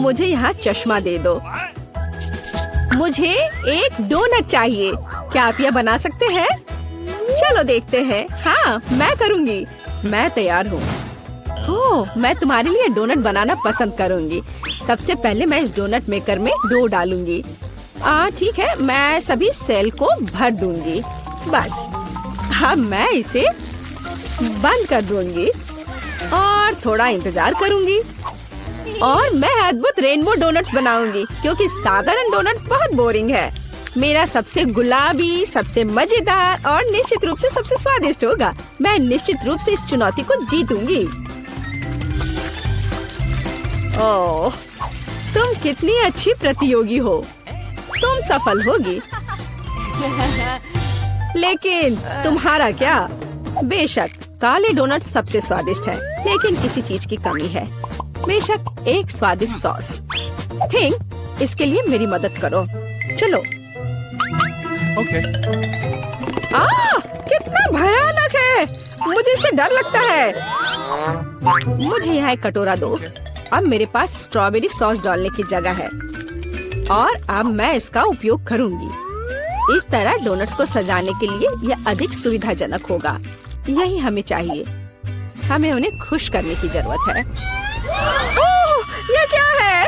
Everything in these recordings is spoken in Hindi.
मुझे यहाँ चश्मा दे दो। मुझे एक डोनट चाहिए। क्या आप यह बना सकते हैं? चलो देखते हैं। हाँ, मैं करूँगी। मैं तैयार हूँ। ओह, मैं तुम्हारे लिए डोनट बनाना पसंद करूँगी। सबसे पहले मैं इस डोनट मेकर में डो डालूंगी। ठीक है, मैं सभी सेल को भर दूंगी। बस अब मैं इसे बंद कर दूंगी और थोड़ा इंतजार करूंगी और मैं अद्भुत रेनबो डोनट्स बनाऊंगी, क्योंकि साधारण डोनट्स बहुत बोरिंग है। मेरा सबसे गुलाबी, सबसे मजेदार और निश्चित रूप से सबसे स्वादिष्ट होगा। मैं निश्चित रूप से इस चुनौती को जीतूंगी। ओह, तुम कितनी अच्छी प्रतियोगी हो। तुम सफल होगी। लेकिन तुम्हारा क्या? बेशक काले डोनट सबसे स्वादिष्ट है, लेकिन किसी चीज की कमी है। बेशक एक स्वादिष्ट सॉस। थिंक, इसके लिए मेरी मदद करो। चलो। ओके। कितना भयानक है। मुझे इससे डर लगता है। मुझे यहाँ एक कटोरा दो। अब मेरे पास स्ट्रॉबेरी सॉस डालने की जगह है और अब मैं इसका उपयोग करूंगी। इस तरह डोनट्स को सजाने के लिए यह अधिक सुविधाजनक होगा। यही हमें चाहिए। हमें उन्हें खुश करने की जरूरत है। ओह, यह क्या है?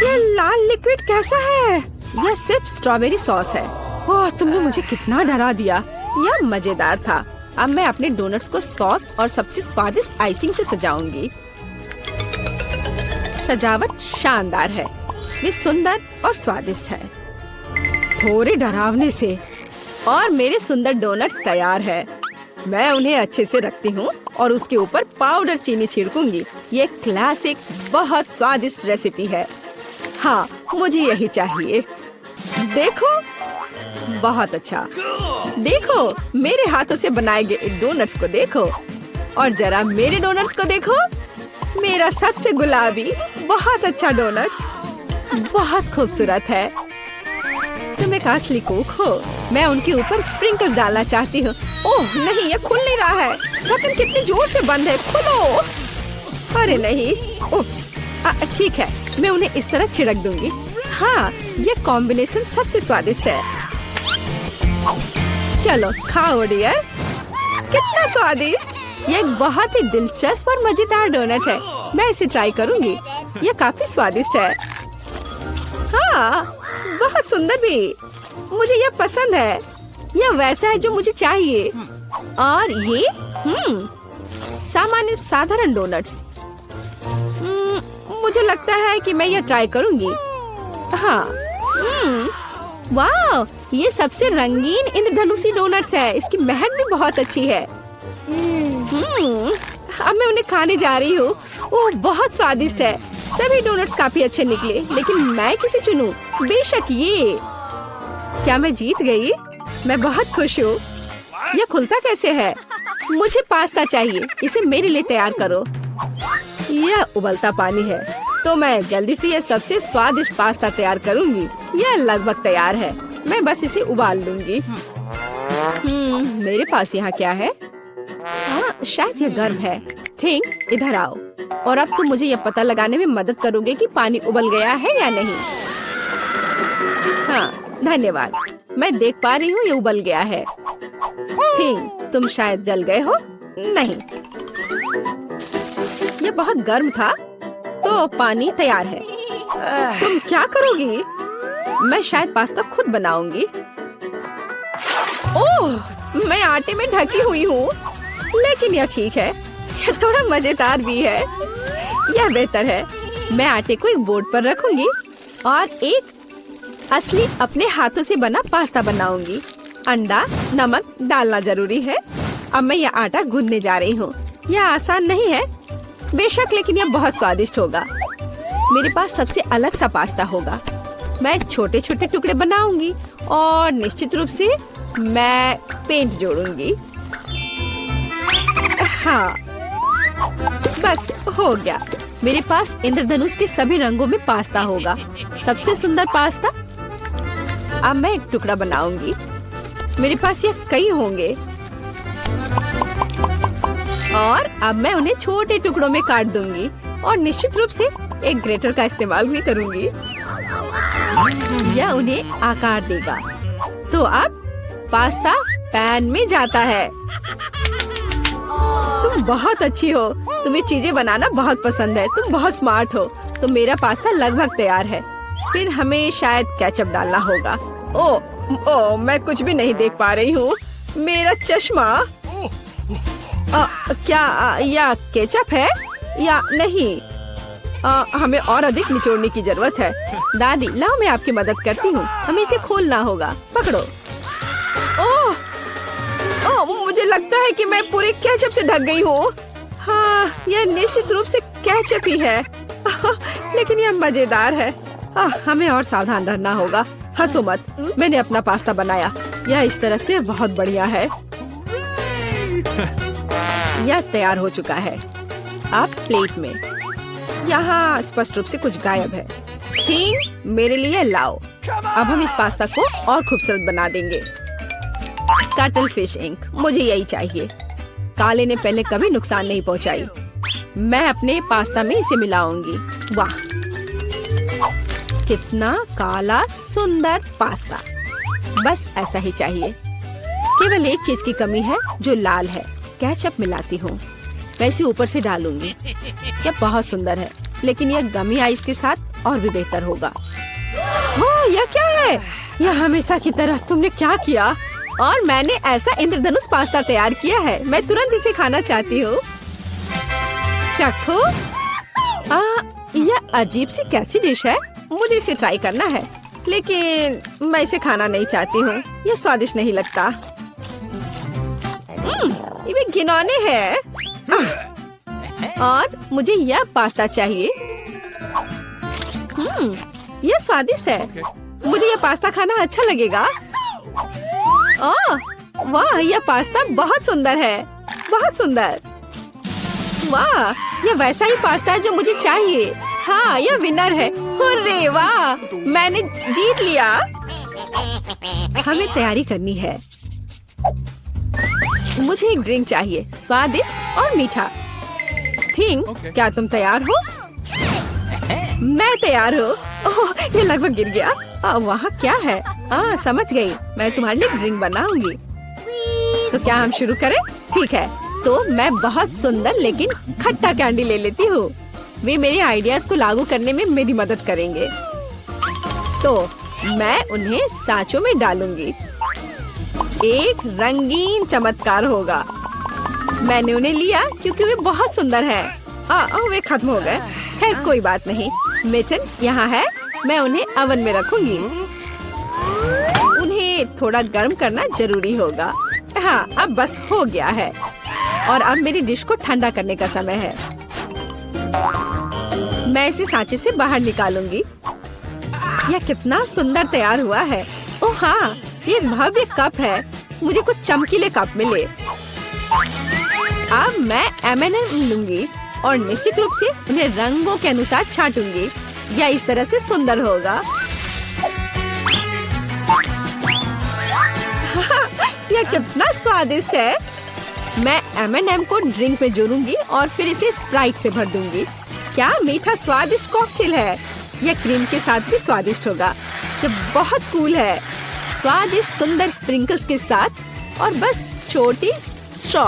यह लाल लिक्विड कैसा है? यह सिर्फ स्ट्रॉबेरी सॉस है। ओह, तुमने मुझे कितना डरा दिया। यह मजेदार था। अब मैं अपने डोनट्स को सॉस और सबसे स्वादिष्ट आइसिंग से सजाऊंगी। सजावट शानदार है। वे सुंदर और स्वादिष्ट है। थोड़े डरावने से। और मेरे सुंदर डोनट्स तैयार है। मैं उन्हें अच्छे से रखती हूँ और उसके ऊपर पाउडर चीनी छिड़कूंगी। ये क्लासिक बहुत स्वादिष्ट रेसिपी है। हाँ, मुझे यही चाहिए। देखो, बहुत अच्छा। देखो, मेरे हाथों से बनाए गए डोनट्स को देखो और जरा मेरे डोनट्स को देखो। मेरा सबसे गुलाबी बहुत अच्छा डोनट्स बहुत खूबसूरत है। तुम एक असली कुक हो। मैं उनके ऊपर स्प्रिंकल्स डालना चाहती हूँ। ओह नहीं, ये खुल नहीं रहा है। ढक्कन कितनी जोर से बंद है। खोलो। अरे नहीं, उप्स। ठीक है, मैं उन्हें इस तरह छिड़क दूंगी। हाँ, ये कॉम्बिनेशन सबसे स्वादिष्ट है। चलो खाओ डियर। कितना स्वादिष्ट। ये एक बहुत ही दिलचस्प और मजेदार डोनट है। मैं इसे ट्राई करूंगी। ये काफी स्वादिष्ट है। हाँ, बहुत सुंदर भी। मुझे यह पसंद है। यह वैसा है जो मुझे चाहिए। और ये सामान्य साधारण डोनट्स। मुझे लगता है कि मैं यह ट्राई करूंगी। हाँ, वाह, ये सबसे रंगीन इंद्रधनुषी डोनट्स है। इसकी महक भी बहुत अच्छी है। अब मैं उन्हें खाने जा रही हूँ। ओह, बहुत स्वादिष्ट है। सभी डोनट्स काफी अच्छे निकले, लेकिन मैं किसे चुनूं? बेशक ये। क्या मैं जीत गई? मैं बहुत खुश हूँ। यह खुलता कैसे है? मुझे पास्ता चाहिए। इसे मेरे लिए तैयार करो। यह उबलता पानी है, तो मैं जल्दी से यह सबसे स्वादिष्ट पास्ता तैयार करूंगी। यह लगभग तैयार है। मैं बस इसे उबाल लूंगी। मेरे पास यहाँ क्या है? हाँ, शायद यह गर्म है। थिंक, इधर आओ और अब तुम मुझे यह पता लगाने में मदद करोगे कि पानी उबल गया है या नहीं। हाँ, धन्यवाद। मैं देख पा रही हूँ ये उबल गया है। थिंक, तुम शायद जल गए हो। नहीं, ये बहुत गर्म था, तो पानी तैयार है। तुम क्या करोगी? मैं शायद पास्ता खुद बनाऊंगी। ओह, मैं आटे में ढकी हुई हूँ, लेकिन यह ठीक है। यह थोड़ा मजेदार भी है। यह बेहतर है। मैं आटे को एक बोर्ड पर रखूंगी और एक असली अपने हाथों से बना पास्ता बनाऊंगी। अंडा, नमक डालना जरूरी है। अब मैं यह आटा गूंदने जा रही हूँ। यह आसान नहीं है बेशक, लेकिन यह बहुत स्वादिष्ट होगा। मेरे पास सबसे अलग सा पास्ता होगा। मैं छोटे छोटे टुकड़े बनाऊंगी और निश्चित रूप से मैं पेंट जोड़ूंगी। हाँ, बस हो गया। मेरे पास इंद्रधनुष के सभी रंगों में पास्ता होगा। सबसे सुंदर पास्ता। अब मैं एक टुकड़ा बनाऊंगी। मेरे पास ये कई होंगे और अब मैं उन्हें छोटे टुकड़ों में काट दूंगी और निश्चित रूप से एक ग्रेटर का इस्तेमाल भी करूंगी। यह उन्हें आकार देगा। तो अब पास्ता पैन में जाता है। तुम बहुत अच्छी हो। तुम्हें चीजें बनाना बहुत पसंद है। तुम बहुत स्मार्ट हो। तो मेरा पास्ता लगभग तैयार है। फिर हमें शायद केचप डालना होगा। ओ, मैं कुछ भी नहीं देख पा रही हूँ। मेरा चश्मा। क्या यह केचप है या नहीं? हमें और अधिक निचोड़ने की जरूरत है। दादी, लाओ मैं आपकी मदद करती हूँ। हमें इसे खोलना होगा। पकड़ो। ओह, मुझे लगता है कि मैं पूरे केचप से ढक गई हूँ। हाँ, यह निश्चित रूप से केचप ही है। लेकिन यह मजेदार है। हमें और सावधान रहना होगा। हंसो मत, मैंने अपना पास्ता बनाया। यह इस तरह से बहुत बढ़िया है। यह तैयार हो चुका है। अब प्लेट में। यहाँ स्पष्ट रूप से कुछ गायब है। थिंग, मेरे लिए लाओ। अब हम इस पास्ता को और खूबसूरत बना देंगे। कटल फिश इंक, मुझे यही चाहिए। काले ने पहले कभी नुकसान नहीं पहुंचाई। मैं अपने पास्ता में इसे मिलाऊंगी। वाह, कितना काला सुंदर पास्ता। बस ऐसा ही चाहिए। केवल एक चीज की कमी है जो लाल है। केचप मिलाती हूँ। मैं इसे ऊपर से डालूंगी। यह बहुत सुंदर है, लेकिन यह गमी आइस के साथ और भी बेहतर होगा। यह क्या है? यह हमेशा की तरह तुमने क्या किया? और मैंने ऐसा इंद्रधनुष पास्ता तैयार किया है। मैं तुरंत इसे खाना चाहती हूँ। चखो। यह अजीब सी कैसी डिश है? मुझे इसे ट्राई करना है, लेकिन मैं इसे खाना नहीं चाहती हूँ। यह स्वादिष्ट नहीं लगता। ये घिनौने है। और मुझे यह पास्ता चाहिए। यह स्वादिष्ट है। मुझे यह पास्ता खाना अच्छा लगेगा। वाह, यह पास्ता बहुत सुंदर है। बहुत सुंदर। वाह, यह वैसा ही पास्ता है जो मुझे चाहिए। हाँ, यह विनर है। हुर्रे, वाह, मैंने जीत लिया। हमें तैयारी करनी है। मुझे एक ड्रिंक चाहिए, स्वादिष्ट और मीठा। थिंग, क्या तुम तैयार हो? मैं तैयार हूँ। ओह, ये लगभग गिर गया। वहाँ क्या है? समझ गई। मैं तुम्हारे लिए ड्रिंक बनाऊंगी। तो क्या हम शुरू करें? ठीक है। तो मैं बहुत सुंदर लेकिन खट्टा कैंडी ले लेती हूँ। वे मेरे आइडियाज को लागू करने में मेरी मदद करेंगे। तो मैं उन्हें सांचों में डालूंगी। एक रंगीन चमत्कार होगा। मैंने उन्हें लिया क्योंकि वे बहुत सुंदर हैं। वे खत्म हो गए। खैर, कोई बात नहीं। मिचन यहाँ है। मैं उन्हें ओवन में रखूंगी। उन्हें थोड़ा गर्म करना जरूरी होगा। हाँ, अब बस हो गया है। और अब मेरी डिश को ठंडा करने का समय है। मैं इसे सांचे से बाहर निकालूंगी। यह कितना सुंदर तैयार हुआ है। ओह हाँ, ये एक भव्य कप है। मुझे कुछ चमकीले कप मिले। अब मैं M&M लूंगी और निश्चित रूप से उन्हें रंगों के अनुसार छांटूंगी। यह इस तरह से सुंदर होगा। यह कितना स्वादिष्ट है। मैं M&M को ड्रिंक में जोड़ूंगी और फिर इसे स्प्राइट से भर दूंगी। क्या मीठा स्वादिष्ट कॉकटेल है। यह क्रीम के साथ भी स्वादिष्ट होगा। यह बहुत कूल है। स्वादिष्ट सुंदर स्प्रिंकल्स के साथ और बस छोटी स्ट्रॉ।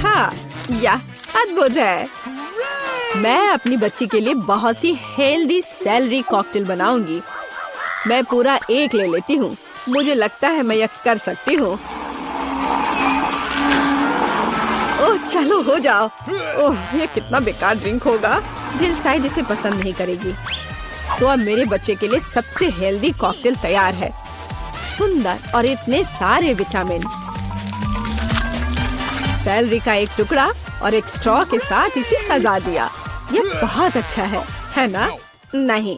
हाँ, यह अद्भुत है। मैं अपनी बच्ची के लिए बहुत ही हेल्दी सेलरी कॉकटेल बनाऊंगी। मैं पूरा एक ले लेती हूँ। मुझे लगता है मैं यह कर सकती हूँ। ओह, चलो हो जाओ। ओह, ये कितना बेकार ड्रिंक होगा। जिल शायद इसे पसंद नहीं करेगी। तो अब मेरे बच्चे के लिए सबसे हेल्दी कॉकटेल तैयार है। सुंदर और इतने सारे विटामिन। सेलरी का एक टुकड़ा और एक स्ट्रॉ के साथ इसे सजा दिया। ये बहुत अच्छा है ना? नहीं।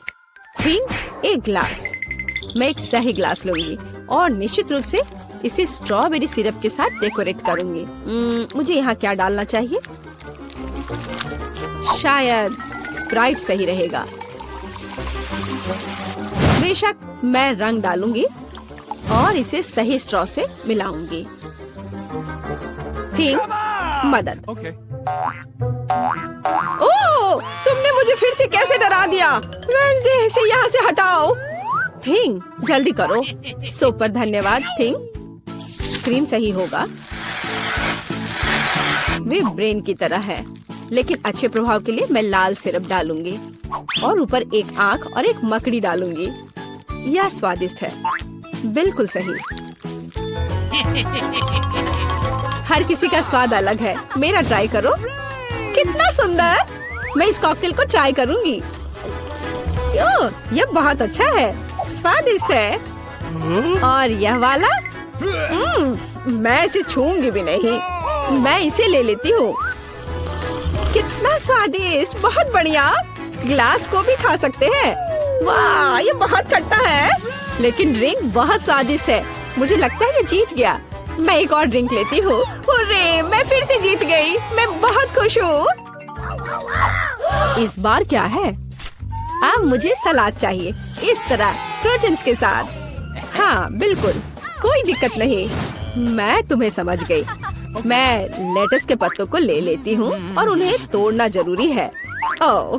थिंक, एक ग्लास। मैं एक सही ग्लास लूंगी और निश्चित रूप से इसे स्ट्रॉबेरी सिरप के साथ डेकोरेट करूंगी। मुझे यहाँ क्या डालना चाहिए? शायद स्प्राइट सही रहेगा। बेशक, मैं रंग डालूंगी और इसे सही स्ट्रॉ से मिलाऊंगी। थिंक, मदद। Okay. ओह, तुमने इसे कैसे डरा दिया? वेडनेसडे, इसे यहाँ से हटाओ। थिंग, जल्दी करो। सुपर धन्यवाद थिंग। क्रीम सही होगा। वे ब्रेन की तरह है, लेकिन अच्छे प्रभाव के लिए मैं लाल सिरप डालूंगी और ऊपर एक आंख और एक मकड़ी डालूंगी। यह स्वादिष्ट है, बिल्कुल सही। हर किसी का स्वाद अलग है, मेरा ट्राई करो। कितना सुंदर! मैं इस कॉकटेल को ट्राई करूंगी। ओह, यह बहुत अच्छा है, स्वादिष्ट है। और यह वाला? मैं इसे छूंगी भी नहीं। मैं इसे ले लेती हूँ। कितना स्वादिष्ट, बहुत बढ़िया। ग्लास को भी खा सकते हैं। वाह, ये बहुत खट्टा है, लेकिन ड्रिंक बहुत स्वादिष्ट है। मुझे लगता है ये जीत गया। मैं एक और ड्रिंक लेती हूँ। हुर्रे, मैं फिर से जीत गई। मैं बहुत खुश हूँ। इस बार क्या है? अब मुझे सलाद चाहिए, इस तरह प्रोटीन्स के साथ। हाँ बिल्कुल, कोई दिक्कत नहीं। मैं तुम्हें समझ गई। मैं लेटस के पत्तों को ले लेती हूँ और उन्हें तोड़ना जरूरी है। ओह,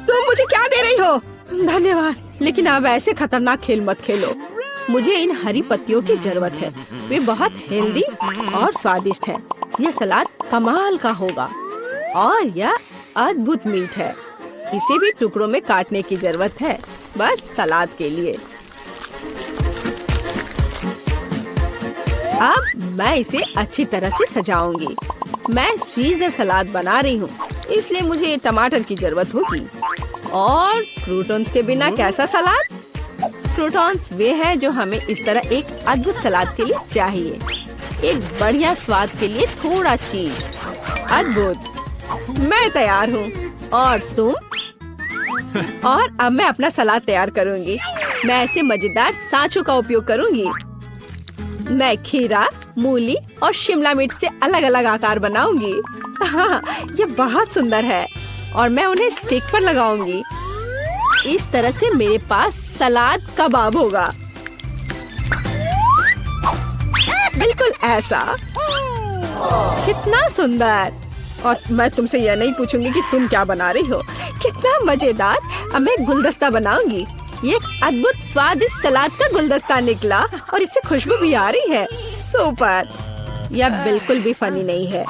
तुम मुझे क्या दे रही हो? धन्यवाद, लेकिन अब ऐसे खतरनाक खेल मत खेलो। मुझे इन हरी पत्तियों की जरूरत है। वे बहुत हेल्दी और स्वादिष्ट है। यह सलाद कमाल का होगा और यह अद्भुत मीठ है। इसे भी टुकड़ों में काटने की जरूरत है, बस सलाद के लिए। अब मैं इसे अच्छी तरह से सजाऊंगी। मैं सीजर सलाद बना रही हूँ, इसलिए मुझे टमाटर की जरूरत होगी। और क्रूटॉन्स के बिना कैसा सलाद? क्रूटॉन्स वे हैं जो हमें इस तरह एक अद्भुत सलाद के लिए चाहिए। एक बढ़िया स्वाद के लिए थोड़ा चीज। अद्भुत। मैं तैयार हूँ। और तुम? और अब मैं अपना सलाद तैयार करूँगी। मैं ऐसे मजेदार सांचों का उपयोग करूँगी। मैं खीरा, मूली और शिमला मिर्च से अलग अलग आकार बनाऊंगी। हाँ, ये बहुत सुंदर है और मैं उन्हें स्टिक पर लगाऊंगी। इस तरह से मेरे पास सलाद कबाब होगा, बिल्कुल ऐसा। कितना सुंदर! और मैं तुमसे यह नहीं पूछूंगी कि तुम क्या बना रही हो। कितना मजेदार! अब मैं गुलदस्ता बनाऊंगी। ये एक अद्भुत स्वादिष्ट सलाद का गुलदस्ता निकला और इससे खुशबू भी आ रही है। सुपर! यह बिल्कुल भी फनी नहीं है।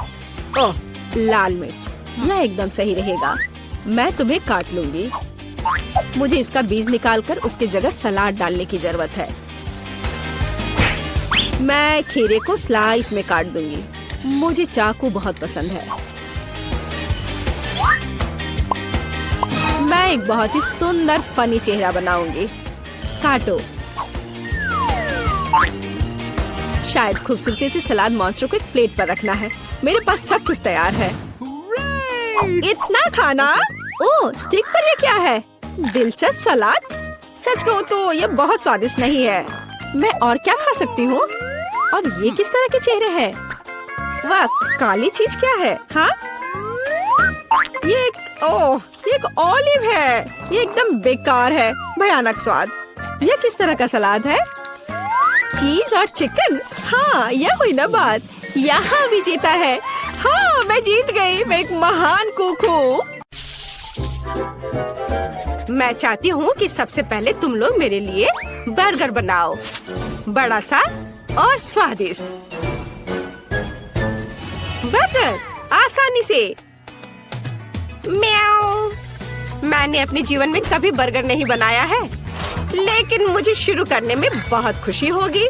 ओह, लाल मिर्च, यह एकदम सही रहेगा। मैं तुम्हें काट लूंगी। मुझे इसका बीज निकालकर उसके जगह सलाद डालने की जरूरत है। मैं खीरे को स्लाइस में काट दूंगी। मुझे चाकू बहुत पसंद है। मैं एक बहुत ही सुंदर फनी चेहरा बनाऊंगी। काटो। शायद खूबसूरती से सलाद मॉन्स्टर को एक प्लेट पर रखना है। मेरे पास सब कुछ तैयार है। इतना खाना? ओह, स्टिक पर ये क्या है? दिलचस्प सलाद। सच कहूँ तो ये बहुत स्वादिष्ट नहीं है। मैं और क्या खा सकती हूँ? और ये किस तरह के चेहरे हैं? वाह, काली चीज क्या है? हाँ, ये एक ऑलिव है। ये एकदम बेकार है, भयानक स्वाद। ये किस तरह का सलाद है? चीज और चिकन। हाँ, यह हुई ना बात। यहाँ भी जीता है। हाँ, मैं जीत गई। मैं एक महान कुक हूँ। मैं चाहती हूँ कि सबसे पहले तुम लोग मेरे लिए बर्गर बनाओ, बड़ा सा और स्वादिष्ट। बर्गर आसानी से। म्याऊ। मैंने अपने जीवन में कभी बर्गर नहीं बनाया है, लेकिन मुझे शुरू करने में बहुत खुशी होगी।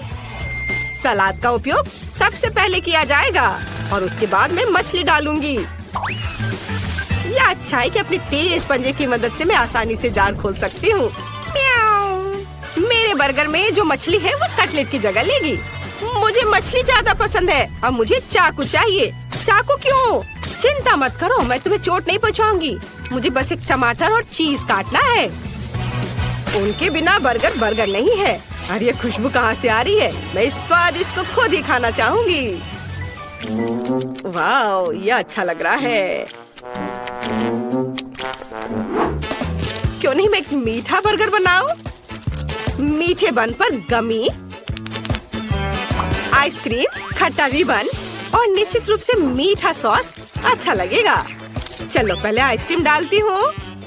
सलाद का उपयोग सबसे पहले किया जाएगा और उसके बाद मैं मछली डालूंगी। यह अच्छा है कि अपनी तेज पंजे की मदद से मैं आसानी से जाल खोल सकती हूँ। मेरे बर्गर में जो मछली है वो कटलेट की जगह लेगी। मुझे मछली ज्यादा पसंद है और मुझे चाकू चाहिए। चाकू क्यों? चिंता मत करो, मैं तुम्हें चोट नहीं पहुँचाऊंगी। मुझे बस एक टमाटर और चीज काटना है। उनके बिना बर्गर बर्गर नहीं है। और ये खुशबू कहाँ से आ रही है? मैं इस स्वादिष्ट को खुद ही खाना चाहूंगी। वाह, ये अच्छा लग रहा है। क्यों नहीं मैं एक मीठा बर्गर बनाऊं? मीठे बन पर गमी, आइसक्रीम, खट्टा रिबन और निश्चित रूप से मीठा सॉस अच्छा लगेगा। चलो पहले आइसक्रीम डालती हूँ।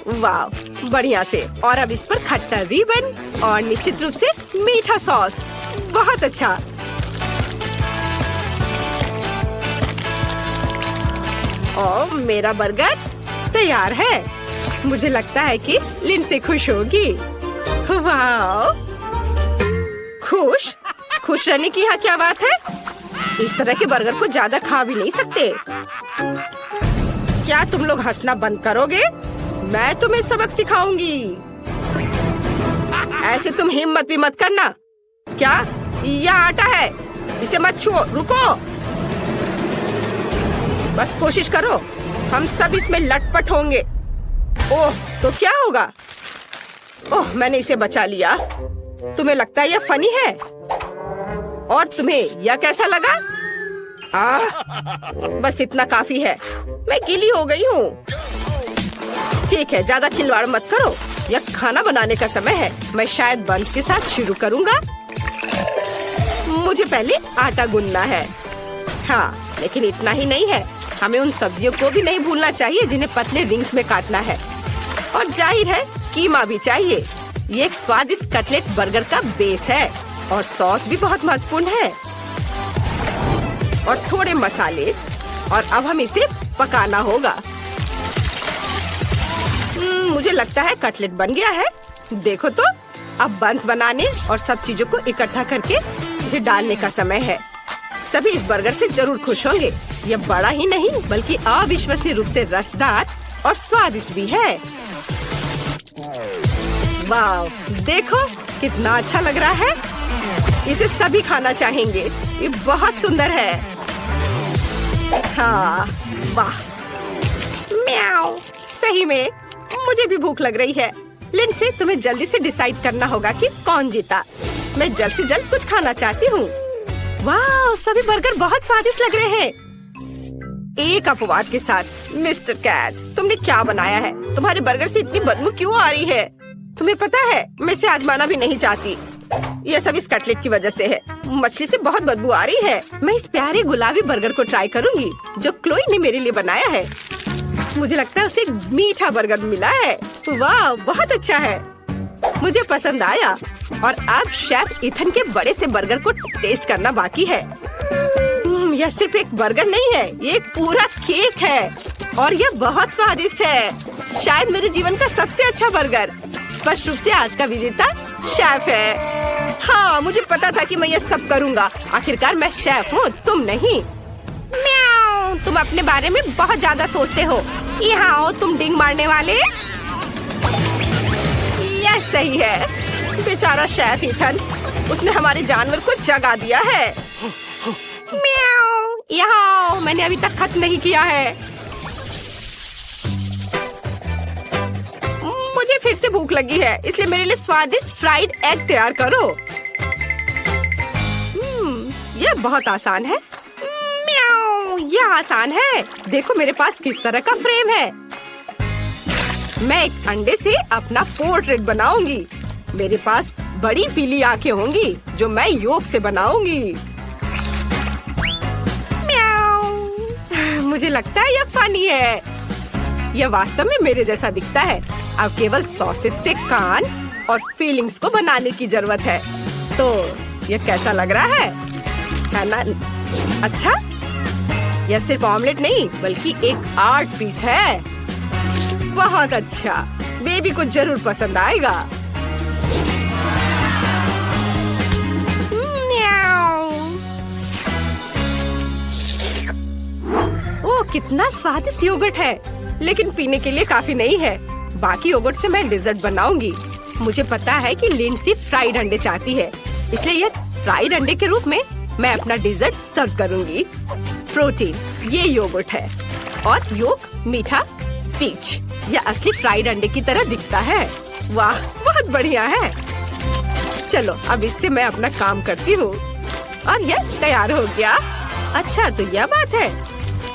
वाह, बढ़िया से। और अब इस पर खट्टा रिबन और निश्चित रूप से मीठा सॉस। बहुत अच्छा। और मेरा बर्गर तैयार है। मुझे लगता है कि लिंडसे खुश होगी। वाह, खुश खुश रहने की यहाँ क्या बात है? इस तरह के बर्गर को ज्यादा खा भी नहीं सकते। क्या तुम लोग हंसना बंद करोगे? मैं तुम्हें सबक सिखाऊंगी। ऐसे तुम हिम्मत भी मत करना। क्या यह आटा है? इसे मत छुओ, रुको। बस कोशिश करो, हम सब इसमें लटपट होंगे। ओह, तो क्या होगा? ओह, मैंने इसे बचा लिया। तुम्हें लगता है यह फनी है? और तुम्हें यह कैसा लगा? बस इतना काफी है। मैं गीली हो गई हूँ। ठीक है, ज्यादा खिलवाड़ मत करो। यह खाना बनाने का समय है। मैं शायद बंस के साथ शुरू करूँगा। मुझे पहले आटा गूंदना है। हाँ, लेकिन इतना ही नहीं है। हमें उन सब्जियों को भी नहीं भूलना चाहिए जिन्हें पतले रिंग्स में काटना है। और जाहिर है कीमा भी चाहिए। ये एक स्वादिष्ट कटलेट बर्गर का बेस है। और सॉस भी बहुत महत्वपूर्ण है। और थोड़े मसाले। और अब हम इसे पकाना होगा। मुझे लगता है कटलेट बन गया है। देखो तो, अब बंस बनाने और सब चीजों को इकट्ठा करके इसे डालने का समय है। सभी इस बर्गर से जरूर खुश होंगे। यह बड़ा ही नहीं बल्कि अविश्वसनीय रूप से रसदार और स्वादिष्ट भी है। वाह, देखो कितना अच्छा लग रहा है। इसे सभी खाना चाहेंगे। ये बहुत सुंदर है। हाँ, वाह, म्याऊ। सही में मुझे भी भूख लग रही है। लिंडसे, तुम्हें जल्दी से डिसाइड करना होगा कि कौन जीता। मैं जल्द से जल्द कुछ खाना चाहती हूँ। वाह, सभी बर्गर बहुत स्वादिष्ट लग रहे हैं। एक अपवाद के साथ। मिस्टर कैट, तुमने क्या बनाया है? तुम्हारे बर्गर से इतनी बदबू क्यों आ रही है? तुम्हें पता है, मैं इसे आजमाना भी नहीं चाहती। यह सब इस कटलेट की वजह से है। मछली से बहुत बदबू आ रही है। मैं इस प्यारे गुलाबी बर्गर को ट्राई करूंगी जो क्लोई ने मेरे लिए बनाया है। मुझे लगता है उसे मीठा बर्गर मिला है। वाह, बहुत अच्छा है। मुझे पसंद आया। और अब शेफ इथन के बड़े से बर्गर को टेस्ट करना बाकी है। यह सिर्फ एक बर्गर नहीं है, ये एक पूरा केक है। और यह बहुत स्वादिष्ट है। शायद मेरे जीवन का सबसे अच्छा बर्गर। स्पष्ट रूप से आज का विजेता शेफ है। हाँ, मुझे पता था कि मैं ये सब करूँगा। आखिरकार मैं शेफ हूँ, तुम नहीं। म्याऊ, तुम अपने बारे में बहुत ज्यादा सोचते हो। यहाँ आओ तुम डिंग मारने वाले। यह सही है। बेचारा शेफ इथन, उसने हमारे जानवर को जगा दिया है। म्याऊ, यहाँ आओ, मैंने अभी तक खत्म नहीं किया है। मुझे फिर से भूख लगी है, इसलिए मेरे लिए स्वादिष्ट फ्राइड एग तैयार करो। यह बहुत आसान है। म्याऊ, यह आसान है। देखो मेरे पास किस तरह का फ्रेम है। मैं एक अंडे से अपना पोर्ट्रेट बनाऊंगी। मेरे पास बड़ी पीली आंखें होंगी जो मैं योग से बनाऊंगी। म्याऊ, मुझे लगता है यह फनी है। यह वास्तव में मेरे जैसा दिखता है। अब केवल सॉसेज से कान और फीलिंग्स को बनाने की जरूरत है। तो यह कैसा लग रहा है ना? अच्छा, यह सिर्फ ऑमलेट नहीं बल्कि एक आर्ट पीस है। बहुत अच्छा, बेबी को जरूर पसंद आएगा। ओह, कितना स्वादिष्ट योगर्ट है। लेकिन पीने के लिए काफी नहीं है। बाकी योगर्ट से मैं डेजर्ट बनाऊंगी। मुझे पता है कि लिंडसे फ्राइड अंडे चाहती है, इसलिए यह फ्राइड अंडे के रूप में मैं अपना डेजर्ट सर्व करूंगी। प्रोटीन, ये योगर्ट है। और योग मीठा पीच। यह असली फ्राइड अंडे की तरह दिखता है। वाह, बहुत बढ़िया है। चलो अब इससे मैं अपना काम करती हूँ। और यह तैयार हो गया। अच्छा, तो यह बात है।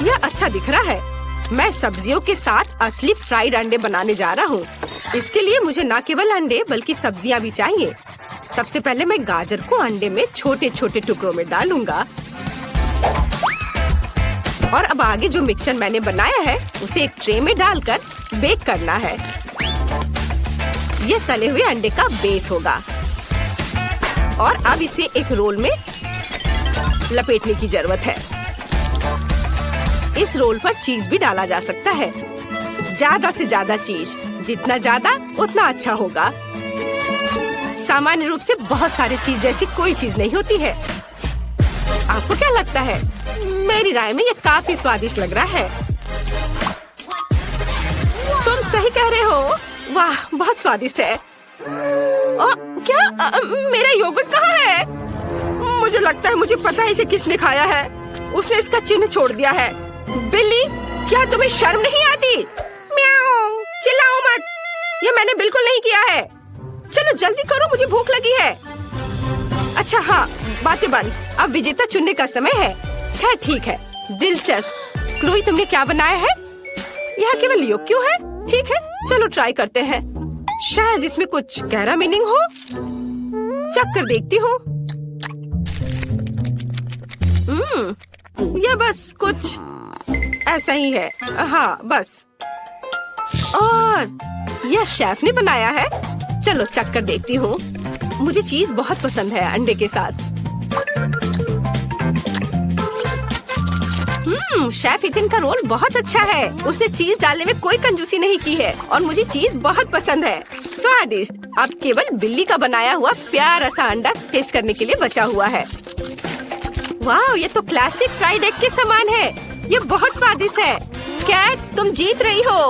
यह अच्छा दिख रहा है। मैं सब्जियों के साथ असली फ्राइड अंडे बनाने जा रहा हूँ। इसके लिए मुझे न केवल अंडे बल्कि सब्जियाँ भी चाहिए। सबसे पहले मैं गाजर को अंडे में छोटे छोटे टुकड़ों में डालूंगा। और अब आगे जो मिक्सचर मैंने बनाया है उसे एक ट्रे में डालकर बेक करना है। ये तले हुए अंडे का बेस होगा और अब इसे एक रोल में लपेटने की जरूरत है। इस रोल पर चीज भी डाला जा सकता है, ज्यादा से ज्यादा चीज, जितना ज्यादा उतना अच्छा होगा। सामान्य रूप से बहुत सारी चीज जैसी कोई चीज नहीं होती है। आपको क्या लगता है? मेरी राय में ये काफी स्वादिष्ट लग रहा है। तुम सही कह रहे हो। वाह, बहुत स्वादिष्ट है। क्या मेरा योगर्ट कहाँ है? मुझे लगता है मुझे पता है इसे किसने खाया है। उसने इसका चिन्ह छोड़ दिया है। बिल्ली, क्या तुम्हें शर्म नहीं आती? म्याऊ, चिल्लाओ मत। ये मैंने बिल्कुल नहीं किया है। चलो जल्दी करो, मुझे भूख लगी है। अच्छा हाँ, बातें बंद। अब विजेता चुनने का समय है। खैर ठीक है, दिलचस्प। क्लोई, तुमने क्या बनाया है? यहाँ केवल योग क्यों है? ठीक है, चलो ट्राई करते हैं। शायद इसमें कुछ गहरा मीनिंग हो। चख कर देखती हूँ। यह बस कुछ ऐसा ही है। हाँ बस। और यह शेफ ने बनाया है। चलो चख कर देखती हूँ। मुझे चीज बहुत पसंद है अंडे के साथ। शेफ इथिन का रोल बहुत अच्छा है। उसने चीज डालने में कोई कंजूसी नहीं की है और मुझे चीज बहुत पसंद है। स्वादिष्ट। अब केवल बिल्ली का बनाया हुआ प्यारा सा अंडा टेस्ट करने के लिए बचा हुआ है। वाह, ये तो क्लासिक फ्राइड एग के समान है। ये बहुत स्वादिष्ट है। कैट, तुम जीत रही हो।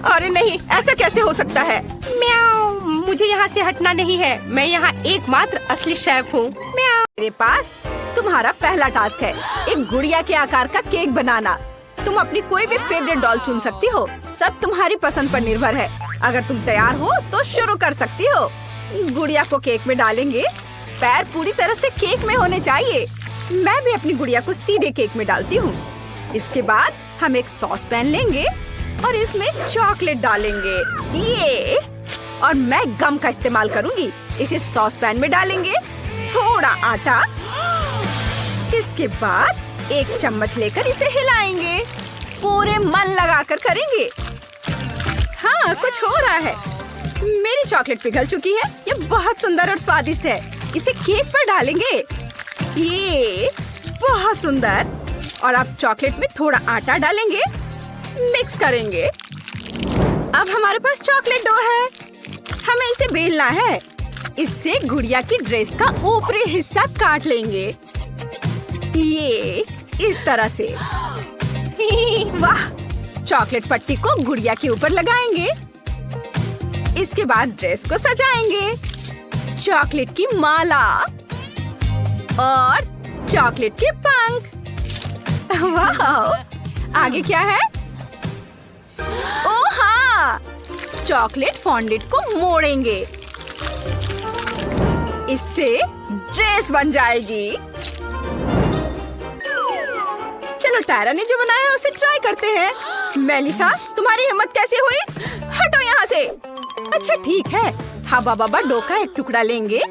अरे नहीं, ऐसा कैसे हो सकता है? म्याऊ, मुझे यहाँ से हटना नहीं है। मैं यहाँ एकमात्र असली शेफ हूँ। म्याऊ। मेरे पास तुम्हारा पहला टास्क है, एक गुड़िया के आकार का केक बनाना। तुम अपनी कोई भी फेवरेट डॉल चुन सकती हो। सब तुम्हारी पसंद पर निर्भर है। अगर तुम तैयार हो तो शुरू कर सकती हो। गुड़िया को केक में डालेंगे। पैर पूरी तरह से केक में होने चाहिए। मैं भी अपनी गुड़िया को सीधे केक में डालती हूँ। इसके बाद हम एक सॉस पैन लेंगे और इसमें चॉकलेट डालेंगे। ये और मैं गम का इस्तेमाल करूँगी। इसे सॉस पैन में डालेंगे। थोड़ा आटा। इसके बाद एक चम्मच लेकर इसे हिलाएंगे। पूरे मन लगाकर करेंगे। हाँ, कुछ हो रहा है। मेरी चॉकलेट पिघल चुकी है। ये बहुत सुंदर और स्वादिष्ट है। इसे केक पर डालेंगे। ये बहुत सुंदर। और अब चॉकलेट में थोड़ा आटा डालेंगे। मिक्स करेंगे। अब हमारे पास चॉकलेट डो है। हमें इसे बेलना है। इससे गुड़िया की ड्रेस का ऊपरी हिस्सा काट लेंगे। ये इस तरह से। वाह, चॉकलेट पट्टी को गुड़िया के ऊपर लगाएंगे। इसके बाद ड्रेस को सजाएंगे। चॉकलेट की माला और चॉकलेट के पंख। वाह, आगे क्या है? ओह हाँ, चॉकलेट फॉन्डेंट को मोड़ेंगे। इससे ड्रेस बन जाएगी। चलो टायरा ने जो बनाया है उसे ट्राई करते हैं। मेलिसा, तुम्हारी हिम्मत कैसे हुई? हटो यहाँ से। अच्छा ठीक है, हबा बबा डो का एक टुकड़ा लेंगे।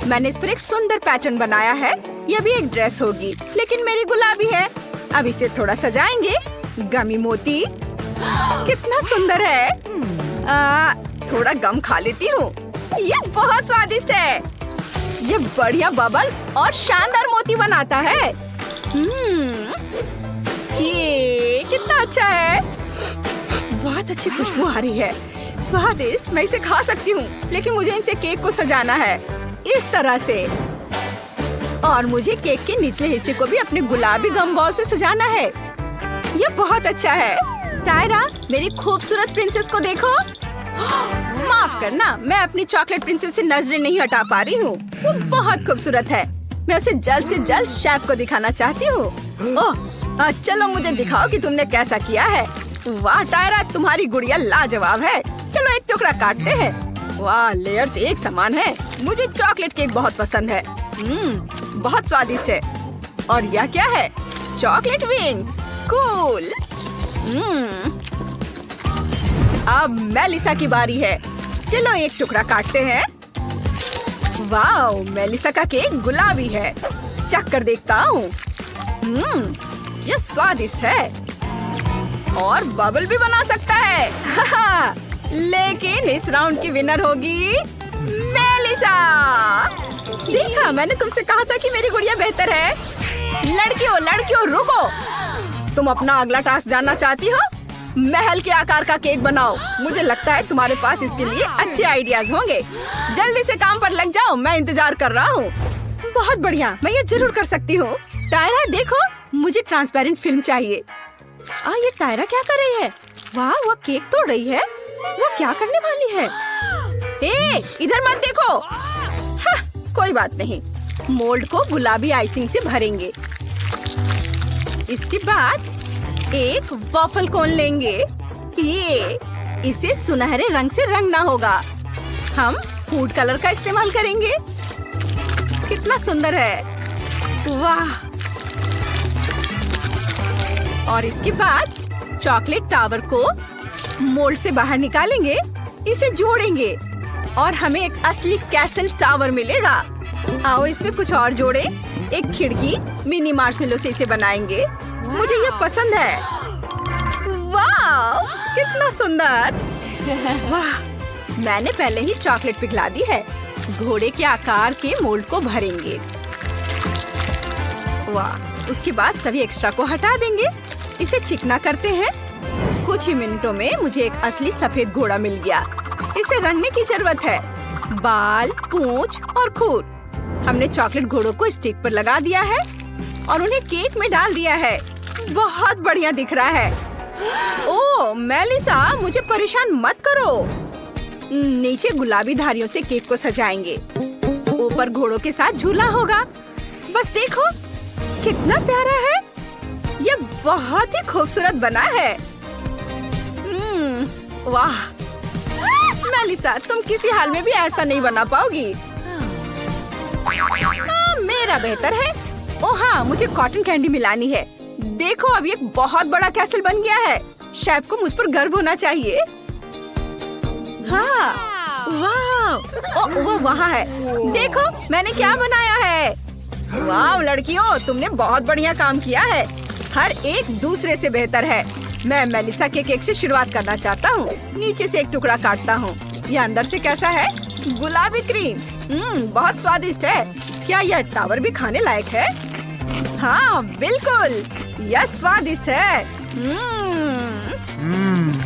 मैंने इस पर एक सुंदर पैटर्न बनाया है। यह भी एक ड्रेस होगी, लेकिन मेरी गुलाबी है। अब इसे थोड़ा सजाएंगे। गमी मोती, कितना सुंदर है। थोड़ा गम खा लेती हूँ। ये बहुत स्वादिष्ट है। ये बढ़िया बबल और शानदार मोती बनाता है। ये कितना अच्छा है। बहुत अच्छी खुशबू आ रही है। स्वादिष्ट। मैं इसे खा सकती हूँ, लेकिन मुझे इनसे केक को सजाना है इस तरह से। और मुझे केक के निचले हिस्से को भी अपने गुलाबी गम बॉल से सजाना है। ये बहुत अच्छा है। टायरा, मेरी खूबसूरत प्रिंसेस को देखो। माफ करना, मैं अपनी चॉकलेट प्रिंसेस से नजरें नहीं हटा पा रही हूँ। वो बहुत खूबसूरत है। मैं उसे जल्द से जल्द शेफ को दिखाना चाहती हूँ। ओह, चलो मुझे दिखाओ कि तुमने कैसा किया है। वाह टायरा, तुम्हारी गुड़िया लाजवाब है। चलो एक टुकड़ा काटते हैं। वाह, लेयर्स एक समान है। मुझे चॉकलेट केक बहुत पसंद है। बहुत स्वादिष्ट है। और यह क्या है? Chocolate wings. कूल। अब मेलिसा की बारी है। चलो एक टुकड़ा काटते हैं। वाह, मेलिसा का केक गुलाबी है। चख कर देखता हूँ। ये स्वादिष्ट है और बबल भी बना सकता है। लेकिन इस राउंड की विनर होगी मेलिसा। देखा, मैंने तुमसे कहा था कि मेरी गुड़िया बेहतर है। लड़कियों रुको। तुम अपना अगला टास्क जानना चाहती हो? महल के आकार का केक बनाओ। मुझे लगता है तुम्हारे पास इसके लिए अच्छे आइडियाज होंगे। जल्दी से काम पर लग जाओ, मैं इंतजार कर रहा हूँ। बहुत बढ़िया, मैं ये जरूर कर सकती हूँ। टायरा देखो, मुझे ट्रांसपेरेंट फिल्म चाहिए। ये टायरा क्या कर रही है? वाह, वो केक तोड़ रही है। वो क्या करने वाली है? इधर मत देखो। कोई बात नहीं, मोल्ड को गुलाबी आइसिंग से भरेंगे। इसके बाद एक वॉफल कोन लेंगे। इसे सुनहरे रंग से रंगना होगा। हम फूड कलर का इस्तेमाल करेंगे। कितना सुंदर है, वाह। और इसके बाद चॉकलेट टावर को मोल्ड से बाहर निकालेंगे, इसे जोड़ेंगे और हमें एक असली कैसल टावर मिलेगा। आओ इसमें कुछ और जोड़े। एक खिड़की मिनी मार्शमेलो से इसे बनाएंगे। मुझे ये पसंद है। वाह, कितना सुंदर। वाह, मैंने पहले ही चॉकलेट पिघला दी है। घोड़े के आकार के मोल्ड को भरेंगे। वाह, उसके बाद सभी एक्स्ट्रा को हटा देंगे। इसे चिकना करते हैं। कुछ ही मिनटों में मुझे एक असली सफेद घोड़ा मिल गया। इसे रंगने की जरूरत है। बाल, पूंछ और खूर। हमने चॉकलेट घोड़ों को स्टिक पर लगा दिया है और उन्हें केक में डाल दिया है। बहुत बढ़िया दिख रहा है। ओह मेलिसा, मुझे परेशान मत करो। नीचे गुलाबी धारियों से केक को सजाएंगे। ऊपर घोड़ों के साथ झूला होगा। बस देखो, कितना प्यारा है। ये बहुत ही खूबसूरत बना है। वाह मेलिसा, तुम किसी हाल में भी ऐसा नहीं बना पाओगी। मेरा बेहतर है। ओह हाँ, मुझे कॉटन कैंडी मिलानी है। देखो, अब एक बहुत बड़ा कैसल बन गया है। शेफ को मुझ पर गर्व होना चाहिए। हाँ, वाह, वो वहाँ है। देखो, मैंने क्या बनाया है। वाह लड़कियों, तुमने बहुत बढ़िया काम किया है। हर एक दूसरे से बेहतर है। मैं मेलिसा के केक से शुरुआत करना चाहता हूँ। नीचे से एक टुकड़ा काटता हूँ। ये अंदर से कैसा है? गुलाबी क्रीम। बहुत स्वादिष्ट है। क्या यह टावर भी खाने लायक है? हाँ बिल्कुल, यह स्वादिष्ट है।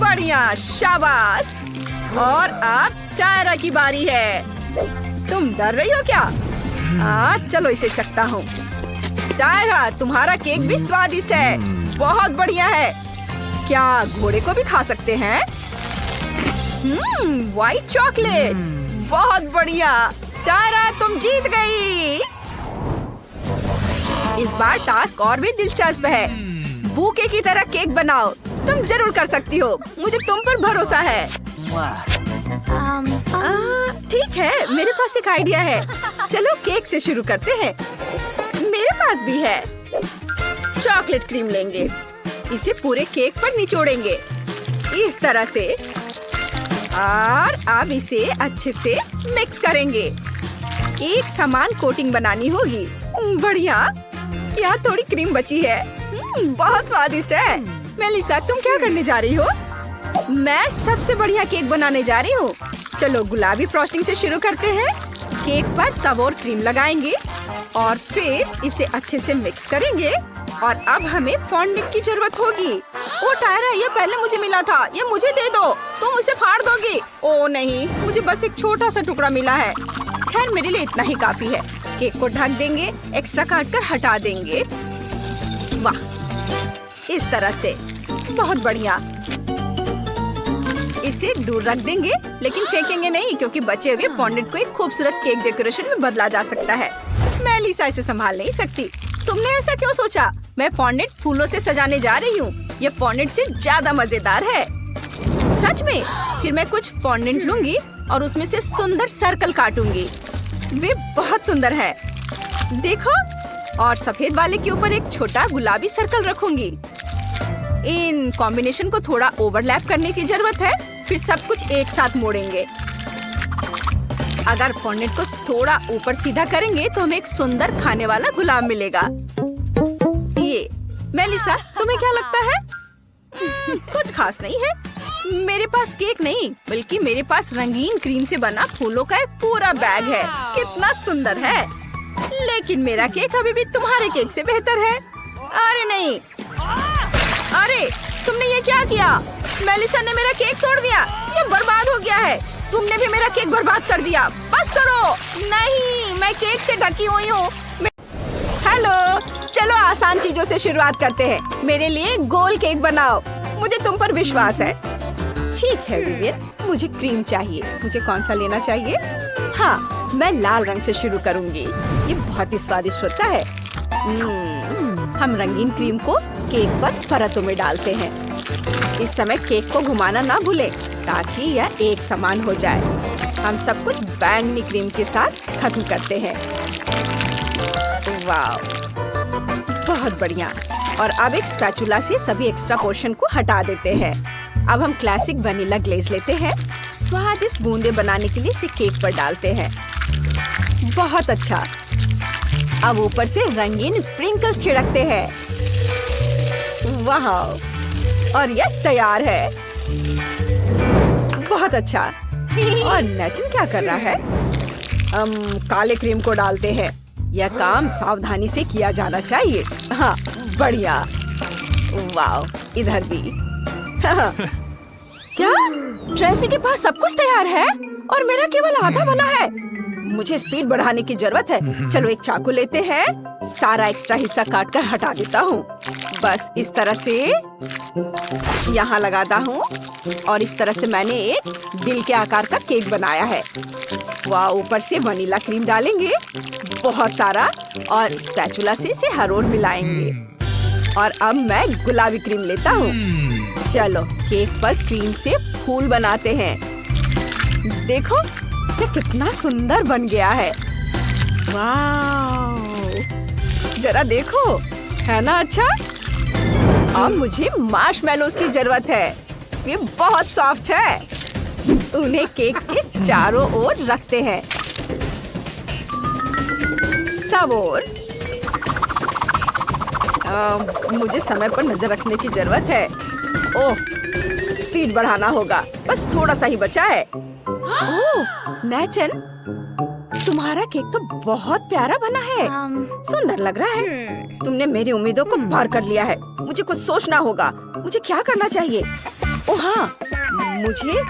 बढ़िया, शाबाश। और अब टायरा की बारी है। तुम डर रही हो क्या? चलो इसे चखता हूँ। टायरा, तुम्हारा केक भी स्वादिष्ट है। बहुत बढ़िया है। क्या घोड़े को भी खा सकते हैं? व्हाइट चॉकलेट, बहुत बढ़िया। टायरा, तुम जीत गई। इस बार टास्क और भी दिलचस्प है। बूके की तरह केक बनाओ। तुम जरूर कर सकती हो। मुझे तुम पर भरोसा है। ठीक है, मेरे पास एक आइडिया है। चलो केक से शुरू करते हैं। मेरे पास भी है। चॉकलेट क्रीम लेंगे। इसे पूरे केक पर निचोड़ेंगे इस तरह से। और अब इसे अच्छे से मिक्स करेंगे। एक समान कोटिंग बनानी होगी। बढ़िया, यहाँ थोड़ी क्रीम बची है। बहुत स्वादिष्ट है। मेलिसा, तुम क्या करने जा रही हो? मैं सबसे बढ़िया केक बनाने जा रही हूँ। चलो गुलाबी फ्रॉस्टिंग से शुरू करते हैं। केक पर सब और क्रीम लगाएंगे और फिर इसे अच्छे से मिक्स करेंगे। और अब हमें फॉन्डेंट की जरूरत होगी। ओ टायरा, ये पहले मुझे मिला था। ये मुझे दे दो। तुम उसे फाड़ दोगी। ओ नहीं, मुझे बस एक छोटा सा टुकड़ा मिला है। खैर, मेरे लिए इतना ही काफी है। केक को ढक देंगे, एक्स्ट्रा काट कर हटा देंगे। वाह, इस तरह से। बहुत बढ़िया। इसे दूर रख देंगे, लेकिन फेंकेंगे नहीं, क्योंकि बचे हुए फॉन्डेंट को एक खूबसूरत केक डेकोरेशन में बदला जा सकता है। मेलिसा इसे संभाल नहीं सकती। तुमने ऐसा क्यों सोचा? मैं फॉन्डेंट फूलों से सजाने जा रही हूँ। ये फॉन्डेंट से ज्यादा मजेदार है। सच में? फिर मैं कुछ फॉन्डेंट लूंगी और उसमें से सुंदर सर्कल काटूंगी। वे बहुत सुंदर है। देखो, और सफेद वाले के ऊपर एक छोटा गुलाबी सर्कल रखूंगी। इन कॉम्बिनेशन को थोड़ा ओवरलैप करने की जरूरत है। फिर सब कुछ एक साथ मोड़ेंगे। अगर फॉन्डेंट को थोड़ा ऊपर सीधा करेंगे तो हमें एक सुंदर खाने वाला गुलाब मिलेगा। ये मेलिसा, तुम्हें क्या लगता है? कुछ खास नहीं है। मेरे पास केक नहीं, बल्कि मेरे पास रंगीन क्रीम से बना फूलों का एक पूरा बैग है। कितना सुंदर है। लेकिन मेरा केक अभी भी तुम्हारे केक से बेहतर है। अरे नहीं, अरे तुमने ये क्या किया? मेलिसा ने मेरा केक तोड़ दिया। ये बर्बाद हो गया है। तुमने भी मेरा केक बर्बाद कर दिया। बस करो। नहीं, मैं केक से ढकी हुई हूँ। हेलो, चलो आसान चीजों से शुरुआत करते हैं। मेरे लिए गोल केक बनाओ। मुझे तुम पर विश्वास है। ठीक है विवियन, मुझे क्रीम चाहिए। मुझे कौन सा लेना चाहिए? हाँ, मैं लाल रंग से शुरू करूंगी। ये बहुत ही स्वादिष्ट होता है। हम रंगीन क्रीम को केक पर परतों में डालते हैं। इस समय केक को घुमाना ना भूलें ताकि यह एक समान हो जाए। हम सब कुछ बैंगनी क्रीम के साथ खत्म करते हैं। वाह, बहुत बढ़िया। और अब एक स्पैचुला से सभी एक्स्ट्रा पोर्शन को हटा देते हैं। अब हम क्लासिक वनीला ग्लेज लेते हैं। स्वादिष्ट बूंदे बनाने के लिए इसे केक पर डालते हैं। बहुत अच्छा। अब ऊपर से रंगीन स्प्रिंकल्स छिड़कते हैं। वाह, और यह तैयार है। बहुत अच्छा। और नेचन क्या कर रहा है? हम काले क्रीम को डालते हैं। यह काम सावधानी से किया जाना चाहिए। हाँ, बढ़िया। वाह, इधर भी। क्या? ट्रेसी के पास सब कुछ तैयार है और मेरा केवल आधा बना है। मुझे स्पीड बढ़ाने की जरूरत है। चलो एक चाकू लेते हैं। सारा एक्स्ट्रा हिस्सा काट कर हटा देता हूँ। बस इस तरह से यहाँ लगाता हूँ और इस तरह से मैंने एक दिल के आकार का केक बनाया है। वाह, ऊपर से वनीला क्रीम डालेंगे बहुत सारा और स्पैचुला से इसे हर ओर मिलाएंगे। और अब मैं गुलाबी क्रीम लेता हूँ। चलो केक पर क्रीम से फूल बनाते हैं। देखो ये कितना सुंदर बन गया है। वाह, जरा देखो, है ना अच्छा? अब मुझे मार्शमेलोज की जरूरत है। ये बहुत सॉफ्ट है। उन्हें केक के चारों ओर रखते हैं। सब ओर। मुझे समय पर नजर रखने की जरूरत है। ओह, स्पीड बढ़ाना होगा। बस थोड़ा सा ही बचा है। ओह, नेचन, तुम्हारा केक तो बहुत प्यारा बना है। सुंदर लग रहा है। तुमने मेरी उम्मीदों को पार कर लिया है। मुझे कुछ सोचना होगा। मुझे क्या करना चाहिए? ओह हाँ, मुझे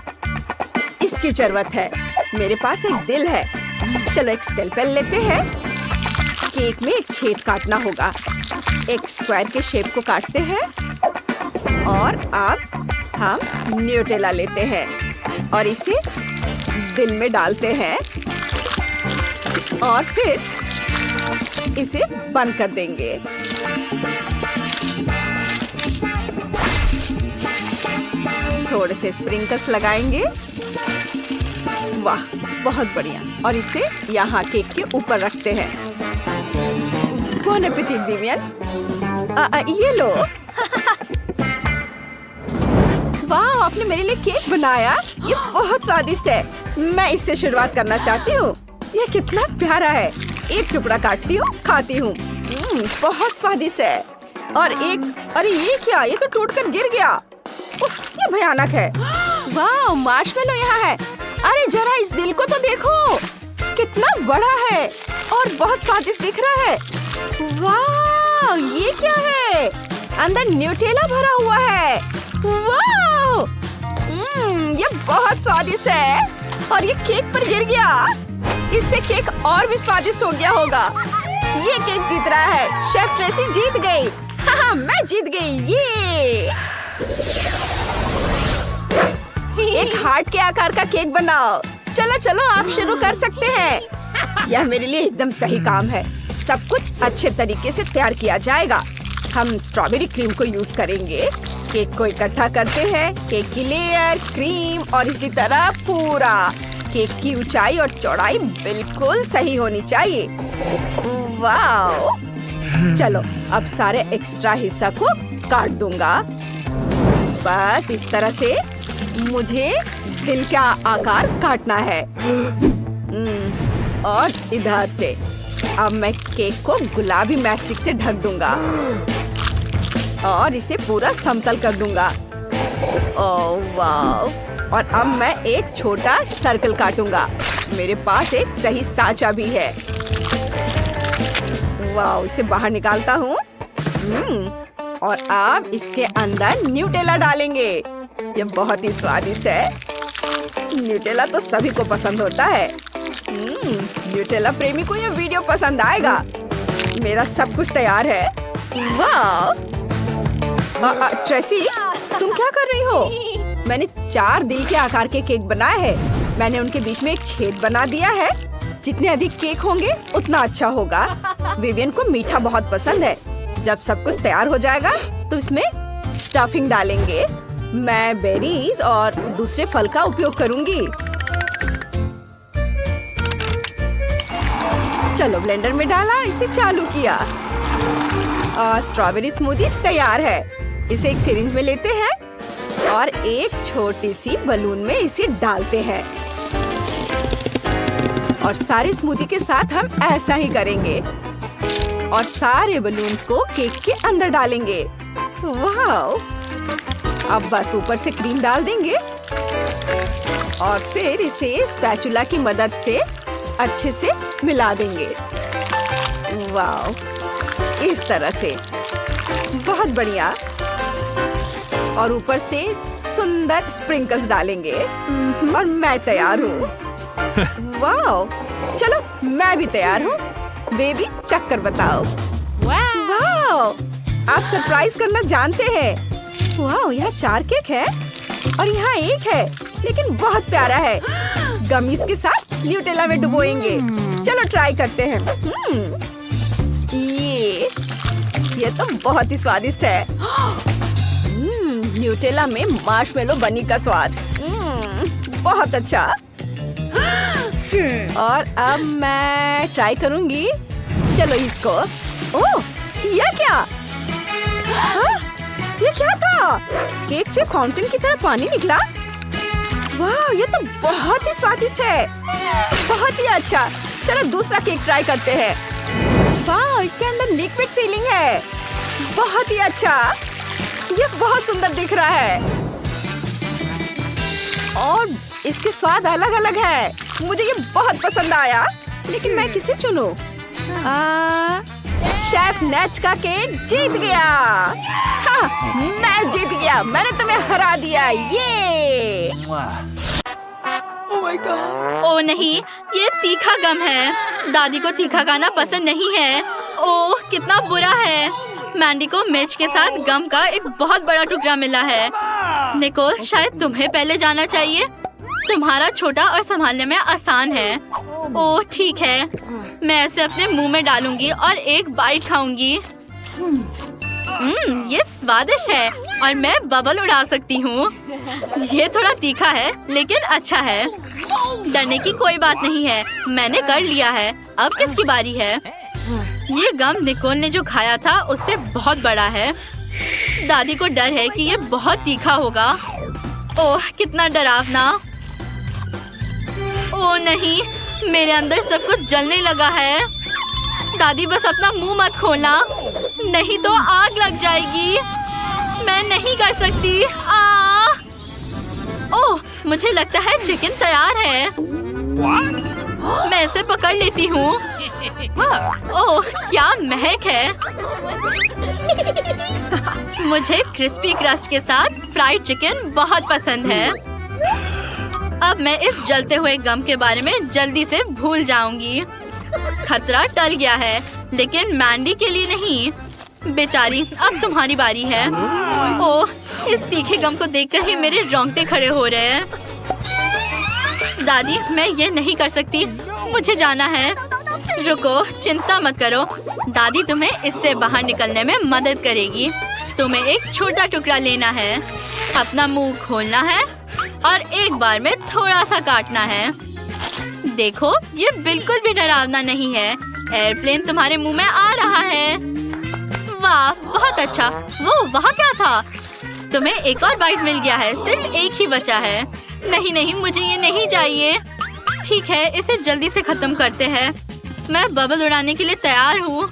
इसकी जरूरत है। मेरे पास एक दिल है। चलो एक स्केलपेल लेते हैं। केक में एक छेद काटना होगा। एक स्क्वायर के शेप को काटते हैं और अब हम न्यूटेला लेते हैं और इसे दिल में डालते हैं और फिर इसे बंद कर देंगे। थोड़े से स्प्रिंकल्स लगाएंगे। वाह, बहुत बढ़िया। और इसे यहाँ केक के ऊपर रखते हैं। Bone appétit Vivian. ये लो। वाह, आपने मेरे लिए केक बनाया। ये बहुत स्वादिष्ट है। मैं इससे शुरुआत करना चाहती हूँ। ये कितना प्यारा है। एक टुकड़ा काटती हूँ, खाती हूँ। बहुत स्वादिष्ट है। और एक, अरे ये क्या? ये तो टूटकर गिर गया। उफ, ये भयानक है। वाह, मार्शमेलो यहाँ है। अरे जरा इस दिल को तो देखो, कितना बड़ा है और बहुत स्वादिष्ट दिख रहा है। वाह, ये क्या है? अंदर न्यूटेला भरा हुआ है। वाह, ये बहुत स्वादिष्ट है और ये केक पर गिर गया। इससे केक और भी स्वादिष्ट हो गया होगा। ये केक जीत रहा है। शेफ ट्रेसी जीत गई। हाँ, मैं जीत गई। ये एक हार्ट के आकार का केक बनाओ। चलो चलो, आप शुरू कर सकते हैं। यह मेरे लिए एकदम सही काम है। सब कुछ अच्छे तरीके से तैयार किया जाएगा। हम स्ट्रॉबेरी क्रीम को यूज करेंगे। केक को इकट्ठा करते हैं। केक की लेयर, क्रीम और इसी तरह पूरा। केक की ऊंचाई और चौड़ाई बिल्कुल सही होनी चाहिए। वाह, चलो अब सारे एक्स्ट्रा हिस्सा को काट दूंगा। बस इस तरह से मुझे दिल का आकार काटना है। और इधर से अब मैं केक को गुलाबी मैस्टिक से ढक दूंगा। और इसे पूरा समतल कर दूंगा। ओह वाह! और अब मैं एक छोटा सर्कल काटूंगा। मेरे पास एक सही साँचा भी है। वाह! इसे बाहर निकालता हूँ। और अब इसके अंदर न्यूटेला डालेंगे। ये बहुत ही स्वादिष्ट है। न्यूटेला तो सभी को पसंद होता है। न्यूटेला प्रेमी को ये वीडियो पसंद आएगा। मेरा सब कुछ तैयार है। वाह! ट्रेसी, तुम क्या कर रही हो? मैंने 4 दिल के आकार के केक बनाए हैं। मैंने उनके बीच में एक छेद बना दिया है। जितने अधिक केक होंगे उतना अच्छा होगा। विवियन को मीठा बहुत पसंद है। जब सब कुछ तैयार हो जाएगा तो इसमें स्टफिंग डालेंगे। मैं बेरीज और दूसरे फल का उपयोग करूंगी। चलो ब्लेंडर में डाला, इसे चालू किया। स्ट्रॉबेरी स्मूदी तैयार है। इसे एक सिरिंज में लेते हैं और एक छोटी सी बलून में इसे डालते हैं। और सारे स्मूदी के साथ हम ऐसा ही करेंगे और सारे बलून्स को केक के अंदर डालेंगे। वाह! अब बस ऊपर से क्रीम डाल देंगे और फिर इसे स्पैचुला की मदद से अच्छे से मिला देंगे। वाह! इस तरह से बहुत बढ़िया। और ऊपर से सुंदर स्प्रिंकल्स डालेंगे और मैं तैयार हूँ। वाह! चलो मैं भी तैयार हूँ। बेबी चक्कर बताओ। वाह! आप सरप्राइज करना जानते हैं। वाह! यहाँ 4 केक है और यहाँ एक है, लेकिन बहुत प्यारा है। गमीज के साथ न्यूटेला में डुबोएंगे। चलो ट्राई करते हैं। ये तो बहुत ही स्वादिष्ट है। न्यूटेला में मार्शमेलो बनी का स्वाद। बहुत अच्छा। और अब मैं ट्राई करूंगी। चलो इसको। ओह, ये क्या? हाँ? ये क्या था? केक से फाउंटेन की तरह पानी निकला। वाह! ये तो बहुत ही स्वादिष्ट है। बहुत ही अच्छा। चलो दूसरा केक ट्राई करते हैं। वाह! इसके अंदर लिक्विड फीलिंग है। बहुत ही अच्छा। ये बहुत सुंदर दिख रहा है और इसके स्वाद अलग अलग है। मुझे ये बहुत पसंद आया, लेकिन मैं किसे चुनूं? शेफ नेच का केक जीत गया। हाँ, मैं जीत गया। मैंने तुम्हें हरा दिया। ये Oh my God! ओह नहीं, ये तीखा गम है। दादी को तीखा खाना पसंद नहीं है। ओह कितना बुरा है। मैंडी को मिर्च के साथ गम का एक बहुत बड़ा टुकड़ा मिला है। निकोल, शायद तुम्हें पहले जाना चाहिए। तुम्हारा छोटा और संभालने में आसान है। ओह ठीक है, मैं इसे अपने मुंह में डालूंगी और एक बाइट खाऊंगी। ये स्वादिष्ट है और मैं बबल उड़ा सकती हूँ। ये थोड़ा तीखा है लेकिन अच्छा है। डरने की कोई बात नहीं है, मैंने कर लिया है। अब किसकी बारी है? ये गम निकोल ने जो खाया था उससे बहुत बड़ा है। दादी को डर है कि ये बहुत तीखा होगा। ओह कितना डरावना। ओह नहीं, मेरे अंदर सब कुछ जलने लगा है। दादी बस अपना मुंह मत खोलना, नहीं तो आग लग जाएगी। मैं नहीं कर सकती। ओह मुझे लगता है चिकन तैयार है। मैं इसे पकड़ लेती हूँ। ओह क्या महक है। मुझे क्रिस्पी क्रस्ट के साथ फ्राइड चिकन बहुत पसंद है। अब मैं इस जलते हुए गम के बारे में जल्दी से भूल जाऊंगी। खतरा टल गया है, लेकिन मैंडी के लिए नहीं। बेचारी, अब तुम्हारी बारी है। ओह इस तीखे गम को देखकर ही मेरे रोंगटे खड़े हो रहे हैं। दादी मैं ये नहीं कर सकती, मुझे जाना है। रुको, चिंता मत करो, दादी तुम्हें इससे बाहर निकलने में मदद करेगी। तुम्हें एक छोटा टुकड़ा लेना है, अपना मुंह खोलना है और एक बार में थोड़ा सा काटना है। देखो ये बिल्कुल भी डरावना नहीं है। एयरप्लेन तुम्हारे मुंह में आ रहा है। वाह बहुत अच्छा। वो वहाँ क्या था? तुम्हें एक और बाइट मिल गया है, सिर्फ एक ही बचा है। नहीं नहीं, मुझे ये नहीं चाहिए। ठीक है, इसे जल्दी से खत्म करते हैं। मैं बबल उड़ाने के लिए तैयार हूँ।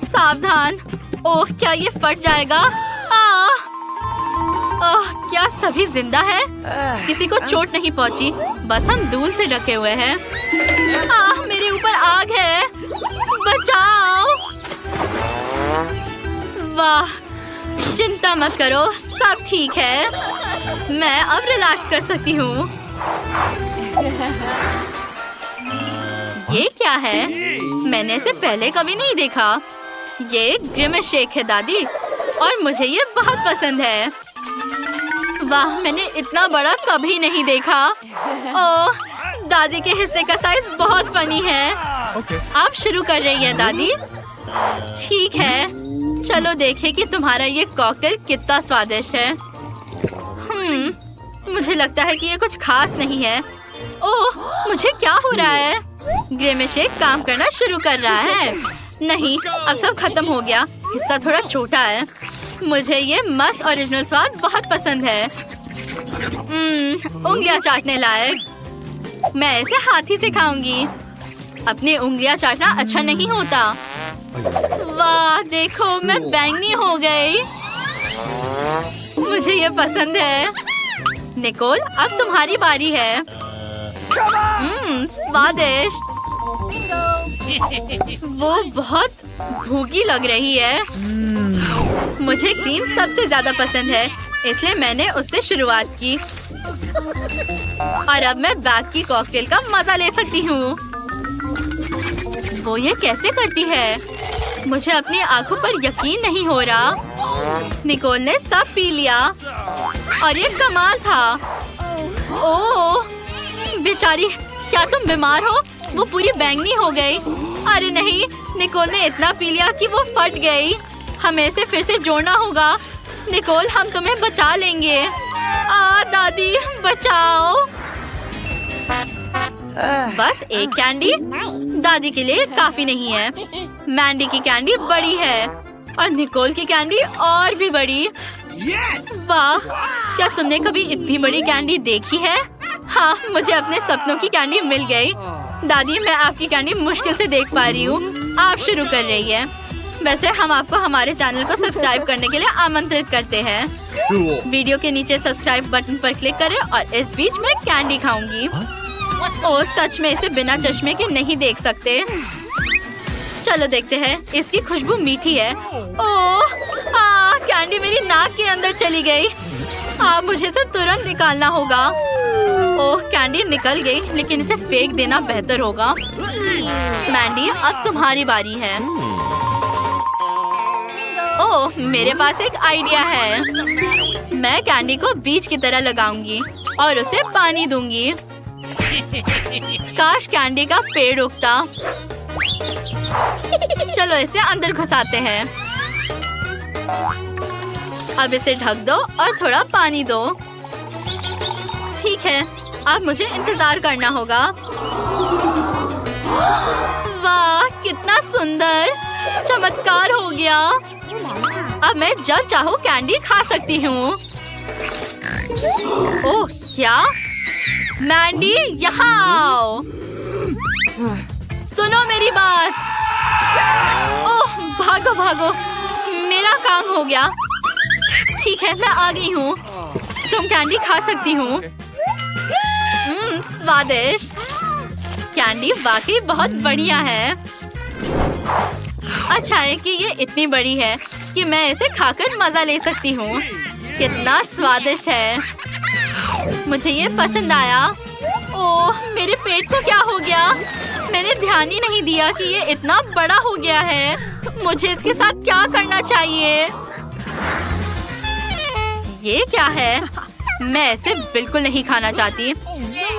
सावधान। ओह, क्या ये फट जाएगा? क्या सभी जिंदा है? किसी को चोट नहीं पहुंची, बस हम धूल से ढके हुए हैं। मेरे ऊपर आग है, बचाओ! वाह, चिंता मत करो, सब ठीक है। मैं अब रिलैक्स कर सकती हूँ। ये क्या है? मैंने इसे पहले कभी नहीं देखा। ये ग्रिमेश शेक है दादी, और मुझे ये बहुत पसंद है। वाह, मैंने इतना बड़ा कभी नहीं देखा। ओह, दादी के हिस्से का साइज बहुत फनी है। आप शुरू कर रही हैं दादी? ठीक है, चलो देखें कि तुम्हारा ये कॉकटेल कितना स्वादिष्ट है। मुझे लगता है कि ये कुछ खास नहीं है। ओह, मुझे क्या हो रहा है? ग्रिमेश शेक काम करना शुरू कर रहा है। नहीं, अब सब खत्म हो गया। हिस्सा थोड़ा छोटा है। मुझे ये मस्त ओरिजिनल स्वाद बहुत पसंद है। उंगलियां चाटने लायक। मैं इसे हाथी से खाऊंगी। अपनी उंगलियां चाटना अच्छा नहीं होता। वाह, देखो मैं बैंगनी हो गई। मुझे ये पसंद है। निकोल, अब तुम्हारी बारी है। स्वादिष्ट। वो बहुत भूखी लग रही है। मुझे क्रीम सबसे ज्यादा पसंद है, इसलिए मैंने उससे शुरुआत की। और अब मैं बैग की कॉकटेल का मजा ले सकती हूँ। वो ये कैसे करती है? मुझे अपनी आंखों पर यकीन नहीं हो रहा। निकोल ने सब पी लिया, और ये कमाल था। ओह बेचारी, क्या तुम बीमार हो? वो पूरी बैंगनी हो गई। अरे नहीं, निकोल ने इतना पी लिया कि वो फट गई। हमें इसे फिर से जोड़ना होगा। निकोल, हम तुम्हें बचा लेंगे। दादी बचाओ। बस एक कैंडी दादी के लिए काफी नहीं है। मैंडी की कैंडी बड़ी है, और निकोल की कैंडी और भी बड़ी। वाह, क्या तुमने कभी इतनी बड़ी कैंडी देखी है? हाँ, मुझे अपने सपनों की कैंडी मिल गई। दादी, मैं आपकी कैंडी मुश्किल से देख पा रही हूँ। आप शुरू कर रही है। वैसे हम आपको हमारे चैनल को सब्सक्राइब करने के लिए आमंत्रित करते हैं। वीडियो के नीचे सब्सक्राइब बटन पर क्लिक करें, और इस बीच मैं कैंडी खाऊंगी। ओह, सच में इसे बिना चश्मे के नहीं देख सकते। चलो देखते हैं। इसकी खुशबू मीठी है। ओह, कैंडी मेरी नाक के अंदर चली गई। मुझे इसे तुरंत निकालना होगा। ओह, कैंडी निकल गई, लेकिन इसे फेंक देना बेहतर होगा। मैंडी, अब तुम्हारी बारी है। ओह, मेरे पास एक आइडिया है। मैं कैंडी को बीज की तरह लगाऊंगी और उसे पानी दूंगी। काश कैंडी का पेड़ उगता। चलो इसे अंदर घुसाते हैं। अब इसे ढक दो और थोड़ा पानी दो। ठीक है, अब मुझे इंतजार करना होगा। वाह, कितना सुंदर, चमत्कार हो गया। अब मैं जब चाहूँ कैंडी खा सकती हूँ। ओह, क्या? मैंडी, यहाँ आओ। सुनो मेरी बात। ओह, भागो भागो, मेरा काम हो गया। ठीक है, मैं आ गई हूँ। तुम कैंडी खा सकती हूँ। स्वादिष्ट। कैंडी वाकई बहुत बढ़िया है। अच्छा है कि ये इतनी बड़ी है कि मैं इसे खाकर मजा ले सकती हूँ। कितना स्वादिष्ट है। मुझे ये पसंद आया। ओह, मेरे पेट को क्या हो गया? मैंने ध्यान ही नहीं दिया कि ये इतना बड़ा हो गया है। मुझे इसके साथ क्या करना चाहिए? ये क्या है? मैं इसे बिल्कुल नहीं खाना चाहती।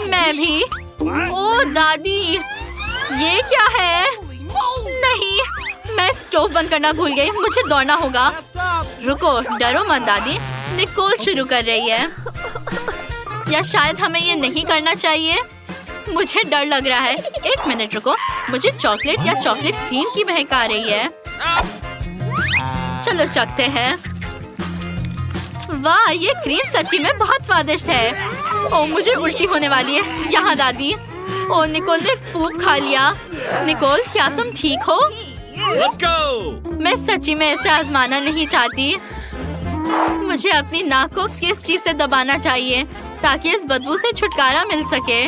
मैं भी। ओह दादी, ये क्या है? नहीं, मैं स्टोव बंद करना भूल गई। मुझे दौड़ना होगा। रुको, डरो मत दादी। निकोल शुरू कर रही है। या शायद हमें ये नहीं करना चाहिए। मुझे डर लग रहा है। एक मिनट रुको, मुझे चॉकलेट या चॉकलेट क्रीम की महक आ रही है। चलो चखते हैं। वाह, ये क्रीम सच्ची में बहुत स्वादिष्ट है। ओह, मुझे उल्टी होने वाली है। यहाँ दादी। ओह, निकोल ने पूप खा लिया। निकोल, क्या तुम ठीक हो? Let's go! मैं सच्ची में ऐसे आजमाना नहीं चाहती। मुझे अपनी नाक को किस चीज से दबाना चाहिए ताकि इस बदबू से छुटकारा मिल सके।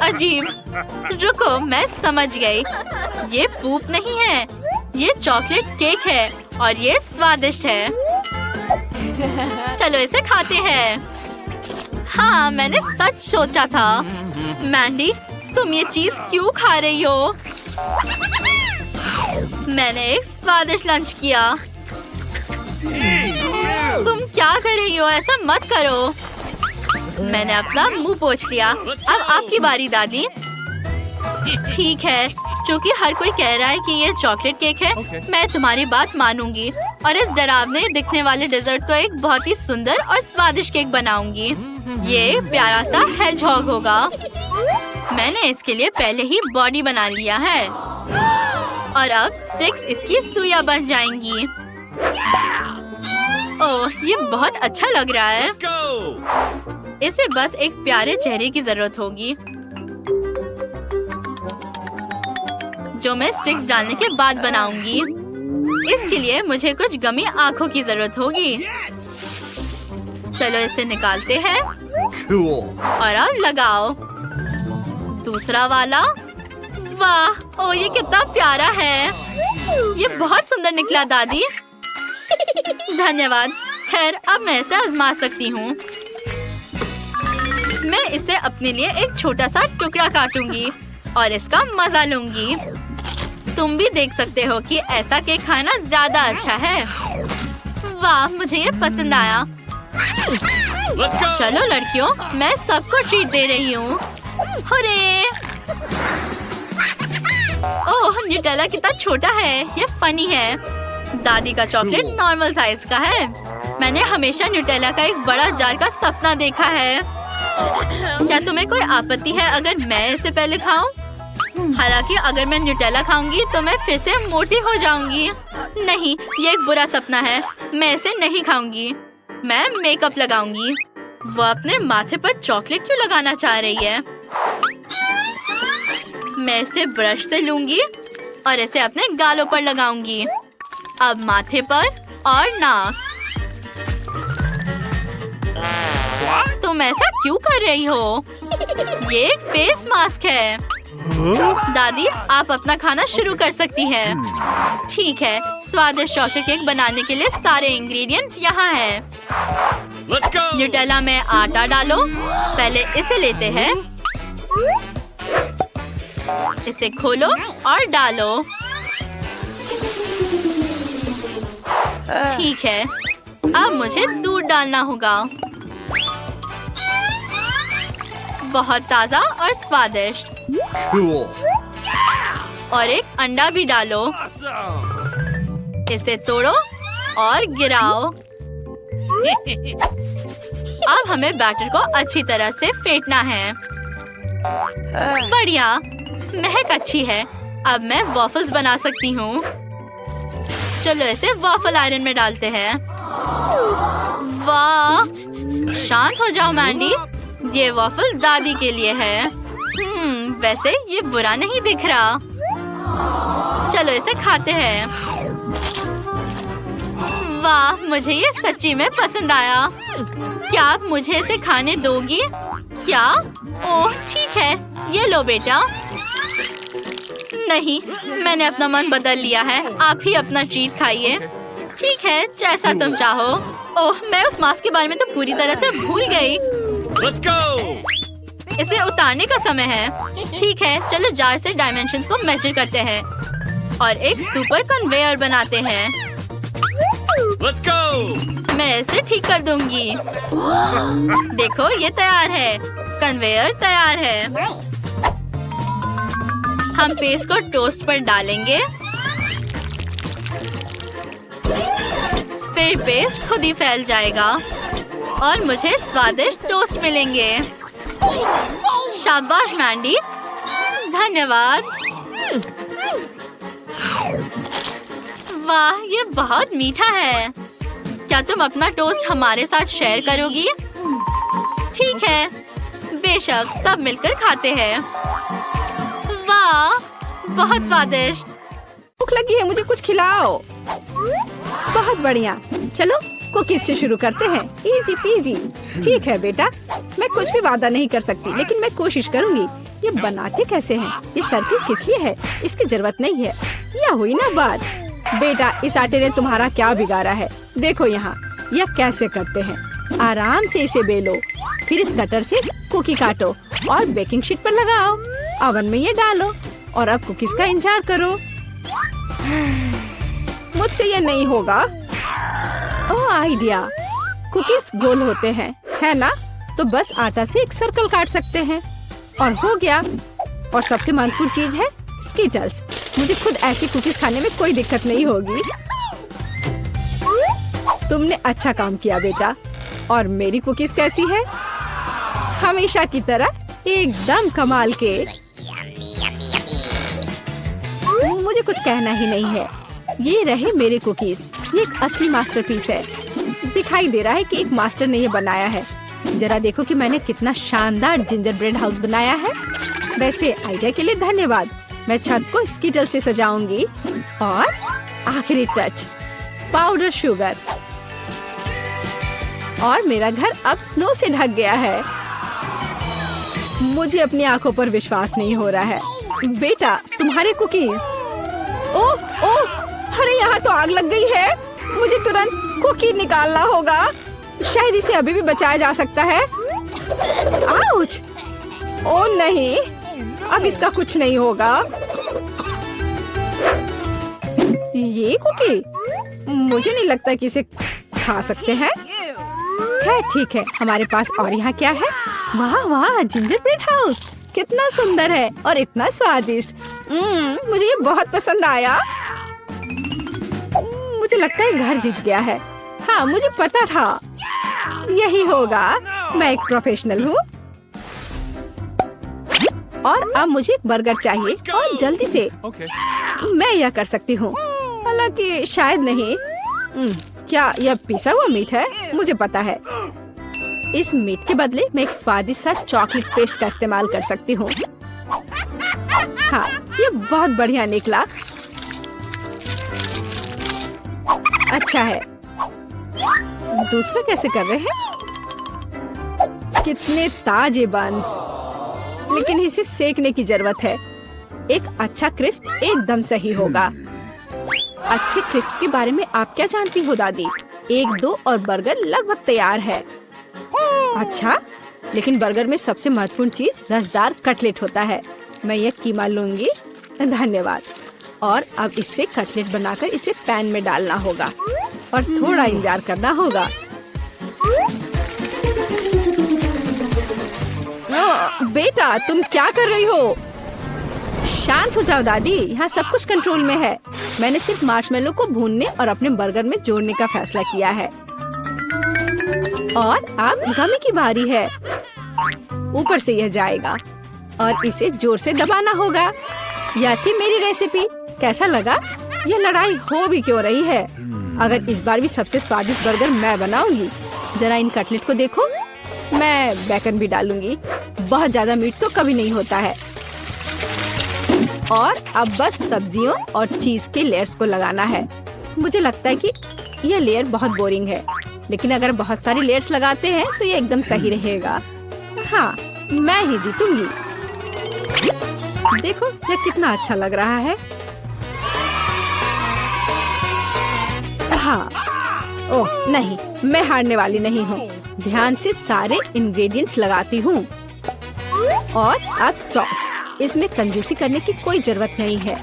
अजीब। रुको, मैं समझ गई। ये पूप नहीं है, ये चॉकलेट केक है और ये स्वादिष्ट है। चलो इसे खाते हैं। हाँ, मैंने सच सोचा था। मैंडी, तुम ये चीज क्यों खा रही हो? मैंने एक स्वादिष्ट लंच किया। तुम क्या कर रही हो? ऐसा मत करो। मैंने अपना मुंह पोंछ लिया। अब आपकी बारी दादी। ठीक है, क्योंकि हर कोई कह रहा है कि ये चॉकलेट केक है, मैं तुम्हारी बात मानूंगी और इस डरावने दिखने वाले डेजर्ट को एक बहुत ही सुंदर और स्वादिष्ट केक बनाऊंगी। ये प्यारा सा हेजहॉग होगा। मैंने इसके लिए पहले ही बॉडी बना लिया है और अब स्टिक्स इसकी सुइयां बन जाएंगी। ओह, ये बहुत अच्छा लग रहा है। Let's go! इसे बस एक प्यारे चेहरे की जरूरत होगी, जो मैं स्टिक्स डालने के बाद बनाऊंगी। इसके लिए मुझे कुछ गमी आंखों की जरूरत होगी। चलो इसे निकालते हैं। Cool! और अब लगाओ दूसरा वाला। वाह, ओ ये कितना प्यारा है। ये बहुत सुंदर निकला दादी। धन्यवाद। खैर, अब मैं इसे आजमा सकती हूँ। मैं इसे अपने लिए एक छोटा सा टुकड़ा काटूंगी और इसका मजा लूंगी। तुम भी देख सकते हो कि ऐसा केक खाना ज्यादा अच्छा है। वाह, मुझे ये पसंद आया। Let's go! चलो लड़कियों, मैं सबको ट्रीट दे रही हूँ। हुर्रे! ओह, न्यूटेला कितना छोटा है। ये फनी है। दादी का चॉकलेट नॉर्मल साइज का है। मैंने हमेशा न्यूटेला का एक बड़ा जार का सपना देखा है। क्या तुम्हें कोई आपत्ति है अगर मैं इसे पहले खाऊं? हालांकि अगर मैं न्यूटेला खाऊंगी तो मैं फिर से मोटी हो जाऊंगी। नहीं, ये एक बुरा सपना है। मैं इसे नहीं खाऊंगी। मैं मेकअप लगाऊंगी। वो अपने माथे पर चॉकलेट क्यों लगाना चाह रही है? मैं इसे ब्रश से लूंगी और इसे अपने गालों पर लगाऊंगी। अब माथे पर और नाक। तुम ऐसा क्यों कर रही हो? ये एक फेस मास्क है। दादी, आप अपना खाना शुरू कर सकती हैं। ठीक है, स्वादिष्ट चॉकलेट केक बनाने के लिए सारे इंग्रेडिएंट्स यहाँ हैं। Let's go! न्यूटेला में आटा डालो। पहले इसे लेते हैं। इसे खोलो और डालो। ठीक है, अब मुझे दूध डालना होगा। बहुत ताजा और स्वादिष्ट। Cool! और एक अंडा भी डालो। Awesome! इसे तोड़ो और गिराओ। अब हमें बैटर को अच्छी तरह से फेंटना है। बढ़िया, महक अच्छी है। अब मैं वॉफल्स बना सकती हूँ। चलो इसे वॉफल आयरन में डालते हैं। वाह, शांत हो जाओ मैंडी। ये वॉफल दादी के लिए है। वैसे ये बुरा नहीं दिख रहा। चलो इसे खाते हैं। वाह, मुझे ये सच्ची में पसंद आया। क्या आप मुझे इसे खाने दोगी? क्या? ओह ठीक है, ये लो बेटा। नहीं, मैंने अपना मन बदल लिया है। आप ही अपना ट्रीट खाइए। ठीक है, जैसा तुम चाहो। ओह, मैं उस मास्क के बारे में तो पूरी तरह से भूल गई। Let's go! इसे उतारने का समय है। ठीक है, चलो जार से डायमेंशंस को मेजर करते हैं और एक सुपर कन्वेयर बनाते हैं। Let's go! मैं इसे ठीक कर दूंगी। देखो, ये तैयार है। कन्वेयर तैयार है। हम पेस्ट को टोस्ट पर डालेंगे। फिर पेस्ट खुद ही फैल जाएगा और मुझे स्वादिष्ट टोस्ट मिलेंगे। शाबाश मैंडी, धन्यवाद। वाह, ये बहुत मीठा है। क्या तुम अपना टोस्ट हमारे साथ शेयर करोगी? ठीक है, बेशक, सब मिलकर खाते हैं। वाह, बहुत स्वादिष्ट। भूख लगी है, मुझे कुछ खिलाओ। बहुत बढ़िया, चलो कुकीज से शुरू करते हैं। Easy PG. ठीक है बेटा, मैं कुछ भी वादा नहीं कर सकती, लेकिन मैं कोशिश करूंगी। ये बनाते कैसे हैं? ये सर्किल किस लिए है? इसकी जरूरत नहीं है। यह हुई ना बात। बेटा, इस आटे ने तुम्हारा क्या बिगाड़ा है? देखो यहाँ, यह कैसे करते हैं। आराम से इसे बेलो, फिर इस कटर से कुकी काटो और बेकिंग शीट पर लगाओ। ओवन में ये डालो और अब कुकीज का इंतजार करो। मुझसे ये नहीं होगा। ओह आइडिया, कुकीज गोल होते हैं, है ना? तो बस आटा से एक सर्कल काट सकते हैं और हो गया। और सबसे महत्वपूर्ण चीज है स्कीटल्स। मुझे खुद ऐसी कुकीज खाने में कोई दिक्कत नहीं होगी। तुमने अच्छा काम किया बेटा। और मेरी कुकीज कैसी है? हमेशा की तरह एकदम कमाल के। मुझे कुछ कहना ही नहीं है। ये रहे मेरे कुकीज। ये एक असली मास्टरपीस है। दिखाई दे रहा है कि एक मास्टर ने ये बनाया है। जरा देखो कि मैंने कितना शानदार जिंजर ब्रेड हाउस बनाया है। वैसे आइडिया के लिए धन्यवाद। मैं छत को स्कीटल से सजाऊंगी। और आखिरी टच, पाउडर शुगर। और मेरा घर अब स्नो से ढक गया है। मुझे अपनी आंखों पर विश्वास नहीं हो रहा है। बेटा, तुम्हारे कुकीज। ओह ओह, अरे यहाँ तो आग लग गई है। मुझे तुरंत कुकी निकालना होगा। शायद इसे अभी भी बचाया जा सकता है। आउच! ओह नहीं, अब इसका कुछ नहीं होगा। ये कुकी, मुझे नहीं लगता कि इसे खा सकते हैं। खैर ठीक है, हमारे पास और यहाँ क्या है? वाह वाह, जिंजर ब्रेड हाउस कितना सुंदर है और इतना स्वादिष्ट। मुझे ये बहुत पसंद आया। मुझे लगता है घर जीत गया है। हाँ, मुझे पता था यही होगा। मैं एक प्रोफेशनल हूँ। और अब मुझे एक बर्गर चाहिए और जल्दी से। मैं यह कर सकती हूँ, हालांकि शायद नहीं। क्या यह पिसा हुआ मीट है? मुझे पता है। इस मीट के बदले मैं एक स्वादिष्ट सा चॉकलेट पेस्ट का इस्तेमाल कर सकती हूँ। हाँ, ये बहुत बढ़िया निकला। अच्छा है। दूसरा कैसे कर रहे हैं? कितने ताजे बंस, लेकिन इसे सेकने की जरूरत है। एक अच्छा क्रिस्प एकदम सही होगा। अच्छे क्रिस्प के बारे में आप क्या जानती हो दादी? 1-2 और बर्गर लगभग तैयार है। अच्छा, लेकिन बर्गर में सबसे महत्वपूर्ण चीज रसदार कटलेट होता है। मैं यह कीमा लूंगी। धन्यवाद। और अब इससे कटलेट बनाकर इसे पैन में डालना होगा और थोड़ा इंतजार करना होगा। बेटा, तुम क्या कर रही हो? शांत हो जाओ दादी, यहाँ सब कुछ कंट्रोल में है। मैंने सिर्फ मार्शमेलो को भूनने और अपने बर्गर में जोड़ने का फैसला किया है। और अब गमी की बारी है। ऊपर से यह जाएगा और इसे जोर से दबाना होगा। यह थी मेरी रेसिपी। कैसा लगा? यह लड़ाई हो भी क्यों रही है? अगर इस बार भी सबसे स्वादिष्ट बर्गर मैं बनाऊंगी। जरा इन कटलेट को देखो। मैं बेकन भी डालूंगी। बहुत ज्यादा मीट तो कभी नहीं होता है। और अब बस सब्जियों और चीज के लेयर्स को लगाना है। मुझे लगता है कि यह लेयर बहुत बोरिंग है, लेकिन अगर बहुत सारी लेयर्स लगाते हैं तो ये एकदम सही रहेगा। हाँ, मैं ही जीतूंगी। देखो यह कितना अच्छा लग रहा है। हाँ, ओह नहीं, मैं हारने वाली नहीं हूँ। ध्यान से सारे इंग्रेडिएंट्स लगाती हूँ। और अब सॉस। इसमें कंजूसी करने की कोई जरूरत नहीं है।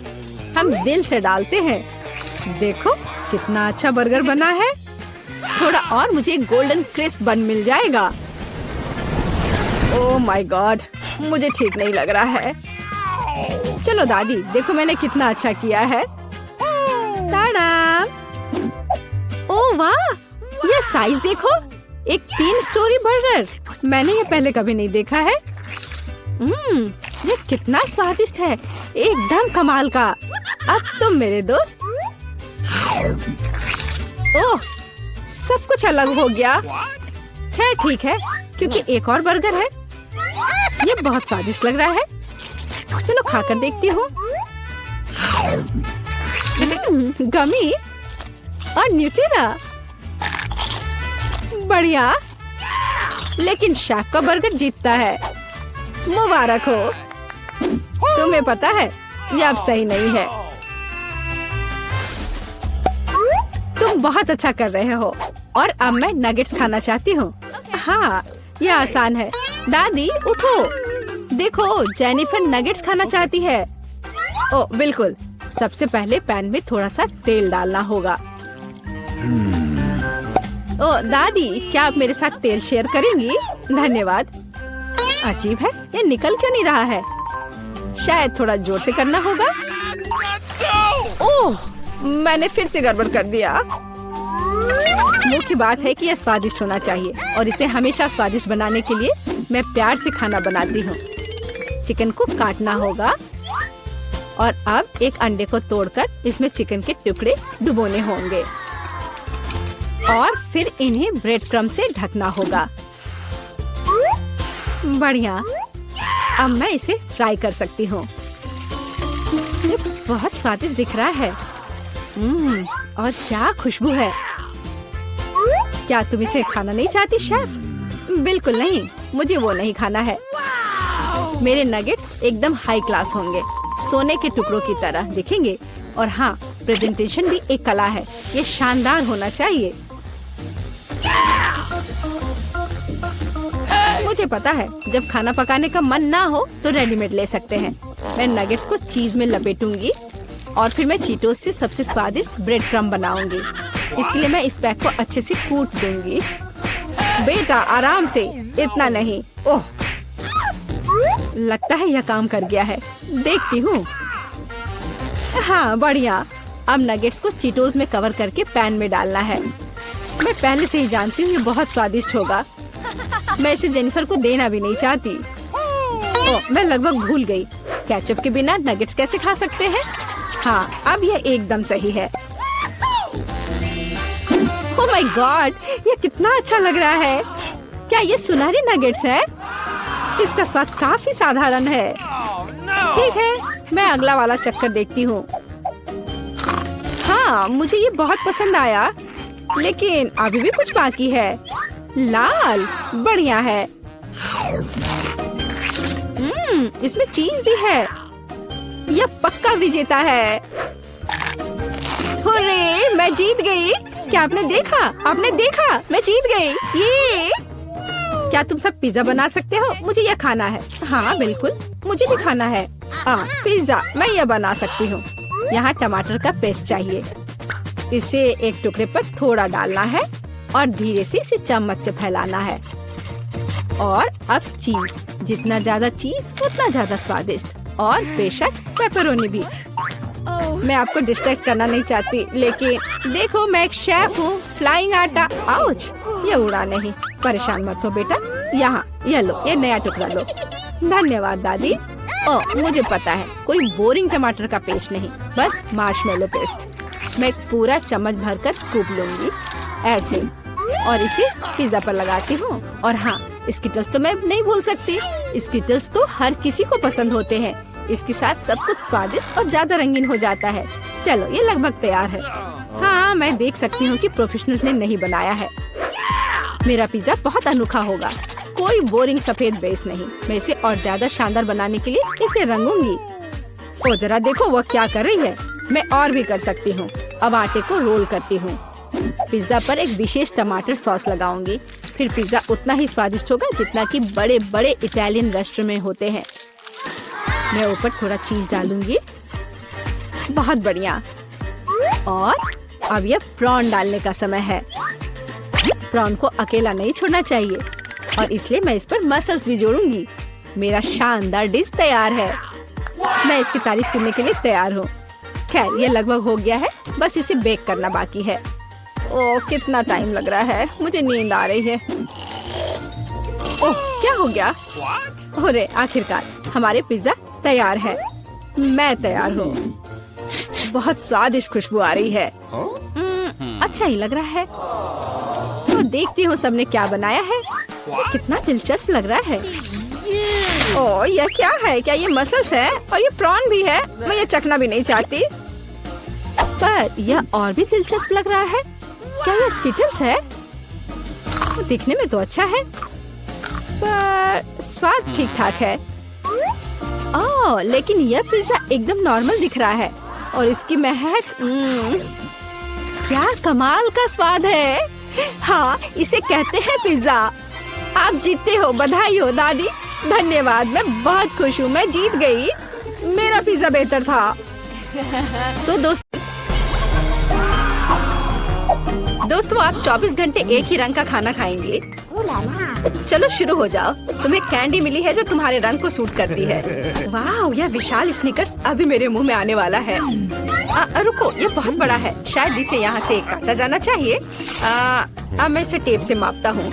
हम दिल से डालते हैं। देखो कितना अच्छा बर्गर बना है। थोड़ा और मुझे गोल्डन क्रिस्प बन मिल जाएगा। ओह माय गॉड, मुझे ठीक नहीं लग रहा है। चलो दादी, देखो मैंने कितना अच्छा किया है। ताड़ा! ओह वाह, ये साइज देखो। एक 3 स्टोरी बर्गर। मैंने ये पहले कभी नहीं देखा है। ये कितना स्वादिष्ट है, एकदम कमाल का। अब तुम मेरे दोस्त। ओह, सब कुछ अलग हो गया। खैर ठीक है, क्योंकि एक और बर्गर है। ये बहुत स्वादिष्ट लग रहा है। चलो खाकर देखती हूँ। गमी और न्यूटेला, बढ़िया। लेकिन शेफ का बर्गर जीतता है। मुबारक हो। तुम्हें पता है ये अब सही नहीं है। तुम बहुत अच्छा कर रहे हो और अब मैं नगेट्स खाना चाहती हूँ। हाँ, ये आसान है। दादी उठो, देखो जेनिफर नगेट्स खाना चाहती है। ओ बिल्कुल, सबसे पहले पैन में थोड़ा सा तेल डालना होगा। ओ दादी, क्या आप मेरे साथ तेल शेयर करेंगी? धन्यवाद। अजीब है, ये निकल क्यों नहीं रहा है? शायद थोड़ा जोर से करना होगा। ओह, मैंने फिर से गड़बड़ कर दिया। मुख्य बात है कि यह स्वादिष्ट होना चाहिए और इसे हमेशा स्वादिष्ट बनाने के लिए मैं प्यार से खाना बनाती हूँ। चिकन को काटना होगा और अब एक अंडे को तोड़कर इसमें चिकन के टुकड़े डुबोने होंगे और फिर इन्हें ब्रेड क्रम से ढकना होगा। बढ़िया, अब मैं इसे फ्राई कर सकती हूँ। ये बहुत स्वादिष्ट दिख रहा है। और क्या खुशबू है। क्या तुम इसे खाना नहीं चाहती शेफ? बिल्कुल नहीं, मुझे वो नहीं खाना है। मेरे नगेट्स एकदम हाई क्लास होंगे, सोने के टुकड़ों की तरह दिखेंगे। और हाँ, प्रेजेंटेशन भी एक कला है, ये शानदार होना चाहिए। मुझे पता है, जब खाना पकाने का मन ना हो तो रेडीमेड ले सकते हैं। मैं नगेट्स को चीज में लपेटूंगी और फिर मैं चीटोस से सबसे स्वादिष्ट ब्रेड क्रम्ब बनाऊंगी। इसके लिए मैं इस पैक को अच्छे से कूट दूंगी। बेटा आराम से, इतना नहीं। ओह, लगता है यह काम कर गया है। देखती हूँ। हाँ बढ़िया। अब नगेट्स को चीटोस में कवर करके पैन में डालना है। मैं पहले से ही जानती हूँ ये बहुत स्वादिष्ट होगा। मैं इसे जेनिफर को देना भी नहीं चाहती। ओह, मैं लगभग भूल गई, केचप के बिना नगेट्स कैसे खा सकते हैं? हाँ, अब यह एकदम सही है। ओह माय गॉड, ये कितना अच्छा लग रहा है। क्या ये सुनहरी नगेट्स है? इसका स्वाद काफी साधारण है। ठीक है, मैं अगला वाला चक्कर देखती हूँ। हाँ, मुझे ये बहुत पसंद आया, लेकिन अभी भी कुछ बाकी है। लाल, बढ़िया है। इसमें चीज भी है। यह पक्का विजेता है। हुर्रे, मैं जीत गई। क्या आपने देखा? आपने देखा? मैं जीत गई। ये क्या तुम सब पिज्जा बना सकते हो? मुझे यह खाना है। हाँ बिल्कुल, मुझे भी खाना है। पिज्जा मैं यह बना सकती हूँ। यहाँ टमाटर का पेस्ट चाहिए। इसे एक टुकड़े पर थोड़ा डालना है और धीरे से इसे चम्मच से फैलाना है। और अब चीज, जितना ज्यादा चीज उतना ज्यादा स्वादिष्ट। और बेशक पेपरोनी भी। मैं आपको डिस्ट्रैक्ट करना नहीं चाहती, लेकिन देखो मैं एक शेफ हूँ। फ्लाइंग आटा, आउच, ये उड़ा नहीं। परेशान मत हो बेटा। यहाँ ये लो, ये नया टुकड़ा लो। धन्यवाद दादी। ओह, मुझे पता है, कोई बोरिंग टमाटर का पेस्ट नहीं, बस मार्शमेलो पेस्ट। मैं पूरा चम्मच भरकर स्कूप लूंगी ऐसे और इसे पिज्जा पर लगाती हूँ। और हाँ, स्किटल्स तो मैं नहीं भूल सकती। स्किटल्स तो हर किसी को पसंद होते हैं। इसके साथ सब कुछ स्वादिष्ट और ज्यादा रंगीन हो जाता है। चलो, ये लगभग तैयार है। हाँ, मैं देख सकती हूँ कि प्रोफेशनल ने नहीं बनाया है। मेरा पिज्जा बहुत अनोखा होगा, कोई बोरिंग सफेद बेस नहीं। मैं इसे और ज्यादा शानदार बनाने के लिए इसे रंगूंगी। ओ जरा देखो वो क्या कर रही है। मैं और भी कर सकती हूँ। अब आटे को रोल करती हूँ। पिज्जा पर एक विशेष टमाटर सॉस लगाऊंगी। फिर पिज्जा उतना ही स्वादिष्ट होगा जितना कि बड़े बड़े इटालियन रेस्टोरेंट में होते हैं। मैं ऊपर थोड़ा चीज डालूंगी। बहुत बढ़िया। और अब यह प्रॉन डालने का समय है। प्रॉन को अकेला नहीं छोड़ना चाहिए और इसलिए मैं इस पर मसल्स भी जोड़ूंगी। मेरा शानदार डिश तैयार है। मैं इसकी तारीफ सुनने के लिए तैयार हूँ। खैर, ये लगभग हो गया है, बस इसे बेक करना बाकी है। ओह, कितना टाइम लग रहा है, मुझे नींद आ रही है। ओह, क्या हो गया? अरे आखिरकार हमारे पिज्जा तैयार है। मैं तैयार हूँ। बहुत स्वादिष्ट खुशबू आ रही है। अच्छा ही लग रहा है। तो देखती हूँ सबने क्या बनाया है। कितना दिलचस्प लग रहा है। ओह, यह क्या है? क्या ये मसल्स है? और ये प्रॉन भी है? मैं ये चखना भी नहीं चाहती। पर यह और भी दिलचस्प लग रहा है। क्या यह स्किटल्स है? दिखने में तो अच्छा है, पर स्वाद ठीक ठाक है। ओह, लेकिन यह पिज्जा एकदम नॉर्मल दिख रहा है और इसकी महक क्या कमाल का स्वाद है। हाँ, इसे कहते हैं पिज्जा। आप जीतते हो, बधाई हो दादी। धन्यवाद, मैं बहुत खुश हूँ, मैं जीत गई। मेरा पिज्जा बेहतर था। तो दोस्तों आप 24 घंटे एक ही रंग का खाना खाएंगे? चलो शुरू हो जाओ। तुम्हें कैंडी मिली है जो तुम्हारे रंग को सूट करती है। वाह, यह विशाल स्निकर्स अभी मेरे मुंह में आने वाला है। रुको, ये बहुत बड़ा है, शायद इसे यहाँ से काटा जाना चाहिए। अब मैं इसे टेप से मापता हूँ।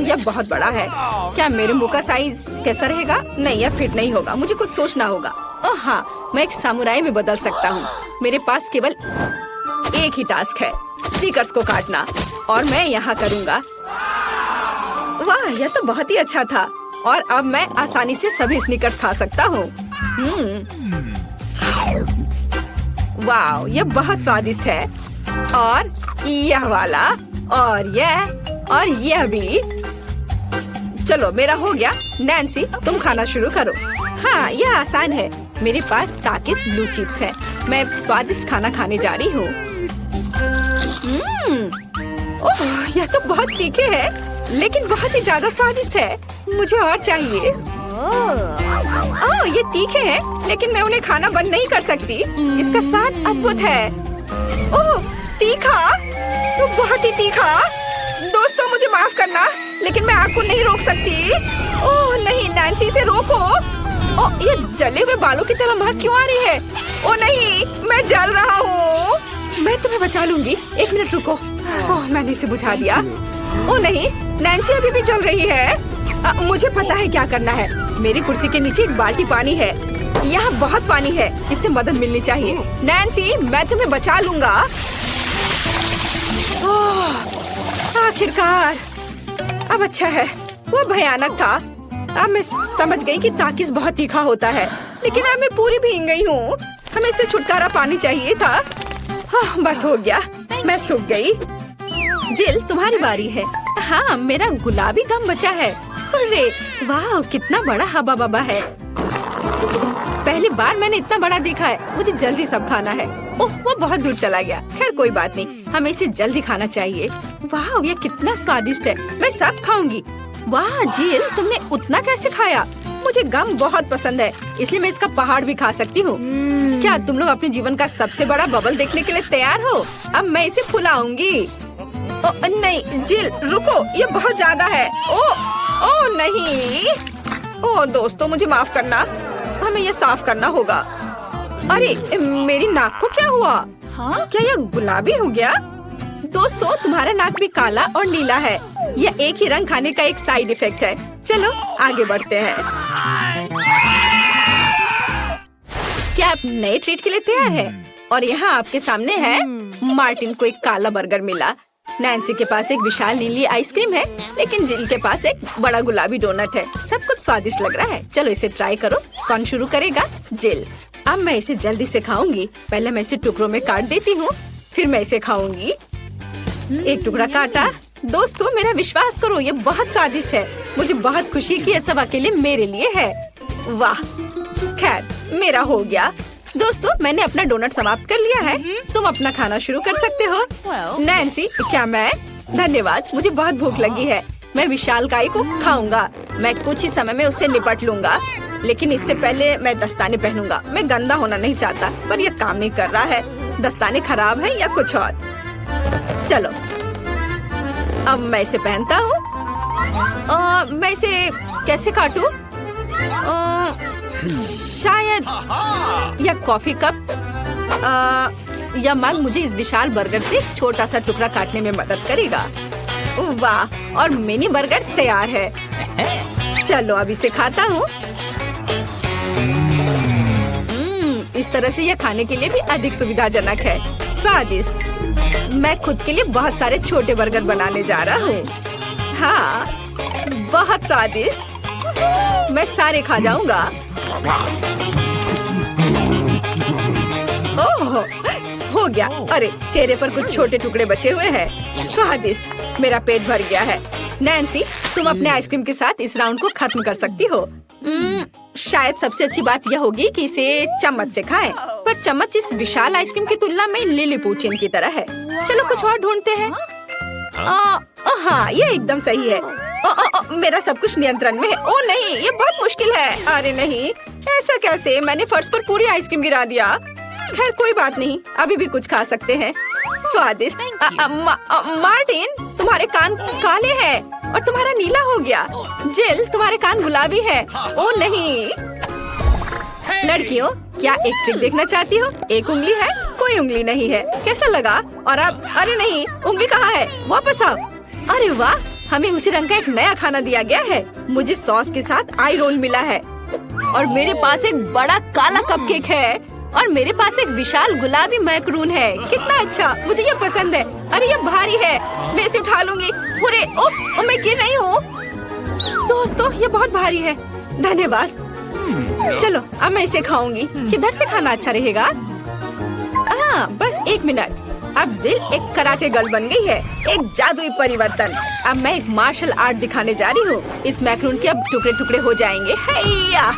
यह बहुत बड़ा है। क्या मेरे मुंह का साइज कैसा रहेगा? नहीं, यह फिट नहीं होगा, मुझे कुछ सोचना होगा। ओह हाँ, मैं एक सामुराई में बदल सकता हूँ। मेरे पास केवल एक ही टास्क है, स्निकर्स को काटना, और मैं यहाँ करूँगा। वाह, यह तो बहुत ही अच्छा था और अब मैं आसानी से सभी स्निकर्स खा सकता हूँ। वाह, यह बहुत स्वादिष्ट है। और यह वाला, और यह भी। चलो, मेरा हो गया। नैन्सी, तुम खाना शुरू करो। हाँ, यह आसान है। मेरे पास ताकिस ब्लू चिप्स है। मैं स्वादिष्ट खाना खाने जा रही हूँ। ओह, यह तो बहुत तीखे है, लेकिन बहुत ही ज्यादा स्वादिष्ट है। मुझे और चाहिए। ओह, ये तीखे हैं, लेकिन मैं उन्हें खाना बंद नहीं कर सकती। इसका स्वाद अद्भुत है। ओह, तीखा, वो बहुत ही तीखा। दोस्तों मुझे माफ करना, लेकिन मैं आग को नहीं रोक सकती। ओह नहीं, नैन्सी से रोको। ओह, ये जले हुए बालों की तरह महक क्यों आ रही है? ओह नहीं, मैं जल रहा हूँ। मैं तुम्हें बचा लूंगी, एक मिनट रुको। ओह, मैंने इसे बुझा दिया। ओह नहीं, नैन्सी अभी भी जल रही है। मुझे पता है क्या करना है। मेरी कुर्सी के नीचे एक बाल्टी पानी है। यहाँ बहुत पानी है, इससे मदद मिलनी चाहिए। नैन्सी, मैं तुम्हें बचा लूंगा। आखिरकार, अब अच्छा है। वो भयानक था। अब मैं समझ गई कि ताकिस बहुत तीखा होता है, लेकिन अब मैं पूरी भीग गई हूँ। हमें इससे छुटकारा पानी चाहिए था। बस हो गया, मैं सूख गई। जिल, तुम्हारी बारी है। हाँ, मेरा गुलाबी गम बचा है। अरे वाह, कितना बड़ा हवा बबा है। पहली बार मैंने इतना बड़ा देखा है। मुझे जल्दी सब खाना है। ओह, वो बहुत दूर चला गया। खैर कोई बात नहीं, हमें इसे जल्दी खाना चाहिए। वाह, ये कितना स्वादिष्ट है। मैं सब खाऊंगी। वाह जिल, तुमने उतना कैसे खाया? मुझे गम बहुत पसंद है, इसलिए मैं इसका पहाड़ भी खा सकती हूँ। क्या तुम लोग अपने जीवन का सबसे बड़ा बबल देखने के लिए तैयार हो? अब मैं इसे फुलाऊंगी। नहीं जिल, रुको, ये बहुत ज्यादा है। ओ नहीं। ओ दोस्तों, मुझे माफ करना, हमें ये साफ करना होगा। अरे मेरी नाक को क्या हुआ? हाँ? क्या यह गुलाबी हो गया? दोस्तों, तुम्हारा नाक भी काला और नीला है। यह एक ही रंग खाने का एक साइड इफेक्ट है। चलो आगे बढ़ते हैं। क्या आप नए ट्रीट के लिए तैयार हैं? और यहाँ आपके सामने है। मार्टिन को एक काला बर्गर मिला। नैन्सी के पास एक विशाल नीली आइसक्रीम है, लेकिन जिल के पास एक बड़ा गुलाबी डोनट है। सब कुछ स्वादिष्ट लग रहा है। चलो इसे ट्राई करो। कौन शुरू करेगा? जिल। अब मैं इसे जल्दी से खाऊंगी। पहले मैं इसे टुकड़ों में काट देती हूँ, फिर मैं इसे खाऊंगी। एक टुकड़ा काटा। दोस्तों, मेरा विश्वास करो, ये बहुत स्वादिष्ट है। मुझे बहुत खुशी कि ये सब अकेले मेरे लिए है। वाह, खैर मेरा हो गया। दोस्तों, मैंने अपना डोनट समाप्त कर लिया है। तुम अपना खाना शुरू कर सकते हो। नैन्सी, क्या मैं? धन्यवाद, मुझे बहुत भूख लगी है। मैं विशालकाय को खाऊंगा। मैं कुछ ही समय में उससे निपट लूंगा, लेकिन इससे पहले मैं दस्ताने पहनूंगा। मैं गंदा होना नहीं चाहता, पर यह काम नहीं कर रहा है। दस्ताने खराब है या कुछ और। चलो अब मैं इसे पहनता हूँ। मैं इसे कैसे काटूं? शायद यह कॉफी कप या मग मुझे इस विशाल बर्गर से छोटा सा टुकड़ा काटने में मदद करेगा। वाह, और मिनी बर्गर तैयार है। चलो अब इसे खाता हूँ। इस तरह से यह खाने के लिए भी अधिक सुविधाजनक है। स्वादिष्ट। मैं खुद के लिए बहुत सारे छोटे बर्गर बनाने जा रहा हूँ। हाँ, बहुत स्वादिष्ट। मैं सारे खा जाऊंगा। ओह, हो गया। अरे चेहरे पर कुछ छोटे टुकड़े बचे हुए हैं। स्वादिष्ट, मेरा पेट भर गया है। नैन्सी, तुम अपने आइसक्रीम के साथ इस राउंड को खत्म कर सकती हो। शायद सबसे अच्छी बात यह होगी कि इसे चम्मच से खाएं। पर चम्मच इस विशाल आइसक्रीम की तुलना में लिलीपुचिन की तरह है। चलो कुछ और ढूंढते हैं। हाँ, ये एकदम सही है। मेरा सब कुछ नियंत्रण में है। ओ नहीं, ये बहुत मुश्किल है। अरे नहीं, ऐसा कैसे? मैंने फर्श पर पूरी आइसक्रीम गिरा दिया। खैर कोई बात नहीं, अभी भी कुछ खा सकते हैं। स्वादिष्ट। मार्टिन, तुम्हारे कान काले हैं और तुम्हारा नीला हो गया। जिल, तुम्हारे कान गुलाबी है। ओ नहीं। लड़कियों, क्या एक ट्रिक देखना चाहती हो? एक उंगली है, कोई उंगली नहीं है। कैसा लगा? और अब अरे नहीं, उंगली कहाँ है? वापस आओ। अरे वाह, हमें उसी रंग का एक नया खाना दिया गया है। मुझे सॉस के साथ आई रोल मिला है और मेरे पास एक बड़ा काला कपकेक है और मेरे पास एक विशाल गुलाबी मैक्रून है। कितना अच्छा, मुझे ये पसंद है। अरे ये भारी है, मैं इसे उठा लूंगी। पूरे ओ, मैं गिर रही हूँ। दोस्तों, ये बहुत भारी है। धन्यवाद। चलो अब मैं इसे खाऊंगी। किधर से खाना अच्छा रहेगा? बस एक मिनट। अब जिल एक कराटे गर्ल बन गई है। एक जादुई परिवर्तन। अब मैं एक मार्शल आर्ट दिखाने जा रही हूँ। इस मैक्रून के अब टुकड़े टुकड़े हो जाएंगे। हैया,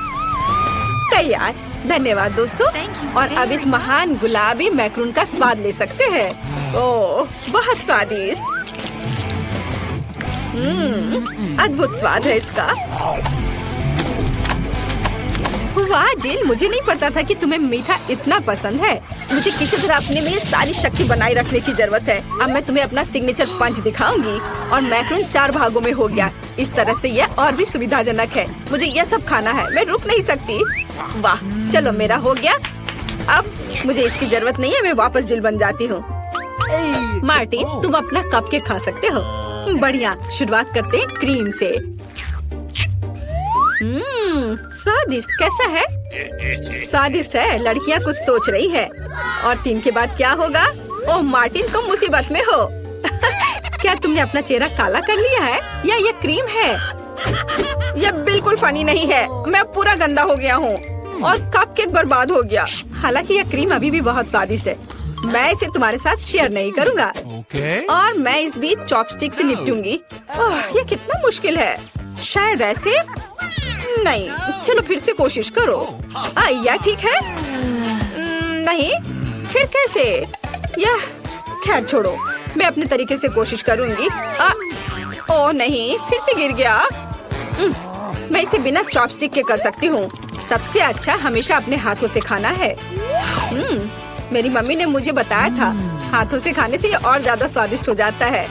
तैयार। धन्यवाद दोस्तों। और अब इस महान गुलाबी मैक्रून का स्वाद ले सकते हैं। ओह, बहुत स्वादिष्ट। अद्भुत स्वाद है इसका। वाह जिल, मुझे नहीं पता था कि तुम्हें मीठा इतना पसंद है। मुझे किसी तरह अपने में सारी शक्ति बनाए रखने की जरूरत है। अब मैं तुम्हें अपना सिग्नेचर पंच दिखाऊंगी। और मैक्रून 4 भागों में हो गया। इस तरह से यह और भी सुविधाजनक है। मुझे यह सब खाना है, मैं रुक नहीं सकती। वाह, चलो मेरा हो गया। अब मुझे इसकी जरूरत नहीं है, मैं वापस जिल बन जाती हूँ। मार्टिन, तुम अपना कपकेक खा सकते हो। बढ़िया, शुरुआत करते हैं क्रीम से। स्वादिष्ट। कैसा है? स्वादिष्ट है। लड़कियाँ कुछ सोच रही है। और 3 के बाद क्या होगा? ओह मार्टिन, तुम मुसीबत में हो। क्या तुमने अपना चेहरा काला कर लिया है या ये क्रीम है? यह बिल्कुल फनी नहीं है। मैं पूरा गंदा हो गया हूँ और कपकेक बर्बाद हो गया। हालांकि यह क्रीम अभी भी बहुत स्वादिष्ट है। मैं इसे तुम्हारे साथ शेयर नहीं करूँगा। और मैं इस बीच चॉपस्टिक से निपटूंगी। ओह, ये कितना मुश्किल है। शायद ऐसे नहीं। चलो फिर से कोशिश करो। यह ठीक है? नहीं, फिर कैसे? यह खैर छोड़ो, मैं अपने तरीके से कोशिश करूंगी। ओह नहीं, फिर से गिर गया। मैं इसे बिना चॉपस्टिक के कर सकती हूँ। सबसे अच्छा हमेशा अपने हाथों से खाना है। मेरी मम्मी ने मुझे बताया था, हाथों से खाने से ये और ज्यादा स्वादिष्ट हो जाता है।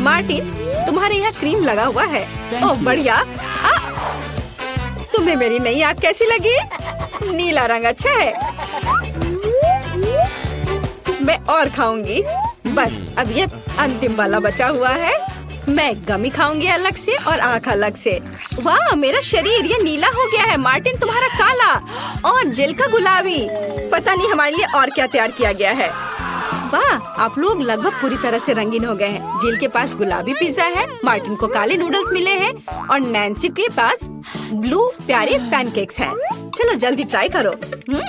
मार्टिन, तुम्हारे यहाँ क्रीम लगा हुआ है। ओह बढ़िया। तुम्हें मेरी नई आँख कैसी लगी? नीला रंग अच्छा है। मैं और खाऊंगी। बस अब ये अंतिम वाला बचा हुआ है। मैं गमी खाऊंगी अलग से और आँख अलग से। वाह, मेरा शरीर ये नीला हो गया है। मार्टिन, तुम्हारा काला और जिल का गुलाबी। पता नहीं हमारे लिए और क्या तैयार किया गया है। वाह, आप लोग लगभग पूरी तरह से रंगीन हो गए हैं। जिल के पास गुलाबी पिज्जा है, मार्टिन को काले नूडल्स मिले हैं और नैन्सी के पास ब्लू प्यारे पैनकेक्स हैं। चलो जल्दी ट्राई करो।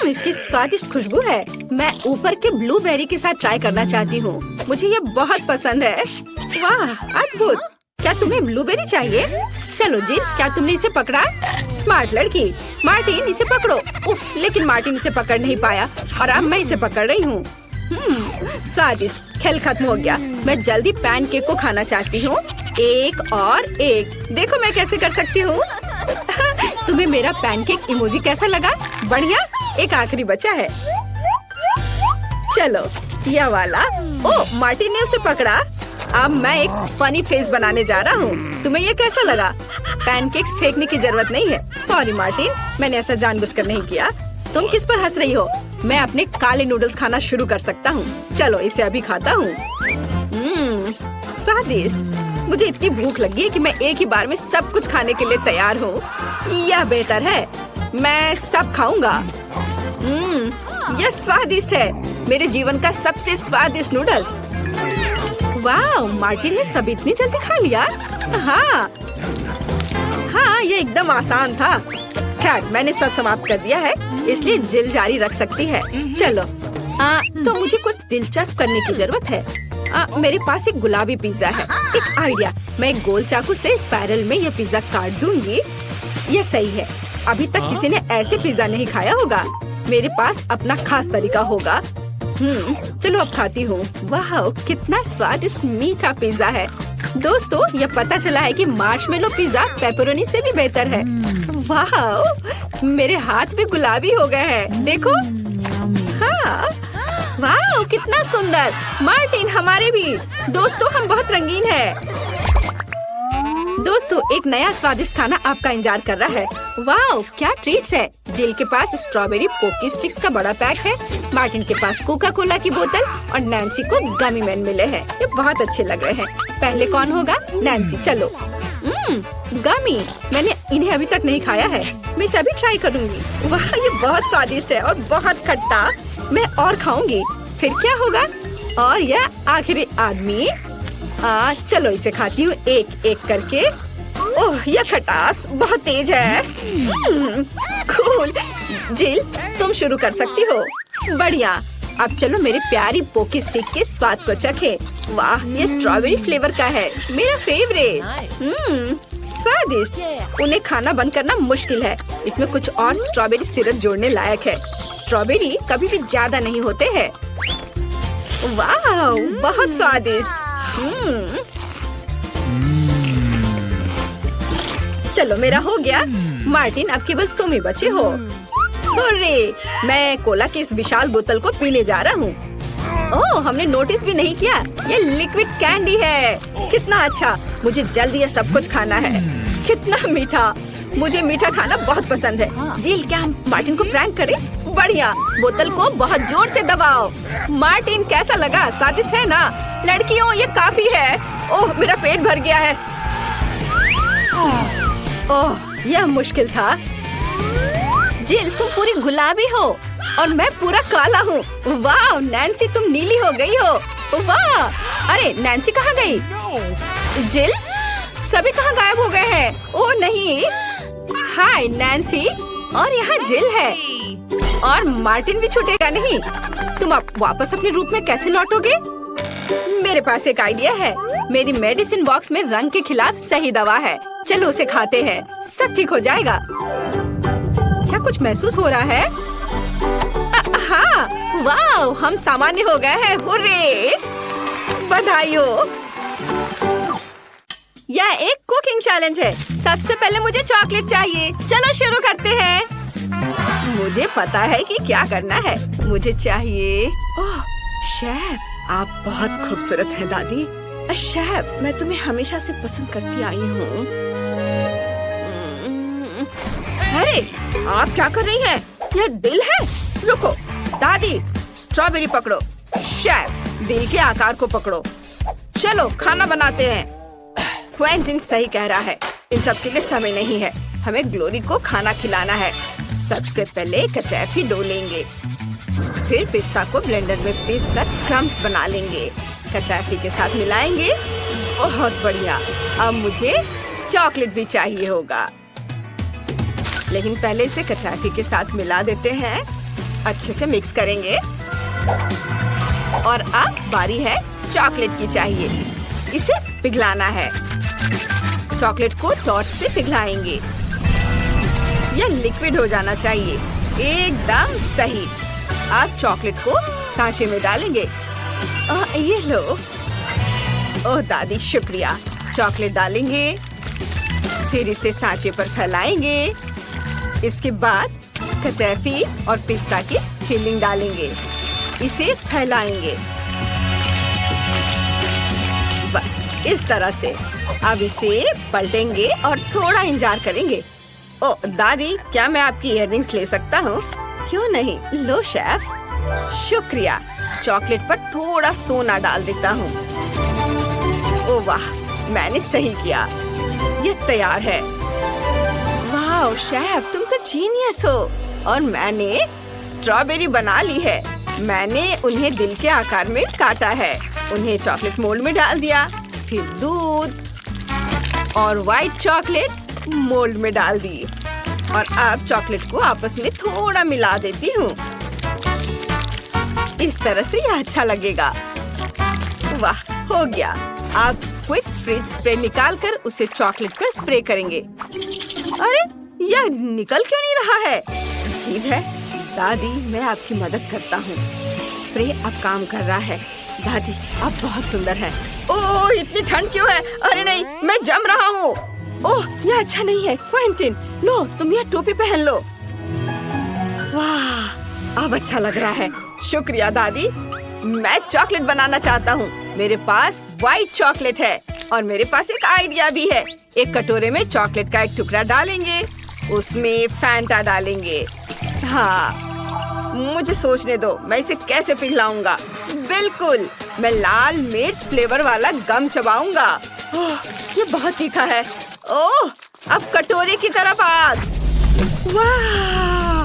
इसकी स्वादिष्ट खुशबू है। मैं ऊपर के ब्लूबेरी के साथ ट्राई करना चाहती हूँ। मुझे ये बहुत पसंद है। वाह, अद्भुत। क्या तुम्हें ब्लूबेरी चाहिए? चलो जिल, क्या तुमने इसे पकड़ा? स्मार्ट लड़की। मार्टिन, इसे पकड़ो। उफ, लेकिन मार्टिन इसे पकड़ नहीं पाया और अब मैं इसे पकड़ रही हूँ। स्वादिष्ट। खेल खत्म हो गया। मैं जल्दी पैनकेक को खाना चाहती हूँ। एक और एक। देखो मैं कैसे कर सकती हूँ। तुम्हें मेरा पैनकेक इमोजी कैसा लगा? बढ़िया। एक आखिरी बचा है। चलो यह वाला। ओह, मार्टिन ने उसे पकड़ा। अब मैं एक फनी फेस बनाने जा रहा हूँ। तुम्हें ये कैसा लगा? पैनकेक्स फेंकने की जरूरत नहीं है। सॉरी मार्टिन, मैंने ऐसा जानबूझकर नहीं किया। तुम किस पर हंस रही हो? मैं अपने काले नूडल्स खाना शुरू कर सकता हूँ। चलो इसे अभी खाता हूँ। स्वादिष्ट। मुझे इतनी भूख लगी है कि मैं एक ही बार में सब कुछ खाने के लिए तैयार हूँ। यह बेहतर है। मैं सब खाऊंगा। यह स्वादिष्ट है। मेरे जीवन का सबसे स्वादिष्ट नूडल्स। वाह, मार्टिन ने सब इतनी जल्दी खा लिया। हाँ, ये एकदम आसान था। खैर, मैंने सब समाप्त कर दिया है, इसलिए जिल जारी रख सकती है। चलो तो मुझे कुछ दिलचस्प करने की जरूरत है। मेरे पास एक गुलाबी पिज्जा है। एक आइडिया, मैं एक गोल चाकू से स्पाइरल में यह पिज्जा काट दूंगी। ये सही है। अभी तक किसी ने ऐसे पिज्जा नहीं खाया होगा। मेरे पास अपना खास तरीका होगा। चलो अब खाती हूँ। वाह, कितना स्वादिष्ट मीठा पिज्जा है। दोस्तों, ये पता चला है कि मार्शमेलो पिज्जा पेपरोनी से भी बेहतर है। वाह, मेरे हाथ भी गुलाबी हो गए हैं। देखो। हाँ, वाह, कितना सुंदर। मार्टिन, हमारे भी। दोस्तों, हम बहुत रंगीन हैं। दोस्तों, एक नया स्वादिष्ट खाना आपका इंतजार कर रहा है। वाह, क्या ट्रीट्स है। जिल के पास स्ट्रॉबेरी पोकी स्टिक्स का बड़ा पैक है। मार्टिन के पास कोका कोला की बोतल और नैन्सी को गमी मैन मिले हैं। ये बहुत अच्छे लग रहे हैं। पहले कौन होगा? नैन्सी। चलो। गमी, मैंने इन्हें अभी तक नहीं खाया है। मैं इसे अभी ट्राई करूंगी। वाह, ये बहुत स्वादिष्ट है और बहुत खट्टा। मैं और खाऊंगी। फिर क्या होगा? और यह आखिरी आदमी। चलो इसे खाती हूँ एक एक करके। ओह, यह खटास बहुत तेज है। कूल। जिल, तुम शुरू कर सकती हो। बढ़िया। अब चलो मेरे प्यारी पोकी स्टिक के स्वाद को चखें। वाह, ये स्ट्रॉबेरी फ्लेवर का है। मेरा फेवरेट। स्वादिष्ट। उन्हें खाना बंद करना मुश्किल है। इसमें कुछ और स्ट्रॉबेरी सिरप जोड़ने लायक है। स्ट्रॉबेरी कभी भी ज्यादा नहीं होते हैं। वाह, बहुत स्वादिष्ट। चलो, मेरा हो गया। मार्टिन, अब केवल तुम ही बचे हो। हुर्रे, मैं कोला की इस विशाल बोतल को पीने जा रहा हूँ। ओह, हमने नोटिस भी नहीं किया। ये लिक्विड कैंडी है। कितना अच्छा। मुझे जल्दी ये सब कुछ खाना है। कितना मीठा। मुझे मीठा खाना बहुत पसंद है। जिल, क्या हम मार्टिन को प्रैंक करें? बढ़िया। बोतल को बहुत जोर से दबाओ। मार्टिन, कैसा लगा? स्वादिष्ट है ना? लड़कियों, ये काफी है। ओह, मेरा पेट भर गया है। ओह, यह मुश्किल था। जिल, तुम पूरी गुलाबी हो और मैं पूरा काला हूँ। वाह, नैन्सी, तुम नीली हो गई हो। वाह। अरे, नैन्सी कहाँ गई? जिल, सभी कहाँ गायब हो गए हैं? ओह नहीं। हाय नैन्सी, और यहाँ जिल है। और मार्टिन भी छूटेगा नहीं। तुम अब वापस अपने रूप में कैसे लौटोगे? मेरे पास एक आइडिया है। मेरी मेडिसिन बॉक्स में रंग के खिलाफ सही दवा है। चलो उसे खाते हैं, सब ठीक हो जाएगा। क्या कुछ महसूस हो रहा है? हाँ, वाह, हम सामान्य हो गए हैं। हुर्रे, बधाई हो। यह एक कुकिंग चैलेंज है। सबसे पहले मुझे चॉकलेट चाहिए। चलो शुरू करते हैं। मुझे पता है कि क्या करना है। मुझे चाहिए। ओह, शेफ, आप बहुत खूबसूरत हैं दादी। शेफ, मैं तुम्हें हमेशा से पसंद करती आई हूँ। अरे, आप क्या कर रही हैं? यह दिल है। रुको दादी, स्ट्रॉबेरी पकड़ो। शेफ, दिल के आकार को पकड़ो। चलो खाना बनाते हैं। क्वेंटिन सही कह रहा है। इन सब के लिए समय नहीं है। हमें ग्लोरी को खाना खिलाना है। सबसे पहले कचैफी डो लेंगे, फिर पिस्ता को ब्लेंडर में पीसकर क्रम्स बना लेंगे। कचैफी के साथ मिलाएंगे। बहुत बढ़िया। अब मुझे चॉकलेट भी चाहिए होगा, लेकिन पहले इसे कचैफी के साथ मिला देते हैं। अच्छे से मिक्स करेंगे। और अब बारी है चॉकलेट की। चाहिए इसे पिघलाना है। चॉकलेट को टॉर्च से पिघलाएंगे। यह लिक्विड हो जाना चाहिए। एकदम सही। अब चॉकलेट को सांचे में डालेंगे। ये लो। ओह दादी, शुक्रिया। चॉकलेट डालेंगे, फिर इसे सांचे पर फैलाएंगे। इसके बाद कचैफी और पिस्ता की फिलिंग डालेंगे। इसे फैलाएंगे बस इस तरह से। अब इसे पलटेंगे और थोड़ा इंतजार करेंगे। ओ दादी, क्या मैं आपकी इयररिंग्स ले सकता हूँ? क्यों नहीं, लो शेफ। शुक्रिया। चॉकलेट पर थोड़ा सोना डाल देता हूँ। ओ वाह, मैंने सही किया। ये तैयार है। वाह शेफ, तुम तो जीनियस हो। और मैंने स्ट्रॉबेरी बना ली है। मैंने उन्हें दिल के आकार में काटा है। उन्हें चॉकलेट मोल्ड में डाल दिया, फिर दूध और व्हाइट चॉकलेट मोल्ड में डाल दी। और अब चॉकलेट को आपस में थोड़ा मिला देती हूँ। इस तरह से यह अच्छा लगेगा। वाह, हो गया। अब क्विक फ्रिज स्प्रे निकाल कर उसे चॉकलेट पर स्प्रे करेंगे। अरे यह निकल क्यों नहीं रहा है? अजीब है। दादी, मैं आपकी मदद करता हूँ। स्प्रे अब काम कर रहा है। दादी, आप बहुत सुंदर हैं। ओह, इतनी ठंड क्यों है? अरे नहीं, मैं जम रहा हूँ। ओह, यह अच्छा नहीं है। क्विंटन, लो तुम यह टोपी पहन लो। वाह, अब अच्छा लग रहा है। शुक्रिया दादी। मैं चॉकलेट बनाना चाहता हूँ। मेरे पास व्हाइट चॉकलेट है और मेरे पास एक आइडिया भी है। एक कटोरे में चॉकलेट का एक टुकड़ा डालेंगे, उसमें फैंटा डालेंगे। हाँ, मुझे सोचने दो, मैं इसे कैसे पिघलाऊंगा। बिल्कुल, मैं लाल मिर्च फ्लेवर वाला गम चबाऊंगा। ओह, ये बहुत तीखा है। ओह, अब कटोरे की तरफ आग। वाह,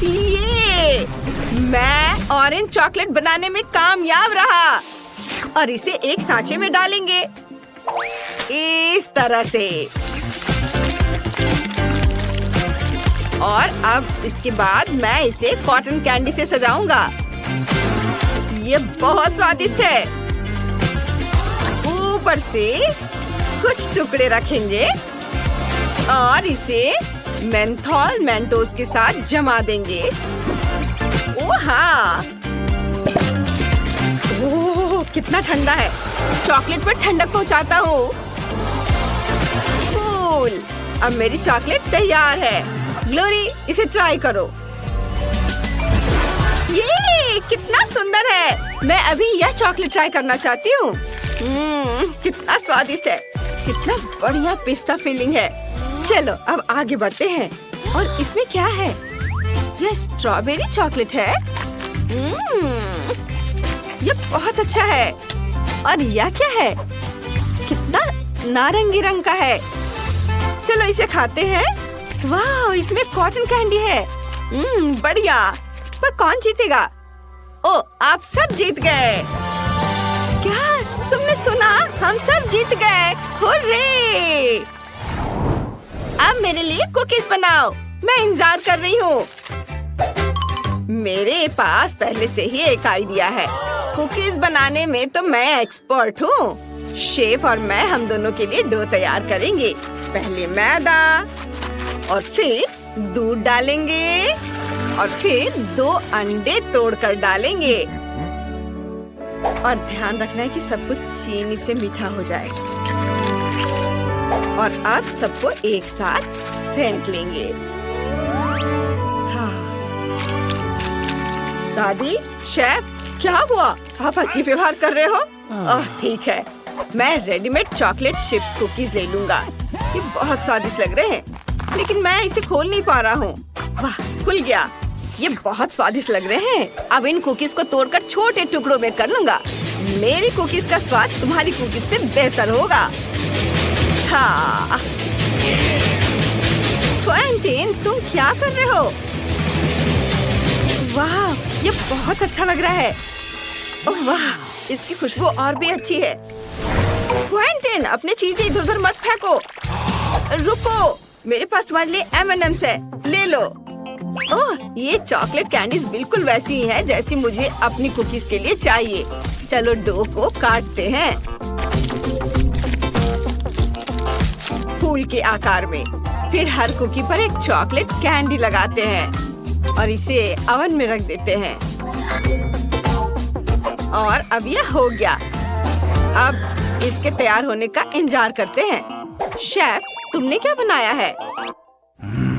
ये मैं ऑरेंज चॉकलेट बनाने में कामयाब रहा। और इसे एक सांचे में डालेंगे इस तरह से। और अब इसके बाद मैं इसे कॉटन कैंडी से सजाऊंगा। ये बहुत स्वादिष्ट है। ऊपर से कुछ टुकड़े रखेंगे और इसे मेंथोल मेंटोस के साथ जमा देंगे। ओह हाँ, ओह कितना ठंडा है। चॉकलेट पर ठंडक पहुंचाता हूँ। कूल, अब मेरी चॉकलेट तैयार है। ग्लोरी, इसे ट्राई करो। ये कितना सुंदर है। मैं अभी यह चॉकलेट ट्राई करना चाहती हूँ। कितना स्वादिष्ट है। कितना बढ़िया पिस्ता फीलिंग है। चलो अब आगे बढ़ते हैं। और इसमें क्या है? यह स्ट्रॉबेरी चॉकलेट है। यह बहुत अच्छा है। और यह क्या है? कितना नारंगी रंग का है। चलो इसे खाते हैं। वाह, इसमें कॉटन कैंडी है। बढ़िया। पर कौन जीतेगा? ओ, आप सब जीत गए। क्या तुमने सुना? हम सब जीत गए। हुर्रे! अब मेरे लिए कुकीज बनाओ। मैं इंतजार कर रही हूँ। मेरे पास पहले से ही एक आइडिया है। कुकीज बनाने में तो मैं एक्सपर्ट हूँ। शेफ और मैं हम दोनों के लिए डो तैयार करेंगे। पहले मैदा और फिर दूध डालेंगे और फिर 2 अंडे तोड़कर डालेंगे। और ध्यान रखना है कि सब कुछ चीनी से मीठा हो जाए। और अब सबको एक साथ फेंट लेंगे। हाँ। दादी, शेफ, क्या हुआ? आप अजीब व्यवहार कर रहे हो? ठीक है, मैं रेडीमेड चॉकलेट चिप्स कुकीज ले लूंगा। ये बहुत स्वादिष्ट लग रहे हैं, लेकिन मैं इसे खोल नहीं पा रहा हूँ। वाह, खुल गया। ये बहुत स्वादिष्ट लग रहे हैं। अब इन कुकीज को तोड़कर छोटे टुकड़ों में कर लूंगा। मेरी कुकीज का स्वाद तुम्हारी कुकीज से बेहतर होगा। हाँ। क्विंटन, तुम क्या कर रहे हो? वाह, ये बहुत अच्छा लग रहा है। ओह वाह, इसकी खुशबू और भी अच्छी है। क्विंटन, अपनी चीजें इधर उधर मत फेंको। रुको, मेरे पास तुम्हारे लिए M&M's है, ले लो। ओह, ये चॉकलेट कैंडीज बिल्कुल वैसी ही है जैसी मुझे अपनी कुकीज के लिए चाहिए। चलो डो को काटते हैं फूल के आकार में। फिर हर कुकी पर एक चॉकलेट कैंडी लगाते हैं और इसे ओवन में रख देते हैं। और अब यह हो गया। अब इसके तैयार होने का इंतजार करते हैं। शेफ, तुमने क्या बनाया है?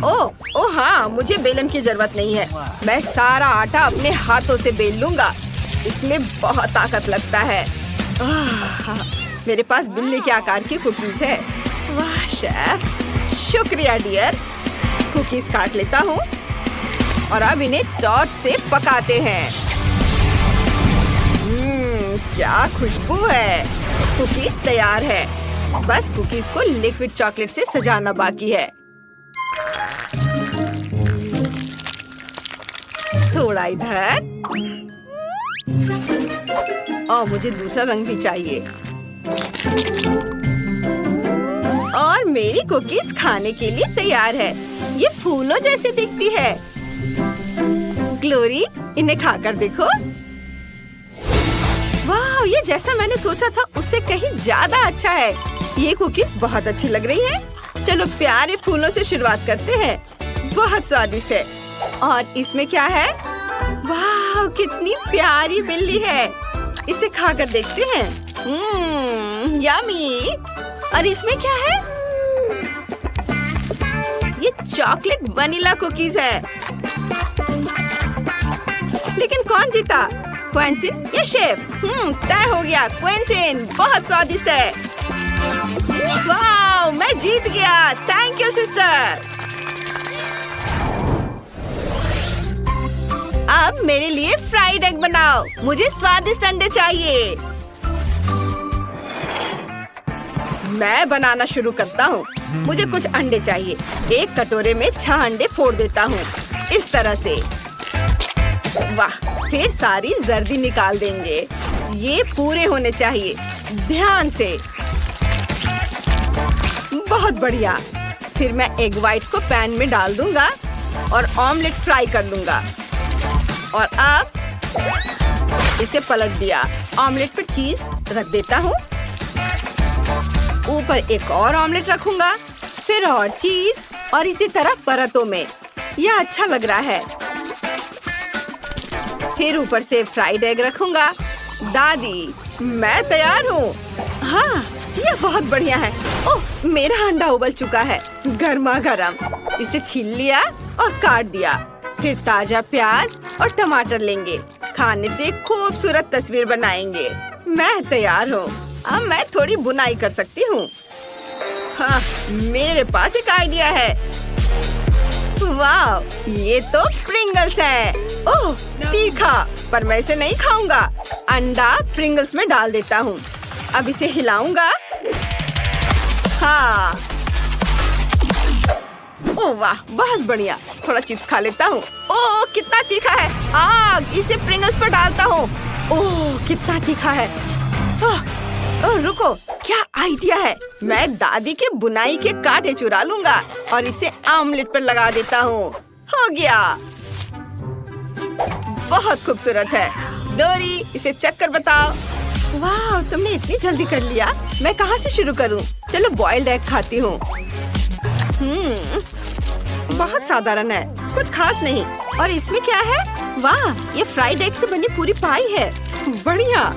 ओह हाँ, मुझे बेलन की जरूरत नहीं है। मैं सारा आटा अपने हाथों से बेल लूंगा। इसमें बहुत ताकत लगता है। मेरे पास बिल्ली के आकार की कुकीज है। वाह शेफ, शुक्रिया डियर। कुकीज काट लेता हूँ और अब इन्हें टॉर्च से पकाते हैं। क्या खुशबू है। कुकीज तैयार है। बस कुकीज को लिक्विड चॉकलेट से सजाना बाकी है। थोड़ा इधर और मुझे दूसरा रंग भी चाहिए। और मेरी कुकीज खाने के लिए तैयार है। ये फूलों जैसी दिखती है। ग्लोरी, इन्हें खाकर देखो। वाह, ये जैसा मैंने सोचा था उससे कहीं ज्यादा अच्छा है। ये कुकीज बहुत अच्छी लग रही है। चलो प्यारे फूलों से शुरुआत करते हैं। बहुत स्वादिष्ट है। और इसमें क्या है? वाह, कितनी प्यारी बिल्ली है। इसे खाकर देखते हैं। यम्मी। और इसमें क्या है? ये चॉकलेट वनीला कुकीज है। लेकिन कौन जीता, क्वेंटिन या शेफ? तय हो गया, क्वेंटिन। बहुत स्वादिष्ट है। वाह, मैं जीत गया। Thank you sister. अब मेरे लिए फ्राइड एग बनाओ। मुझे स्वादिष्ट अंडे चाहिए। मैं बनाना शुरू करता हूँ। मुझे कुछ अंडे चाहिए। एक कटोरे में 6 अंडे फोड़ देता हूँ, इस तरह से। वाह, फिर सारी जर्दी निकाल देंगे। ये पूरे होने चाहिए, ध्यान से। बहुत बढ़िया। फिर मैं एग व्हाइट को पैन में डाल दूंगा और ऑमलेट फ्राई कर लूंगा। और अब इसे पलट दिया। ऑमलेट पर चीज रख देता हूँ। ऊपर एक और ऑमलेट रखूंगा, फिर और चीज, और इसी तरह परतों में। यह अच्छा लग रहा है। फिर ऊपर से फ्राइड एग रखूंगा। दादी, मैं तैयार हूँ। हाँ, यह बहुत बढ़िया है। ओह, मेरा अंडा उबल चुका है, गर्मा गर्म। इसे छील लिया और काट दिया। फिर ताजा प्याज और टमाटर लेंगे। खाने से खूबसूरत तस्वीर बनाएंगे। मैं तैयार हूँ। अब मैं थोड़ी बुनाई कर सकती हूँ। हाँ, मेरे पास एक आइडिया है। वाह, ये तो प्रिंगल्स है। ओह, तीखा, पर मैं इसे नहीं खाऊंगा। अंडा प्रिंगल्स में डाल देता हूँ। अब इसे हिलाऊंगा। हाँ, ओह वाह, बहुत बढ़िया। थोड़ा चिप्स खा लेता हूँ। ओह, कितना तीखा है। आग, इसे प्रिंगल्स पर डालता हूँ। ओह, कितना तीखा है। ओह, रुको, क्या आइडिया है। मैं दादी के बुनाई के कांटे चुरा लूंगा और इसे ऑमलेट पर लगा देता हूँ। हो गया। बहुत खूबसूरत है। डोरी, इसे चक्कर बताओ। वाह, तुमने इतनी जल्दी कर लिया। मैं कहाँ से शुरू करूँ? चलो बॉइल्ड एग खाती हूँ। बहुत साधारण है, कुछ खास नहीं। और इसमें क्या है? वाह, ये फ्राइड एग से बनी पूरी पाई है। बढ़िया।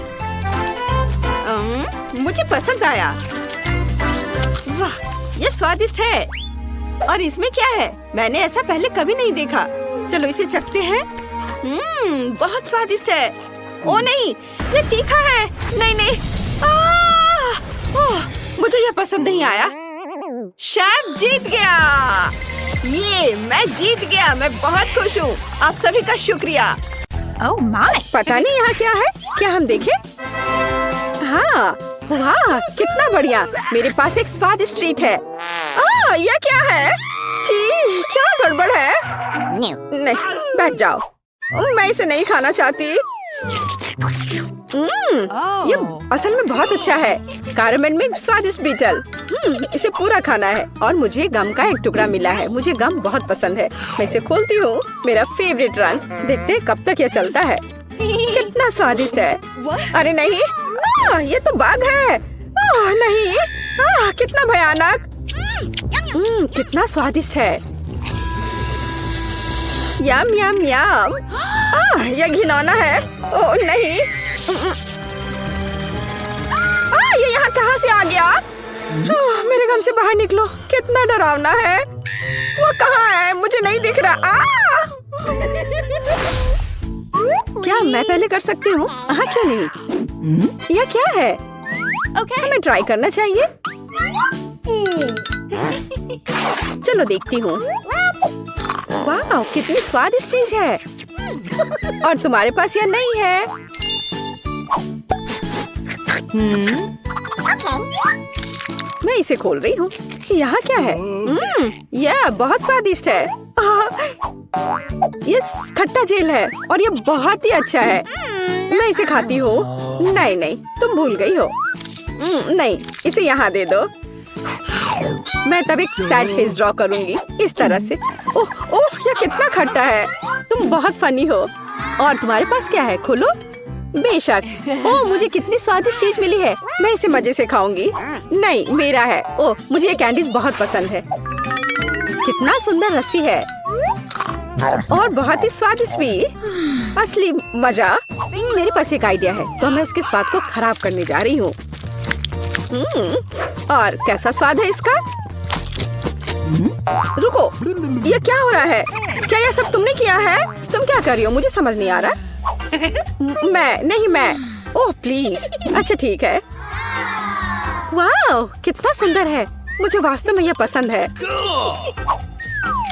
मुझे पसंद आया। वाह, ये स्वादिष्ट है। और इसमें क्या है? मैंने ऐसा पहले कभी नहीं देखा। चलो इसे चखते हैं। बहुत स्वादिष्ट है। ओ नहीं, ये तीखा है। नहीं नहीं, ओह, मुझे यह पसंद नहीं आया। शेफ जीत गया। ये मैं जीत गया। मैं बहुत खुश हूँ। आप सभी का शुक्रिया। Oh my! पता नहीं यहाँ क्या है। क्या हम देखें? हाँ, वाह, कितना बढ़िया। मेरे पास एक स्वादिष्ट ट्रीट है। यह क्या है? छी, क्या गड़बड़ है? नहीं, बैठ जाओ। मैं इसे नहीं खाना चाहती। ये असल में बहुत अच्छा है। कैरामेल में स्वादिष्ट बीटल। इसे पूरा खाना है। और मुझे गम का एक टुकड़ा मिला है। मुझे गम बहुत पसंद है। मैं इसे खोलती हूँ। मेरा फेवरेट रंग। देखते हैं कब तक यह चलता है। कितना स्वादिष्ट है। अरे नहीं, ये तो बाघ है। नहीं, कितना भयानक। कितना स्वादिष्ट है। यम यम यम। यह घिनौना है। ओह नहीं, ये यहाँ कहाँ से आ गया? मेरे गम से बाहर निकलो। कितना डरावना है। वो कहाँ है? मुझे नहीं दिख रहा। क्या मैं पहले कर सकती हूँ? हाँ, क्यों नहीं? यह क्या है? हमें ट्राई करना चाहिए। चलो देखती हूँ। वाह, कितनी स्वादिष्ट चीज है। और तुम्हारे पास यह नहीं है। मैं इसे खोल रही हूँ। यहाँ क्या है? यह बहुत स्वादिष्ट है। ये खट्टा जेल है और ये बहुत ही अच्छा है। मैं इसे खाती हूँ। नहीं नहीं, तुम भूल गई हो। नहीं, इसे यहाँ दे दो। मैं तब एक सैड फेस ड्रॉ करूंगी, इस तरह से। ओह ओह, यह कितना खट्टा है। तुम बहुत फनी हो। और तुम्हारे पास क्या है? खोलो। बेशक। ओह, मुझे कितनी स्वादिष्ट चीज मिली है। मैं इसे मजे से खाऊंगी। नहीं, मेरा है। ओह, मुझे ये कैंडीज बहुत पसंद है। कितना सुंदर रस्सी है और बहुत ही स्वादिष्ट भी। असली मजा। मेरे पास एक आइडिया है, तो मैं उसके स्वाद को खराब करने जा रही हूँ। और कैसा स्वाद है इसका? रुको, ये क्या हो रहा है? क्या ये सब तुमने किया है? तुम क्या कर रही हो? मुझे समझ नहीं आ रहा। मैं। Oh please. अच्छा ठीक है। वाह, कितना सुंदर है। मुझे वास्तव में यह पसंद है।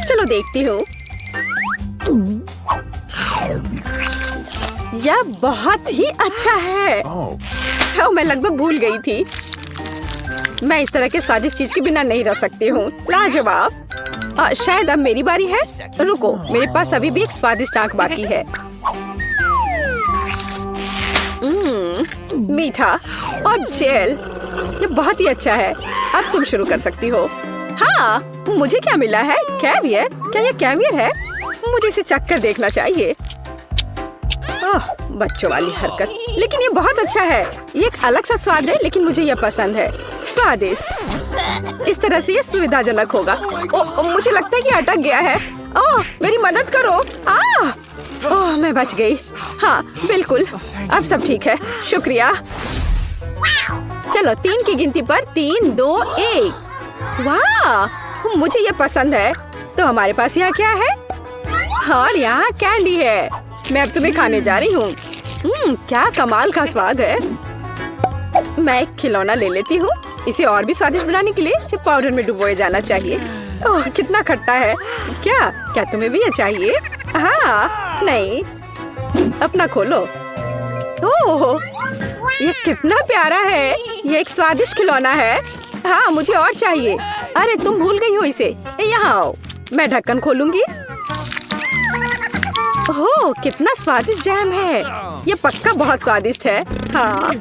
चलो देखती हूँ। यह बहुत ही अच्छा है। ओह, मैं लगभग भूल गई थी। मैं इस तरह के स्वादिष्ट चीज के बिना नहीं रह सकती हूँ। लाजवाब। शायद अब मेरी बारी है। रुको, मेरे पास अभी भी एक स्वादिष्ट आंख बाकी है। मीठा और जेल, ये बहुत ही अच्छा है। अब तुम शुरू कर सकती हो। हाँ, मुझे क्या मिला है? कैवियर? क्या ये कैवियर है? मुझे इसे चख कर देखना चाहिए। ओह, बच्चों वाली हरकत। लेकिन ये बहुत अच्छा है। ये एक अलग सा स्वाद है, लेकिन मुझे ये पसंद है। स्वादिष्ट। इस तरह से ये सुविधाजनक होगा। ओह, मुझे लगता है कि अटक गया है। ओह, मेरी मदद करो। ओह, मैं बच गई। हाँ बिल्कुल, अब सब ठीक है। शुक्रिया। चलो 3 की गिनती पर 3, 2, 1। वाह, मुझे ये पसंद है। तो हमारे पास यहाँ क्या है? और यहाँ कैंडी है। मैं अब तुम्हें खाने जा रही हूँ। क्या कमाल का स्वाद है। मैं एक खिलौना ले लेती हूँ। इसे और भी स्वादिष्ट बनाने के लिए इसे पाउडर में डुबोया जाना चाहिए। ओह, कितना खट्टा है। क्या तुम्हें भी ये चाहिए? हाँ, नहीं। अपना खोलो। ओह, ये कितना प्यारा है। ये एक स्वादिष्ट खिलौना है। हाँ, मुझे और चाहिए। अरे तुम भूल गई हो इसे। यहाँ आओ, मैं ढक्कन खोलूंगी। ओह, कितना स्वादिष्ट जैम है। ये पक्का बहुत स्वादिष्ट है। हाँ,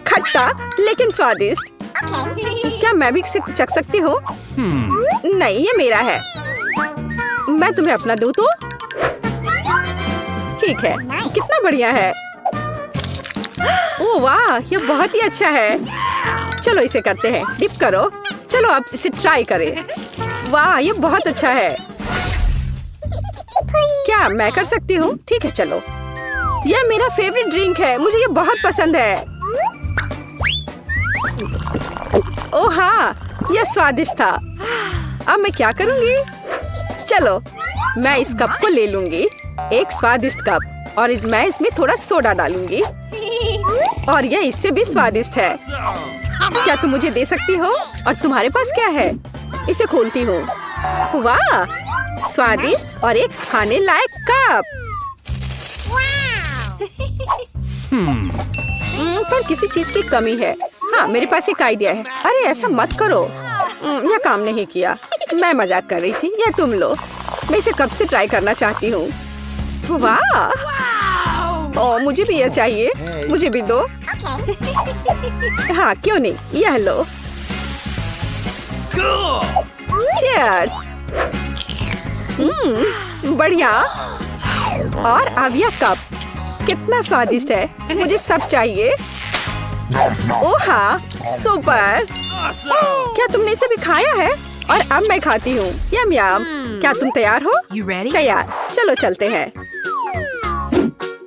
खट्टा लेकिन स्वादिष्ट। क्या मैं भी इसे चख सकती हूँ? नहीं, ये मेरा है। मैं तुम्हें अपना दूँ तो? ठीक है, कितना बढ़िया है। ओह वाह, ये बहुत ही अच्छा है। चलो इसे करते हैं। डिप करो। चलो अब इसे ट्राई करें। वाह, ये बहुत अच्छा है। क्या मैं कर सकती हूँ? ठीक है, चलो। यह मेरा फेवरेट ड्रिंक है। मुझे ये बहुत पसंद है। ओह हाँ, यह स्वादिष्ट था। अब मैं क्या करूँगी? चलो, मैं इस कप को ले लूंगी। एक स्वादिष्ट कप। और मैं इसमें थोड़ा सोडा डालूंगी। और यह इससे भी स्वादिष्ट है। क्या तुम मुझे दे सकती हो? और तुम्हारे पास क्या है? इसे खोलती हूँ। वाह, स्वादिष्ट और एक खाने लायक कप। पर किसी चीज की कमी है। हाँ, मेरे पास एक आइडिया है। अरे ऐसा मत करो। यह काम नहीं किया। मैं मजाक कर रही थी। यह तुम लो। मैं इसे कब से ट्राई करना चाहती हूँ। वाह, ओह मुझे भी यह चाहिए। मुझे भी दो। हाँ, क्यों नहीं, यह लो। चीयर्स। बढ़िया। और अब यह कप कितना स्वादिष्ट है। मुझे सब चाहिए। ओह हाँ, सुपर। क्या तुमने इसे भी खाया है? और अब मैं खाती हूँ। यम यम। क्या तुम तैयार हो? तैयार। चलो चलते हैं।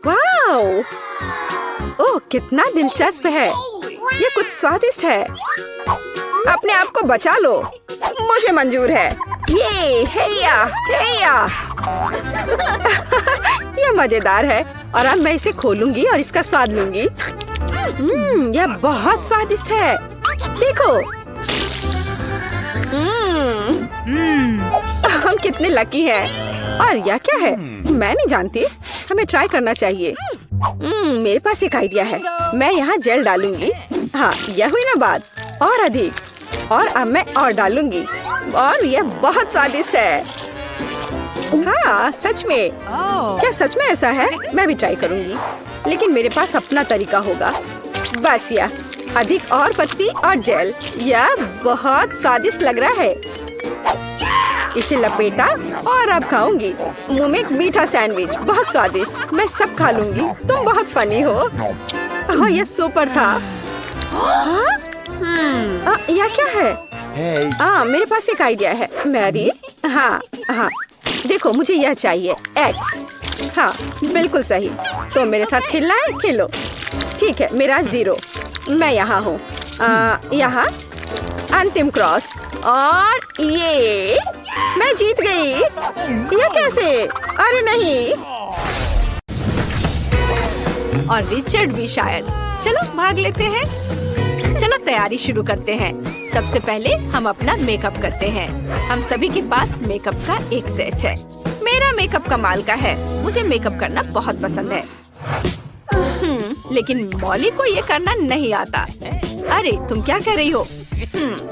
वाओ, ओह कितना दिलचस्प है। ये कुछ स्वादिष्ट है। अपने आप को बचा लो। मुझे मंजूर है। ये हेया हेया। ये मजेदार है। और अब मैं इसे खोलूंगी और इसका स्वाद लूंगी। यह बहुत स्वादिष्ट है। देखो। हम कितने लकी हैं। और यह क्या है? मैं नहीं जानती। हमें ट्राई करना चाहिए। मेरे पास एक आइडिया है। मैं यहाँ जेल डालूंगी। हाँ, यह हुई ना बात। और अधिक। और अब मैं और डालूंगी। और यह बहुत स्वादिष्ट है। हाँ, सच में। क्या सच में ऐसा है? मैं भी ट्राई करूंगी। लेकिन मेरे पास अपना तरीका होगा। बस यह अधिक और पत्ती और जेल। यह बहुत स्वादिष्ट लग रहा है। इसे लपेटा और अब खाऊंगी। मुंह में एक मीठा सैंडविच, बहुत स्वादिष्ट। मैं सब खा लूंगी। तुम बहुत फनी हो। हाँ, ये सुपर था। हाँ? यह क्या है? मेरे पास एक आइडिया है मैरी। हाँ, देखो मुझे यह चाहिए X। हाँ, बिल्कुल सही। तो मेरे साथ खेलना है, खेलो। ठीक है, मेरा 0। मैं यहाँ हूँ। यहाँ अंतिम क्रॉस और ये मैं जीत गई। यह कैसे? अरे नहीं। और रिचर्ड भी शायद। चलो भाग लेते हैं। चलो तैयारी शुरू करते हैं। सबसे पहले हम अपना मेकअप करते हैं। हम सभी के पास मेकअप का एक सेट है। मेरा मेकअप कमाल का है। मुझे मेकअप करना बहुत पसंद है। लेकिन मॉली को ये करना नहीं आता। अरे तुम क्या कह रही हो?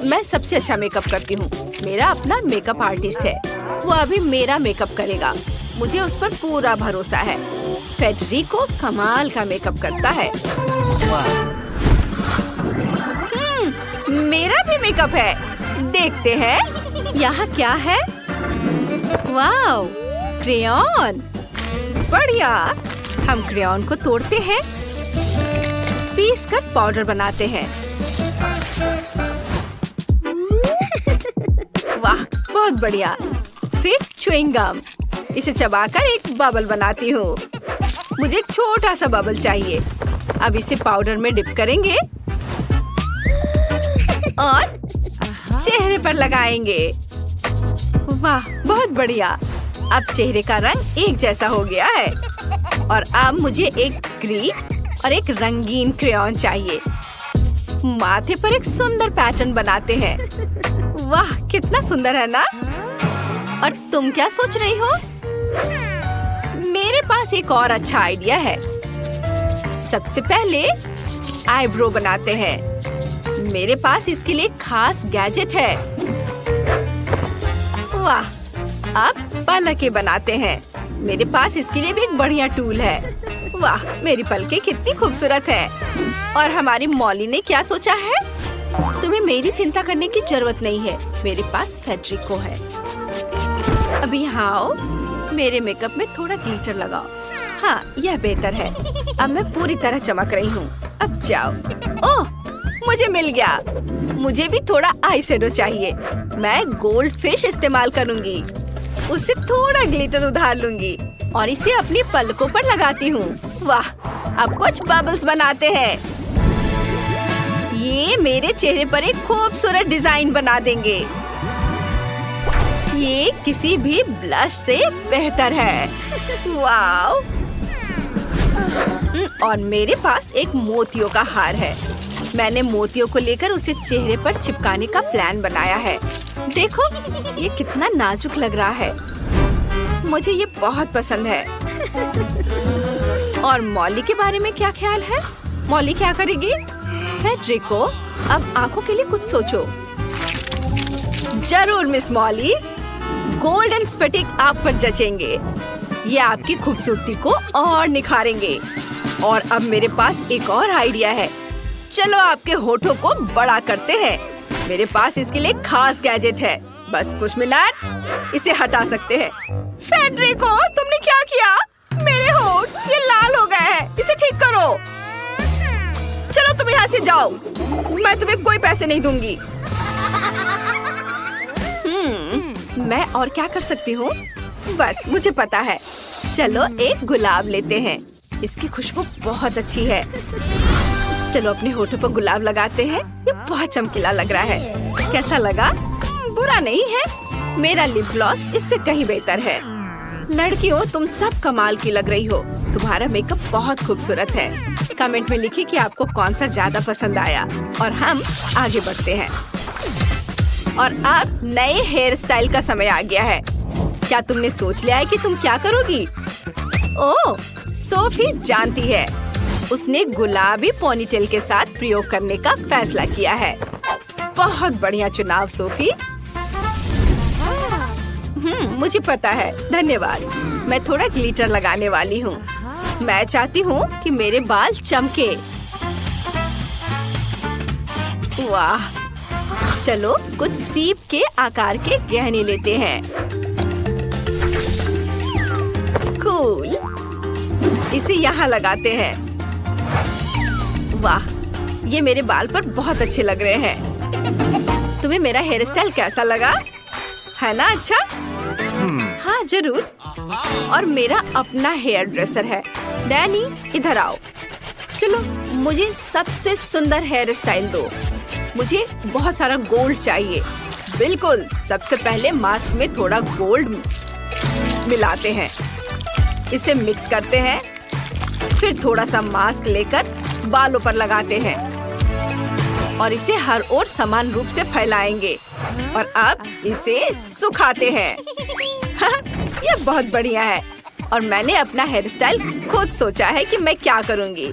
मैं सबसे अच्छा मेकअप करती हूँ। मेरा अपना मेकअप आर्टिस्ट है। वो अभी मेरा मेकअप करेगा। मुझे उस पर पूरा भरोसा है। फेडरिको कमाल का मेकअप करता है। मेरा भी मेकअप है। देखते हैं यहाँ क्या है। वाव, क्रेयॉन। बढ़िया। हम क्रेयॉन को तोड़ते हैं, पीस कर पाउडर बनाते हैं। वाह, बहुत बढ़िया। फिर च्युइंग गम। इसे चबाकर एक बबल बनाती हूँ। मुझे एक छोटा सा बबल चाहिए। अब इसे पाउडर में डिप करेंगे और चेहरे पर लगाएंगे। वाह, बहुत बढ़िया। अब चेहरे का रंग एक जैसा हो गया है। और अब मुझे एक ग्लिट और एक रंगीन क्रेयॉन चाहिए। माथे पर एक सुंदर पैटर्न बनाते हैं। वाह, कितना सुंदर है ना? और तुम क्या सोच रही हो? मेरे पास एक और अच्छा आइडिया है। सबसे पहले आईब्रो बनाते हैं। मेरे पास इसके लिए खास गैजेट है। वाह, अब पलकें बनाते हैं। मेरे पास इसके लिए भी एक बढ़िया टूल है। वाह, मेरी पलकें कितनी खूबसूरत है। और हमारी मॉली ने क्या सोचा है? तुम्हें मेरी चिंता करने की जरूरत नहीं है। मेरे पास फेडरिको है। अभी यहाँ आओ, मेरे मेकअप में थोड़ा ग्लिटर लगाओ। हाँ, यह बेहतर है। अब मैं पूरी तरह चमक रही हूँ। अब जाओ। ओह, मुझे मिल गया। मुझे भी थोड़ा आई शेडो चाहिए। मैं गोल्ड फिश इस्तेमाल करूँगी। उससे थोड़ा ग्लिटर उधार लूंगी और इसे अपनी पलकों पर लगाती हूँ। वाह, अब कुछ बबल्स बनाते हैं। ये मेरे चेहरे पर एक खूबसूरत डिजाइन बना देंगे। ये किसी भी ब्लश से बेहतर है। वाव! और मेरे पास एक मोतियों का हार है। मैंने मोतियों को लेकर उसे चेहरे पर चिपकाने का प्लान बनाया है। देखो, ये कितना नाजुक लग रहा है। मुझे ये बहुत पसंद है। और मॉली के बारे में क्या ख्याल है? मॉली क्या करेगी? फेडरिको, अब आंखों के लिए कुछ सोचो। जरूर मिस मॉली, गोल्डन स्फटिक आप पर जचेंगे। ये आपकी खूबसूरती को और निखारेंगे। और अब मेरे पास एक और आइडिया है। चलो आपके होठों को बड़ा करते हैं। मेरे पास इसके लिए खास गैजेट है। बस कुछ मिनट, इसे हटा सकते हैं। फेडरिको, तुमने क्या किया? मेरे होठ ये लाल हो गए हैं। इसे ठीक करो। चलो तुम यहाँ से जाओ। मैं तुम्हें कोई पैसे नहीं दूंगी। मैं और क्या कर सकती हूँ? बस मुझे पता है। चलो एक गुलाब लेते हैं। इसकी खुशबू बहुत अच्छी है। चलो अपने होठों पर गुलाब लगाते हैं। ये बहुत चमकीला लग रहा है। कैसा लगा? बुरा नहीं है। मेरा लिप ग्लॉस इससे कहीं बेहतर है। लड़कियों, तुम सब कमाल की लग रही हो। तुम्हारा मेकअप बहुत खूबसूरत है। कमेंट में लिखिए कि आपको कौन सा ज्यादा पसंद आया और हम आगे बढ़ते हैं। और अब नए हेयर स्टाइल का समय आ गया है। क्या तुमने सोच लिया है कि तुम क्या करोगी? ओह, सोफी जानती है। उसने गुलाबी पोनीटेल के साथ प्रयोग करने का फैसला किया है। बहुत बढ़िया चुनाव सोफी। मुझे पता है। धन्यवाद। मैं थोड़ा ग्लिटर लगाने वाली हूँ। मैं चाहती हूँ कि मेरे बाल चमके। वाह, चलो कुछ सीप के आकार के गहने लेते हैं। कूल। इसे यहाँ लगाते हैं। वाह, ये मेरे बाल पर बहुत अच्छे लग रहे हैं। तुम्हें मेरा हेयर स्टाइल कैसा लगा? है ना अच्छा? हाँ जरूर। और मेरा अपना हेयर ड्रेसर है। डैनी इधर आओ। चलो मुझे सबसे सुंदर हेयर स्टाइल दो। मुझे बहुत सारा गोल्ड चाहिए। बिल्कुल, सबसे पहले मास्क में थोड़ा गोल्ड मिलाते हैं। इसे मिक्स करते हैं। फिर थोड़ा सा मास्क लेकर बालों पर लगाते हैं और इसे हर ओर समान रूप से फैलाएंगे और अब इसे सुखाते हैं। ये बहुत बढ़िया है और मैंने अपना हेयर स्टाइल खुद सोचा है कि मैं क्या करूंगी।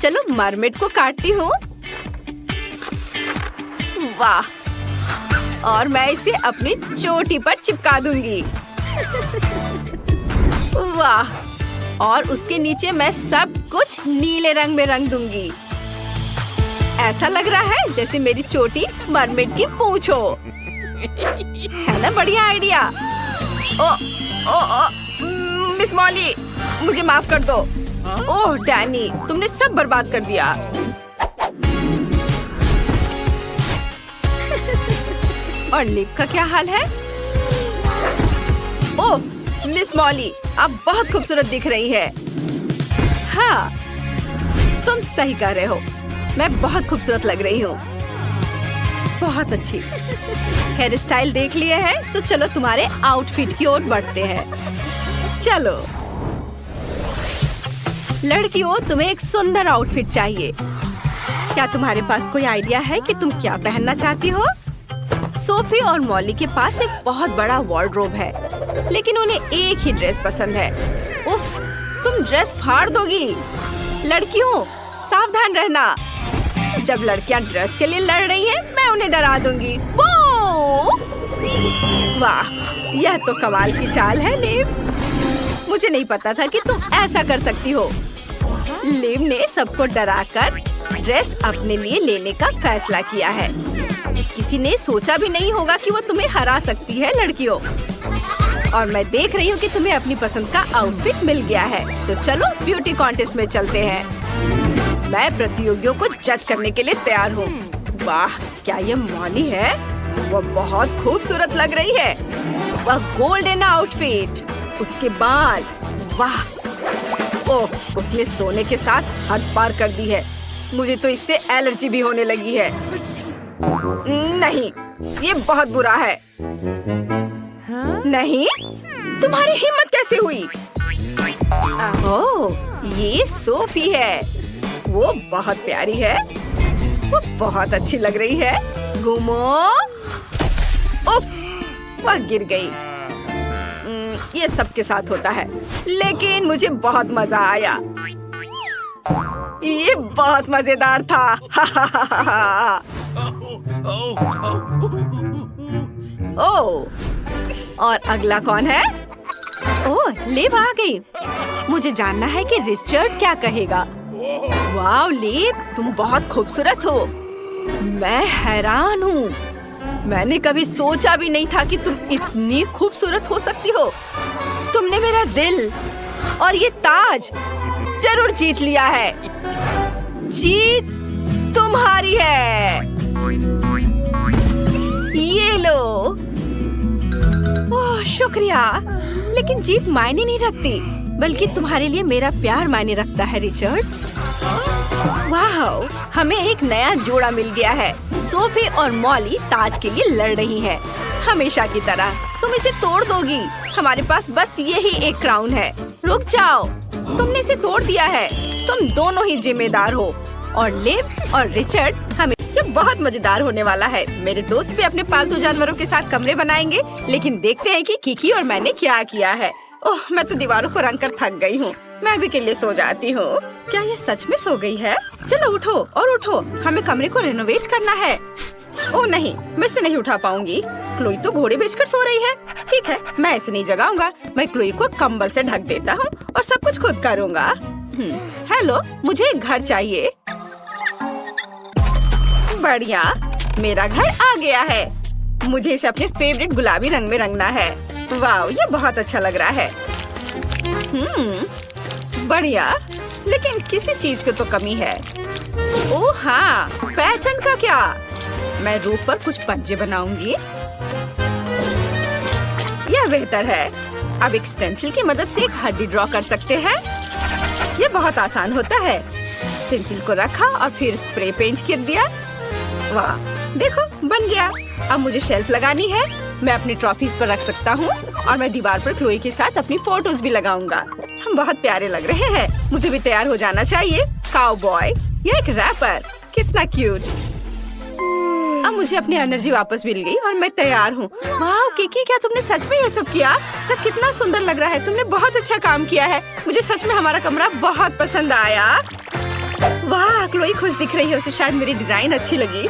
चलो मरमेड को काटती हूँ। वाह, और मैं इसे अपनी चोटी पर चिपका दूंगी। वाह, और उसके नीचे मैं सब कुछ नीले रंग में रंग दूंगी। ऐसा लग रहा है जैसे मेरी चोटी मरमेड की पूंछ हो। है ना बढ़िया आइडिया? मिस मॉली, मुझे माफ कर दो। ओह डैनी, तुमने सब बर्बाद कर दिया। और लिप का क्या हाल है? ओह मिस मॉली, आप बहुत खूबसूरत दिख रही है। हाँ, तुम सही कह रहे हो। मैं बहुत खूबसूरत लग रही हूँ। बहुत अच्छी। हेयर स्टाइल देख लिए है तो चलो तुम्हारे आउटफिट की ओर बढ़ते हैं। चलो लड़कियों, तुम्हें एक सुंदर आउटफिट चाहिए। क्या तुम्हारे पास कोई आइडिया है कि तुम क्या पहनना चाहती हो? सोफी और मॉली के पास एक बहुत बड़ा वार्डरोब है, लेकिन उन्हें एक ही ड्रेस पसंद है। उफ, तुम ड्रेस फाड़ दोगी। लड़कियों सावधान रहना। जब लड़कियां ड्रेस के लिए लड़ रही हैं, मैं उन्हें डरा दूंगी। वाह, यह तो कमाल की चाल है लिव। मुझे नहीं पता था कि तुम ऐसा कर सकती हो। लिव ने सबको डराकर ड्रेस अपने लिए लेने का फैसला किया है। किसी ने सोचा भी नहीं होगा कि वो तुम्हें हरा सकती है लड़कियों। और मैं देख रही हूँ कि तुम्हें अपनी पसंद का आउटफिट मिल गया है। तो चलो ब्यूटी कॉन्टेस्ट में चलते हैं। मैं प्रतियोगियों को जज करने के लिए तैयार हूँ। वाह, क्या ये मॉली है? वो बहुत खूबसूरत लग रही है। वह गोल्डन आउटफिट, उसके बाल, वाह। ओह, उसने सोने के साथ हद पार कर दी है। मुझे तो इससे एलर्जी भी होने लगी है। नहीं, ये बहुत बुरा है। हाँ? नहीं, तुम्हारी हिम्मत कैसे हुई? ओह, ये सोफी है। वो बहुत प्यारी है। वो बहुत अच्छी लग रही है। घूमो। उफ, वह गिर गई। ये सबके साथ होता है, लेकिन मुझे बहुत मजा आया। ये बहुत मजेदार था। ओह, और अगला कौन है? ओह, लिव आ गई। मुझे जानना है कि रिचर्ड क्या कहेगा। वाह लिव, तुम बहुत खूबसूरत हो। मैं हैरान हूँ। मैंने कभी सोचा भी नहीं था कि तुम इतनी खूबसूरत हो सकती हो। तुमने मेरा दिल और ये ताज जरूर जीत लिया है। जीत तुम्हारी है। ये लो। ओह शुक्रिया, लेकिन जीत मायने नहीं रखती, बल्कि तुम्हारे लिए मेरा प्यार मायने रखता है रिचर्ड। वाह, हमें एक नया जोड़ा मिल गया है। सोफी और मॉली ताज के लिए लड़ रही हैं, हमेशा की तरह। तुम इसे तोड़ दोगी। हमारे पास बस यही एक क्राउन है। रुक जाओ, तुमने इसे तोड़ दिया है। तुम दोनों ही जिम्मेदार हो। और लिव और रिचर्ड, हमें ये बहुत मजेदार होने वाला है। मेरे दोस्त भी अपने पालतू जानवरों के साथ कमरे बनाएंगे, लेकिन देखते हैं कि किकी और मैंने क्या किया है। ओह, मैं तो दीवारों को रंग कर थक गई हूँ। मैं भी के लिए सो जाती हूँ। क्या ये सच में सो गई है? चलो उठो और उठो, हमें कमरे को रेनोवेट करना है। ओह नहीं, मैं इसे नहीं उठा पाऊंगी। क्लोई तो घोड़े बेचकर सो रही है। ठीक है, मैं इसे नहीं जगाऊंगा। मैं क्लोई को कंबल से ढक देता हूँ और सब कुछ खुद करूँगा। हेलो, मुझे एक घर चाहिए। बढ़िया, मेरा घर आ गया है। मुझे इसे अपने फेवरेट गुलाबी रंग में रंगना है। वाह, ये बहुत अच्छा लग रहा है। बढ़िया, लेकिन किसी चीज की तो कमी है। ओह हाँ, पैटर्न का क्या? मैं रूफ पर कुछ पंजे बनाऊंगी। यह बेहतर है। अब एक स्टेंसिल की मदद से एक हड्डी ड्रॉ कर सकते हैं। ये बहुत आसान होता है। स्टेंसिल को रखा और फिर स्प्रे पेंट कर दिया। वाह, देखो बन गया। अब मुझे शेल्फ लगानी है। मैं अपनी ट्रॉफीज पर रख सकता हूँ और मैं दीवार पर क्लोई के साथ अपनी फोटोज भी लगाऊंगा। हम बहुत प्यारे लग रहे हैं। मुझे भी तैयार हो जाना चाहिए। काउबॉय, ये एक रैपर, कितना क्यूट। अब मुझे अपनी एनर्जी वापस मिल गई और मैं तैयार हूँ। वाह किकी, क्या तुमने सच में ये सब किया? सब कितना सुंदर लग रहा है। तुमने बहुत अच्छा काम किया है। मुझे सच में हमारा कमरा बहुत पसंद आया। वाह, क्लोई खुश दिख रही है। उसे शायद मेरी डिजाइन अच्छी लगी।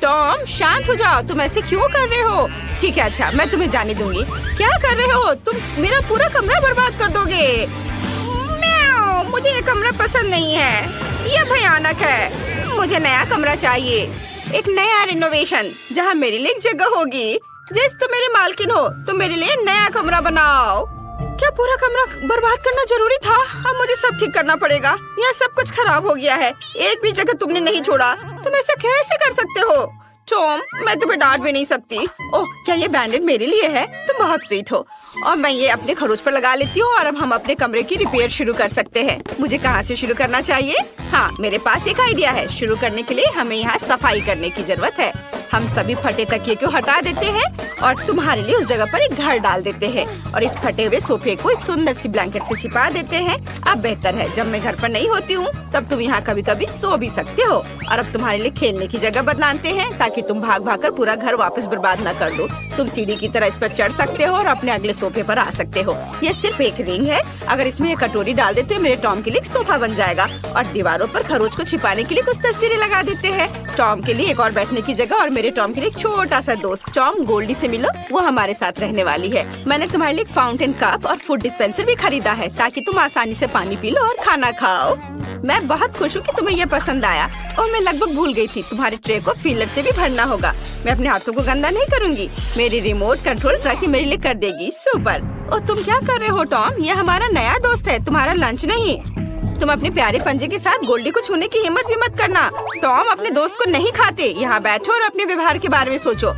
टॉम, शांत हो जाओ। तुम ऐसे क्यों कर रहे हो? ठीक है, अच्छा, मैं तुम्हें जाने दूंगी। क्या कर रहे हो तुम? मेरा पूरा कमरा बर्बाद कर दोगे। म्याऊ, मुझे ये कमरा पसंद नहीं है। ये भयानक है। मुझे नया कमरा चाहिए। एक नया रिनोवेशन जहाँ मेरे लिए एक जगह होगी। जिस तुम मेरी मालकिन हो, तुम मेरे लिए नया कमरा बनाओ। क्या पूरा कमरा बर्बाद करना जरूरी था? अब मुझे सब ठीक करना पड़ेगा। यहाँ सब कुछ खराब हो गया है। एक भी जगह तुमने नहीं छोड़ा। तुम ऐसा कैसे कर सकते हो? टॉम, मैं तुम्हें डांट भी नहीं सकती। ओह, क्या ये बैंडेड मेरे लिए है? तुम बहुत स्वीट हो। और मैं ये अपने खरोच पर लगा लेती हूँ और अब हम अपने कमरे की रिपेयर शुरू कर सकते हैं। मुझे कहाँ से शुरू करना चाहिए? हाँ, मेरे पास एक आइडिया है। शुरू करने के लिए हमें यहाँ सफाई करने की जरूरत है। हम सभी फटे तकिए को हटा देते हैं और तुम्हारे लिए उस जगह पर एक घर डाल देते हैं और इस फटे हुए सोफे को एक सुंदर सी ब्लैंकेट से छिपा देते हैं। अब बेहतर है, जब मैं घर पर नहीं होती हूँ तब तुम यहाँ कभी कभी सो भी सकते हो। और अब तुम्हारे लिए खेलने की जगह बनाते हैं ताकि तुम भाग भाग कर पूरा घर वापस बर्बाद न कर दो। तुम सीढ़ी की तरह इस पर चढ़ सकते हो और अपने अगले सोफे पर आ सकते हो। यह सिर्फ एक रिंग है। अगर इसमें एक कटोरी डाल देते हो, मेरे टॉम के लिए एक सोफा बन जाएगा। और दीवारों पर खरोच को छिपाने के लिए कुछ तस्वीरें लगा देते हैं। टॉम के लिए एक और बैठने की जगह और मेरे टॉम के लिए एक छोटा सा दोस्त। टॉम, गोल्डी से मिलो, वो हमारे साथ रहने वाली है। मैंने तुम्हारे लिए एक फाउंटेन कप और फूड डिस्पेंसर भी खरीदा है ताकि तुम आसानी से पानी पी लो और खाना खाओ। मैं बहुत खुश हूँ कि तुम्हें ये पसंद आया। और मैं लगभग भूल गई थी, तुम्हारे ट्रे को फीलर से भी भरना होगा। मैं अपने हाथों को गंदा नहीं करूँगी। मेरी रिमोट कंट्रोल ट्रकी मेरे लिए कर देगी। सुपर। और तुम क्या कर रहे हो टॉम? ये हमारा नया दोस्त है, तुम्हारा लंच नहीं। तुम अपने प्यारे पंजे के साथ गोल्डी को छूने की हिम्मत भी मत करना। टॉम अपने दोस्त को नहीं खाते। यहाँ बैठो और अपने व्यवहार के बारे में सोचो।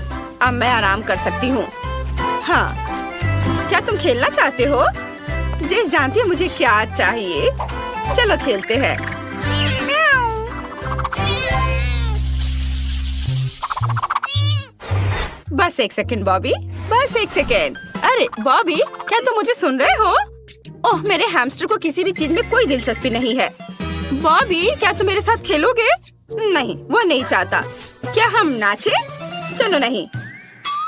अब मैं आराम कर सकती हूँ। हाँ, क्या तुम खेलना चाहते हो? जेस जानती है मुझे क्या चाहिए। चलो खेलते हैं। बस एक सेकंड बॉबी, बस एक सेकंड। अरे बॉबी, क्या तुम मुझे सुन रहे हो? ओह, मेरे हैमस्टर को किसी भी चीज में कोई दिलचस्पी नहीं है। बॉबी, क्या तुम मेरे साथ खेलोगे? नहीं, वह नहीं चाहता। क्या हम नाचे? चलो नहीं,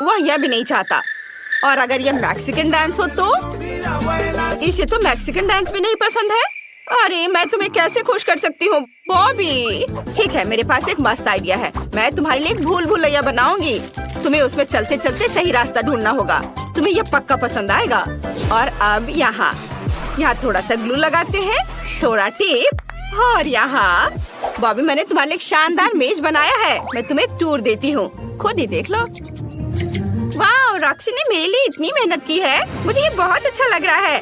वह यह भी नहीं चाहता। और अगर यह मैक्सिकन डांस हो तो? इसे तो मैक्सिकन डांस भी नहीं पसंद है। अरे मैं तुम्हें कैसे खुश कर सकती हूँ बॉबी? ठीक है, मेरे पास एक मस्त आइडिया है। मैं तुम्हारे लिए एक भूल भुलैया बनाऊंगी। तुम्हें उसमें चलते चलते सही रास्ता ढूंढना होगा। तुम्हें यह पक्का पसंद आएगा। और अब यहाँ थोड़ा सा ग्लू लगाते हैं, थोड़ा टेप और यहाँ। बॉबी, मैंने तुम्हारे लिए एक शानदार मेज बनाया है। मैं तुम्हें एक टूर देती हूँ, खुद ही देख लो। वाह, रॉक्सी ने मेरे लिए इतनी मेहनत की है। मुझे ये बहुत अच्छा लग रहा है।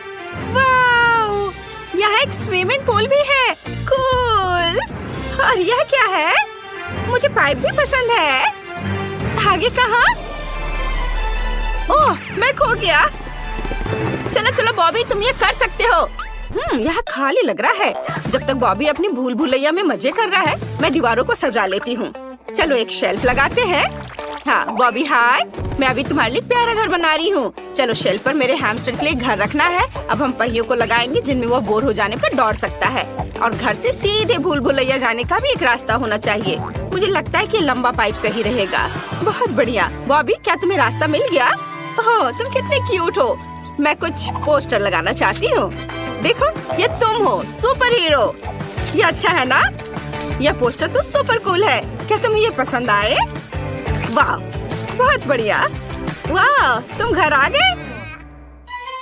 वाह, यहाँ एक स्विमिंग पूल भी है। कूल। और यह क्या है? मुझे पाइप भी पसंद है। आगे कहाँ? ओह, मैं खो गया। चलो चलो बॉबी, तुम ये कर सकते हो। यहाँ खाली लग रहा है। जब तक बॉबी अपनी भूल भुलैया में मजे कर रहा है, मैं दीवारों को सजा लेती हूँ। चलो एक शेल्फ लगाते हैं। हाँ बॉबी, हाय। मैं अभी तुम्हारे लिए प्यारा घर बना रही हूँ। चलो शेल्फ पर मेरे हैमस्टर के लिए घर रखना है। अब हम पहियों को लगाएंगे जिनमें वो बोर हो जाने पर दौड़ सकता है। और घर से सीधे भूल भुलैया जाने का भी एक रास्ता होना चाहिए। मुझे लगता है कि लंबा पाइप सही रहेगा। बहुत बढ़िया। बॉबी, क्या तुम्हें रास्ता मिल गया? ओह, तुम कितने क्यूट हो। मैं कुछ पोस्टर लगाना चाहती हूँ। देखो, ये तुम हो, सुपर हीरो। ये अच्छा है ना? यह पोस्टर तो सुपर कूल है। क्या तुम्हें ये पसंद आए? वाह, बहुत बढ़िया। वाह, तुम घर आ गए?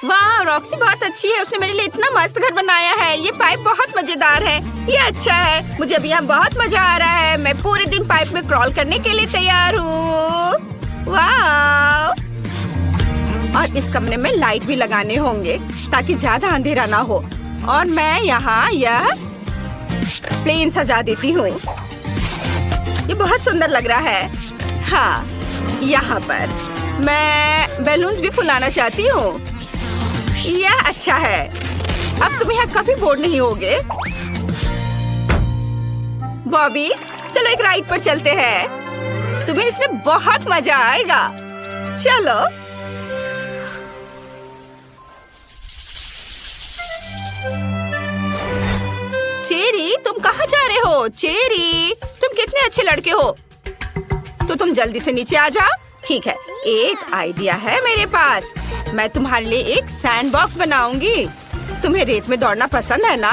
वाह, रॉक्सी बहुत अच्छी है। उसने मेरे लिए इतना मस्त घर बनाया है। ये पाइप बहुत मजेदार मजेदार है। ये अच्छा है, मुझे अभी यहाँ बहुत मजा आ रहा है। मैं पूरे दिन पाइप में क्रॉल करने के लिए तैयार हूँ। वाह! और इस कमरे में लाइट भी लगाने होंगे ताकि ज्यादा अंधेरा ना हो। और मैं यहाँ यह प्लेन सजा देती हूँ। ये बहुत सुंदर लग रहा है। हाँ, यहाँ पर मैं बैलून्स भी फुलाना चाहती हूँ। यह अच्छा है। अब तुम यहाँ कभी बोर नहीं होगे। बॉबी, चलो एक राइड पर चलते हैं। तुम्हें इसमें बहुत मजा आएगा। चलो। चेरी, तुम कहाँ जा रहे हो? चेरी, तुम कितने अच्छे लड़के हो। तो तुम जल्दी से नीचे आ जाओ। ठीक है, एक आइडिया है मेरे पास। मैं तुम्हारे लिए एक सैंड बॉक्स बनाऊंगी। तुम्हें रेत में दौड़ना पसंद है ना?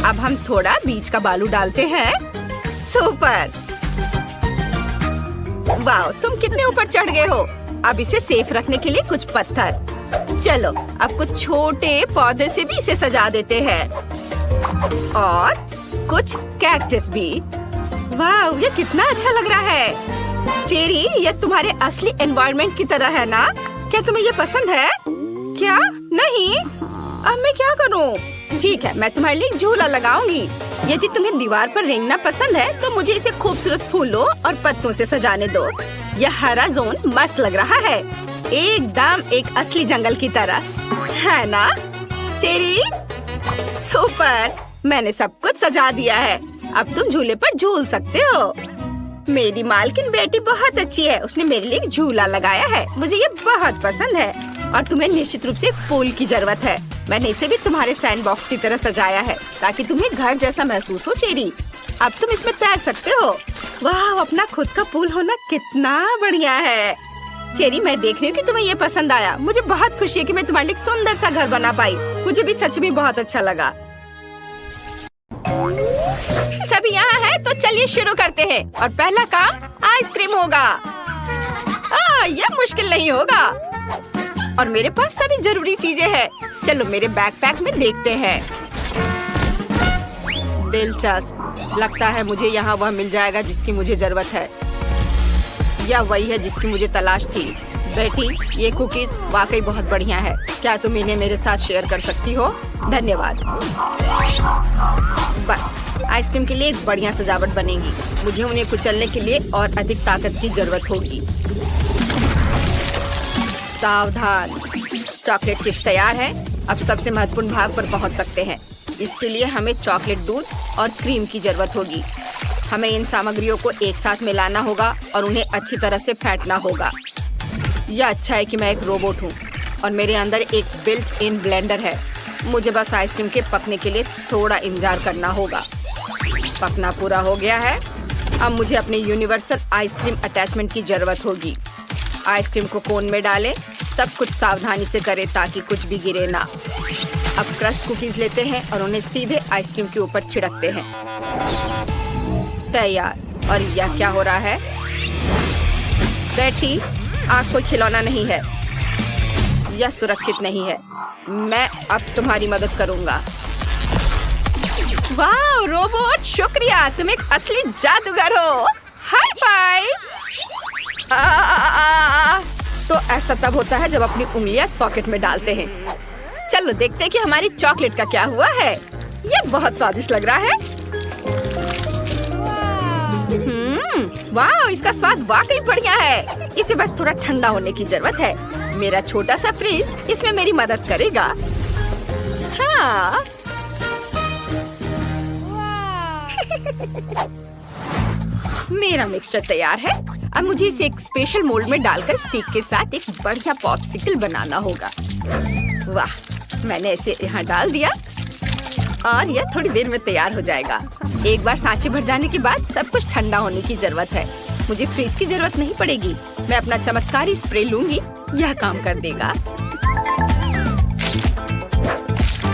अब हम थोड़ा बीच का बालू डालते हैं। सुपर! वाह, तुम कितने ऊपर चढ़ गए हो। अब इसे सेफ रखने के लिए कुछ पत्थर। चलो, अब कुछ छोटे पौधे से भी इसे सजा देते हैं और कुछ कैक्टस भी। वाह, ये कितना अच्छा लग रहा है। चेरी, ये तुम्हारे असली एनवायरनमेंट की तरह है ना? क्या तुम्हें ये पसंद है? क्या? नहीं? अब मैं क्या करूं? ठीक है, मैं तुम्हारे लिए एक झूला लगाऊंगी। यदि तुम्हें दीवार पर रेंगना पसंद है तो मुझे इसे खूबसूरत फूलों और पत्तों से सजाने दो। यह हरा जोन मस्त लग रहा है, एकदम एक असली जंगल की तरह, है ना? Cherry, super! मैंने सब कुछ सजा दिया है। अब तुम झूले पर झूल सकते हो। मेरी मालकिन बेटी बहुत अच्छी है। उसने मेरे लिए एक झूला लगाया है। मुझे ये बहुत पसंद है। और तुम्हें निश्चित रूप से एक पूल की जरूरत है। मैंने इसे भी तुम्हारे सैंड बॉक्स की तरह सजाया है ताकि तुम्हें घर जैसा महसूस हो। चेरी, अब तुम इसमें तैर सकते हो। वाह, अपना खुद का पूल होना कितना बढ़िया है। चेरी, मैं देख रही हूँ कि तुम्हें ये पसंद आया। मुझे बहुत खुशी है कि मैं तुम्हारे लिए एक सुंदर सा घर बना पाई। मुझे भी सच में बहुत अच्छा लगा। सभी यहाँ है तो चलिए शुरू करते हैं। और पहला काम आइसक्रीम होगा। यह मुश्किल नहीं होगा और मेरे पास सभी जरूरी चीजें हैं। चलो मेरे बैकपैक में देखते हैं। दिलचस्प, लगता है मुझे यहाँ वह मिल जाएगा जिसकी मुझे जरूरत है। यह वही है जिसकी मुझे तलाश थी। बेटी, ये कुकीज वाकई बहुत बढ़िया है। क्या तुम इन्हें मेरे साथ शेयर कर सकती हो? धन्यवाद। बस, आइसक्रीम के लिए एक बढ़िया सजावट बनेगी। मुझे उन्हें कुचलने के लिए और अधिक ताकत की जरूरत होगी। सावधान, चॉकलेट चिप्स तैयार है। अब सबसे महत्वपूर्ण भाग पर पहुंच सकते हैं। इसके लिए हमें चॉकलेट दूध और क्रीम की जरूरत होगी। हमें इन सामग्रियों को एक साथ मिलाना होगा और उन्हें अच्छी तरह से फेंटना होगा। यह अच्छा है कि मैं एक रोबोट हूँ और मेरे अंदर एक बिल्ट इन ब्लेंडर है। मुझे बस आइसक्रीम के पकने के लिए थोड़ा इंतजार करना होगा। पकना पूरा हो गया है। अब मुझे अपने यूनिवर्सल आइसक्रीम अटैचमेंट की जरूरत होगी। आइसक्रीम को कोन में डालें। सब कुछ सावधानी से करें ताकि कुछ भी गिरे ना। अब क्रश्ड कुकीज लेते हैं और उन्हें सीधे आइसक्रीम के ऊपर छिड़कते हैं। तैयार। और यह क्या हो रहा है? बेटी, आग कोई खिलौना नहीं है। यह सुरक्षित नहीं है। मैं अब तुम्हारी मदद करूंगा। वाह रोबोट, शुक्रिया। तुम एक असली जादूगर हो। High five. तो ऐसा तब होता है जब अपनी उंगलियां सॉकेट में डालते हैं। चलो देखते हैं कि हमारी चॉकलेट का क्या हुआ है। ये बहुत स्वादिष्ट लग रहा है। वाह, इसका स्वाद वाकई बढ़िया है। इसे बस थोड़ा ठंडा होने की जरूरत है। मेरा छोटा सा फ्रीज इसमें मेरी मदद करेगा। हाँ। मेरा मिक्सचर तैयार है। अब मुझे इसे एक स्पेशल मोल्ड में डालकर स्टिक के साथ एक बढ़िया पॉप्सिकल बनाना होगा। वाह, मैंने इसे यहाँ डाल दिया और यह थोड़ी देर में तैयार हो जाएगा। एक बार सांचे भर जाने के बाद सब कुछ ठंडा होने की जरूरत है। मुझे फ्रीज की जरूरत नहीं पड़ेगी। मैं अपना चमत्कारी स्प्रे लूंगी, यह काम कर देगा।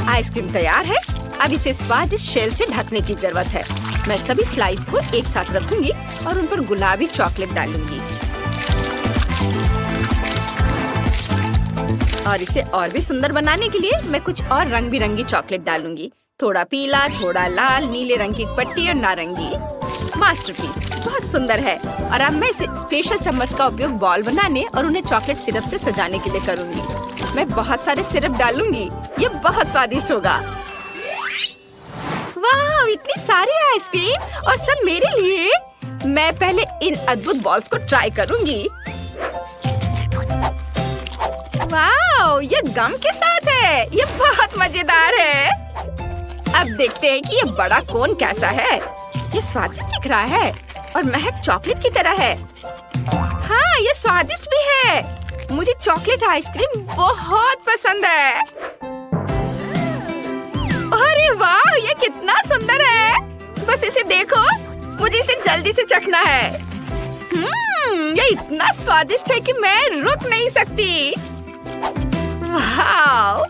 आइसक्रीम तैयार है। अब इसे स्वादिष्ट शेल से ढकने की जरूरत है। मैं सभी स्लाइस को एक साथ रखूंगी और उन पर गुलाबी चॉकलेट डालूंगी। और इसे और भी सुंदर बनाने के लिए मैं कुछ और रंग बिरंगी चॉकलेट डालूंगी। थोड़ा पीला, थोड़ा लाल, नीले रंग की पट्टी और नारंगी। मास्टरपीस, बहुत सुंदर है। और अब मैं इसे स्पेशल चम्मच का उपयोग बॉल बनाने और उन्हें चॉकलेट सिरप से सजाने के लिए करूंगी। मैं बहुत सारे सिरप डालूंगी, ये बहुत स्वादिष्ट होगा। वाह, इतनी सारी आइसक्रीम और सब मेरे लिए। मैं पहले इन अद्भुत बॉल्स को ट्राई करूंगी। वाह, ये गम के साथ है, ये बहुत मजेदार है। अब देखते हैं कि ये बड़ा कोन कैसा है। ये स्वादिष्ट दिख रहा है और महक चॉकलेट की तरह है। हाँ, ये स्वादिष्ट भी है। मुझे चॉकलेट आइसक्रीम बहुत पसंद है। अरे वाह, ये कितना सुंदर है। बस इसे देखो, मुझे इसे जल्दी से चखना है। ये इतना स्वादिष्ट है कि मैं रुक नहीं सकती। वाह,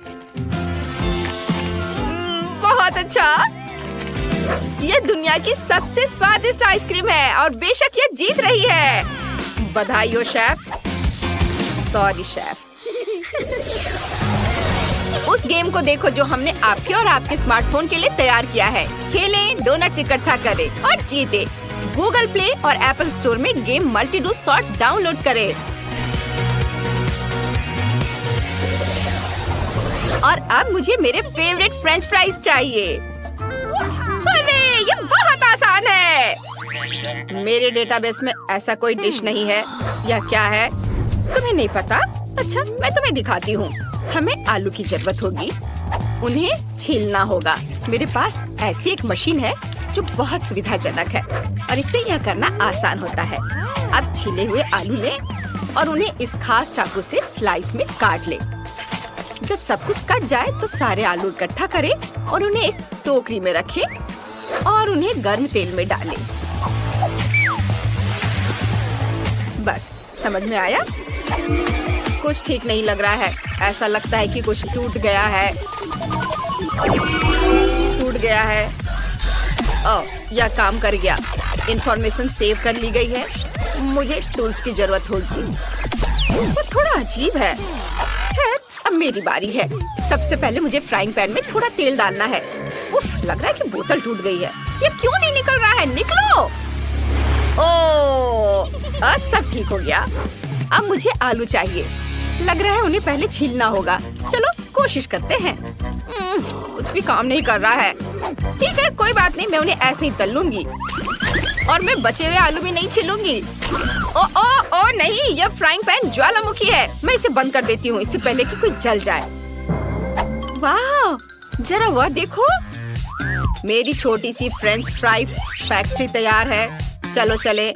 बहुत अच्छा। ये दुनिया की सबसे स्वादिष्ट आइसक्रीम है और बेशक ये जीत रही है। बधाई हो शेफ। Sorry chef. उस गेम को देखो जो हमने आपके और आपके स्मार्टफोन के लिए तैयार किया है। खेलें, डोनट्स इकट्ठा करें और जीतें। गूगल प्ले और एप्पल स्टोर में game multi do sort download करें। और अब मुझे मेरे फेवरेट फ्रेंच फ्राइज चाहिए। अरे, ये बहुत आसान है। मेरे डेटाबेस में ऐसा कोई डिश नहीं है। यह क्या है? तुम्हें नहीं पता? अच्छा, मैं तुम्हें दिखाती हूँ। हमें आलू की जरूरत होगी। उन्हें छीलना होगा। मेरे पास ऐसी एक मशीन है जो बहुत सुविधाजनक है और इससे यह करना आसान होता है। अब छीले हुए आलू लें और उन्हें इस खास चाकू से स्लाइस में काट लें। जब सब कुछ कट जाए तो सारे आलू इकट्ठा करें और उन्हें एक टोकरी में रखें और उन्हें गर्म तेल में डालें। बस, समझ में आया? कुछ ठीक नहीं लग रहा है। ऐसा लगता है कि कुछ टूट गया है। ओह, यह काम कर गया। इंफॉर्मेशन सेव कर ली गई है। मुझे टूल्स की जरूरत होगी। वो थोड़ा अजीब है। अब मेरी बारी है। सबसे पहले मुझे फ्राइंग पैन में थोड़ा तेल डालना है। उफ, लग रहा है कि बोतल टूट गई है। ये क्यों नहीं निकल रहा है? निकलो। ओह, सब ठीक हो गया। अब मुझे आलू चाहिए। लग रहा है उन्हें पहले छीलना होगा। चलो कोशिश करते हैं। कुछ भी काम नहीं कर रहा है। ठीक है, कोई बात नहीं, मैं उन्हें ऐसे ही तल लूंगी और मैं बचे हुए आलू भी नहीं छीलूंगी। ओ नहीं, यह फ्राइंग पैन ज्वालामुखी है। मैं इसे बंद कर देती हूँ, इससे पहले कि कोई जल जाए। वाह, जरा वह देखो। मेरी छोटी सी फ्रेंच फ्राई फैक्ट्री तैयार है। चलो चले।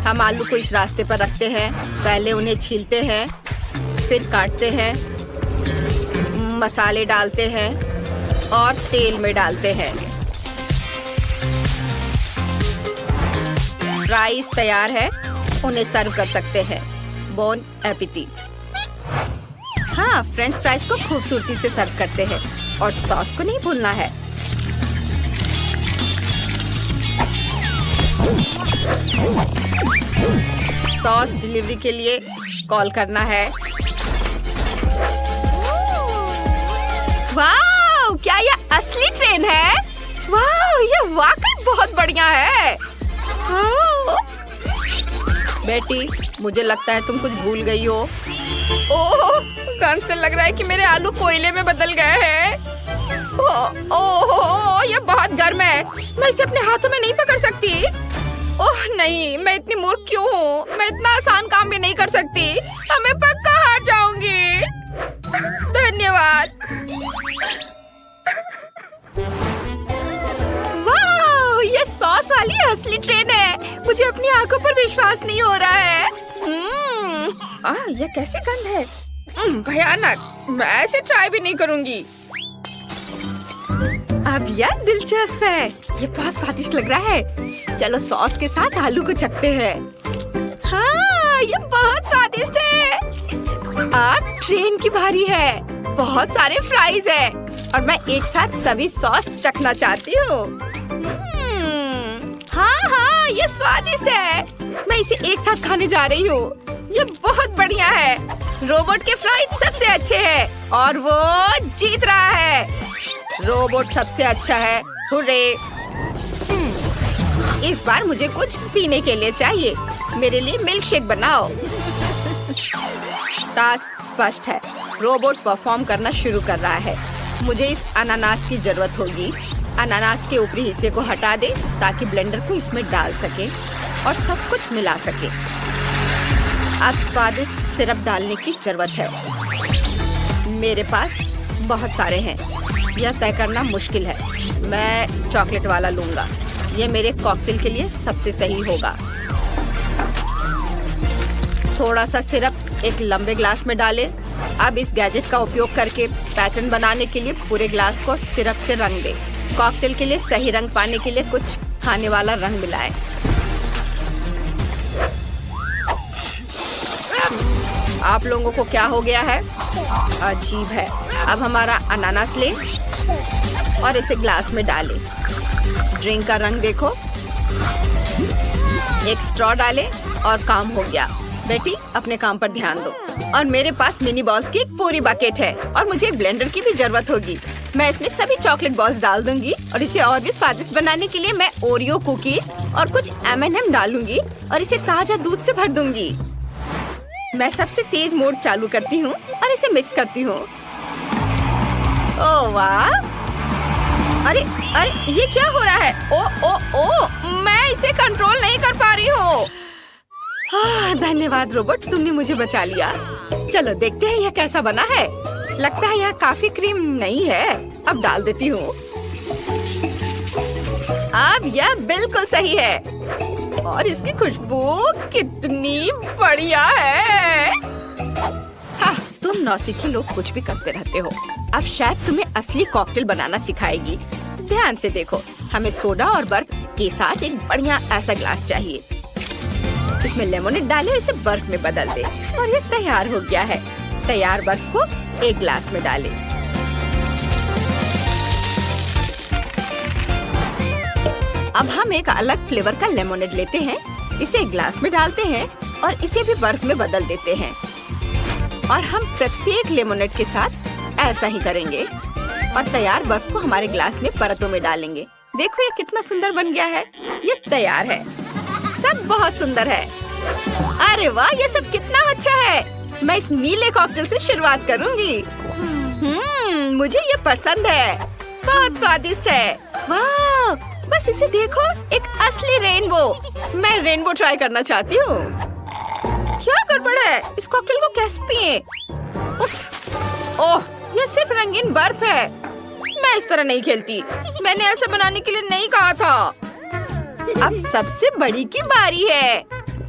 हम आलू को इस रास्ते पर रखते हैं। पहले उन्हें छीलते हैं, फिर काटते हैं, मसाले डालते हैं और तेल में डालते हैं। फ्राइज तैयार है। उन्हें सर्व कर सकते हैं। बोन एपिटीट। हाँ, फ्रेंच फ्राइज को खूबसूरती से सर्व करते हैं और सॉस को नहीं भूलना है। सॉस डिलीवरी के लिए कॉल करना है। वाह, क्या यह असली ट्रेन है? वाह, यह वाकई बहुत बढ़िया है। बेटी, मुझे लगता है तुम कुछ भूल गई हो। ओह, गंध से लग रहा है कि मेरे आलू कोयले में बदल गए हैं। ओह, ये बहुत गर्म है। मैं इसे अपने हाथों में नहीं पकड़ सकती। ओह नहीं, मैं इतनी मूर्ख क्यों हूँ? मैं इतना आसान काम भी नहीं कर सकती। मैं पक्का हार जाऊंगी। धन्यवाद। वाह, ये सॉस वाली असली ट्रेन है। मुझे अपनी आंखों पर विश्वास नहीं हो रहा है। यह कैसे गंध है? भयानक। मैं ऐसे ट्राई भी नहीं करूंगी। अब यह दिलचस्प है। ये बहुत स्वादिष्ट लग रहा है। चलो सॉस के साथ आलू को चखते हैं। हाँ, ये बहुत स्वादिष्ट है। अब ट्रेन की बारी है। बहुत सारे फ्राइज है और मैं एक साथ सभी सॉस चखना चाहती हूँ। हाँ, ये स्वादिष्ट है। मैं इसे एक साथ खाने जा रही हूँ। ये बहुत बढ़िया है। रोबोट के फ्राइज सबसे अच्छे हैं और वो जीत रहा है। रोबोट सबसे अच्छा है। हुर्रे! इस बार मुझे कुछ पीने के लिए चाहिए। मेरे लिए मिल्क शेक बनाओ। टास्क स्पष्ट है। रोबोट परफॉर्म करना शुरू कर रहा है। मुझे इस अनानास की जरूरत होगी। अनानास के ऊपरी हिस्से को हटा दे ताकि ब्लेंडर को इसमें डाल सके और सब कुछ मिला सके। अब स्वादिष्ट सिरप डालने की जरूरत है। मेरे पास बहुत सारे हैं। यह तय करना मुश्किल है। मैं चॉकलेट वाला लूंगा। यह मेरे कॉकटेल के लिए सबसे सही होगा। थोड़ा सा सिरप एक लंबे ग्लास में डालें। अब इस गैजेट का उपयोग करके पैटर्न बनाने के लिए पूरे ग्लास को सिरप से रंग दें। कॉकटेल के लिए सही रंग पाने के लिए कुछ खाने वाला रंग मिलाएं। आप लोगों को क्या हो गया है? अजीब है। अब हमारा अनानास लें और इसे ग्लास में डालें। ड्रिंक का रंग देखो। एक स्ट्रॉ डालें और काम हो गया। बेटी, अपने काम पर ध्यान दो। और मेरे पास मिनी बॉल्स की एक पूरी बकेट है और मुझे एक ब्लेंडर की भी जरूरत होगी। मैं इसमें सभी चॉकलेट बॉल्स डाल दूंगी और इसे और भी स्वादिष्ट बनाने के लिए मैं ओरियो कुकीज और कुछ M&M डालूंगी और इसे ताजा दूध से भर दूंगी। मैं सबसे तेज मोड चालू करती हूँ और इसे मिक्स करती हूँ। ओह वाह! अरे अरे ये क्या हो रहा है? ओ ओ ओ मैं इसे कंट्रोल नहीं कर पा रही हूँ। धन्यवाद रोबोट, तुमने मुझे बचा लिया। चलो देखते हैं यह कैसा बना है। लगता है यह काफी क्रीम नहीं है। अब डाल देती हूँ। अब यह बिल्कुल सही है और इसकी खुशबू कितनी बढ़िया है। हाँ, तुम नौसिखी लोग कुछ भी करते रहते हो। अब शायद तुम्हें असली कॉकटेल बनाना सिखाएगी। ध्यान से देखो। हमें सोडा और बर्फ के साथ एक बढ़िया ऐसा ग्लास चाहिए। इसमें लेमोनेड डालें और इसे बर्फ में बदल दे और ये तैयार हो गया है। तैयार बर्फ को एक ग्लास में डालें। अब हम एक अलग फ्लेवर का लेमोनेड लेते हैं। इसे एक ग्लास में डालते हैं और इसे भी बर्फ में बदल देते हैं। और हम प्रत्येक लेमोनेड के साथ ऐसा ही करेंगे और तैयार बर्फ को हमारे ग्लास में परतों में डालेंगे। देखो ये कितना सुंदर बन गया है। ये तैयार है। सब बहुत सुंदर है। अरे वाह, ये सब कितना अच्छा है। मैं इस नीले कॉकटेल से शुरुआत करूंगी। मुझे ये पसंद है। बहुत स्वादिष्ट है। वाह, बस इसे देखो, एक असली रेनबो। मैं रेनबो ट्राई करना चाहती हूँ। क्या गड़बड़ है? इस कॉकटेल को कैसे पिए? उफ, ओह, ये सिर्फ रंगीन बर्फ है। मैं इस तरह नहीं खेलती। मैंने ऐसा बनाने के लिए नहीं कहा था। अब सबसे बड़ी की बारी है।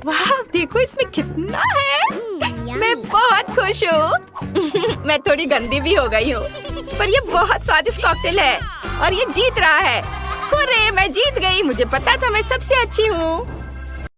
वाह, देखो इसमें कितना है। मैं बहुत खुश हूँ। मैं थोड़ी गंदी भी हो गई हूँ, पर ये बहुत स्वादिष्ट कॉकटेल है और ये जीत रहा है। हुर्रे, मैं जीत गई। मुझे पता था मैं सबसे अच्छी हूँ।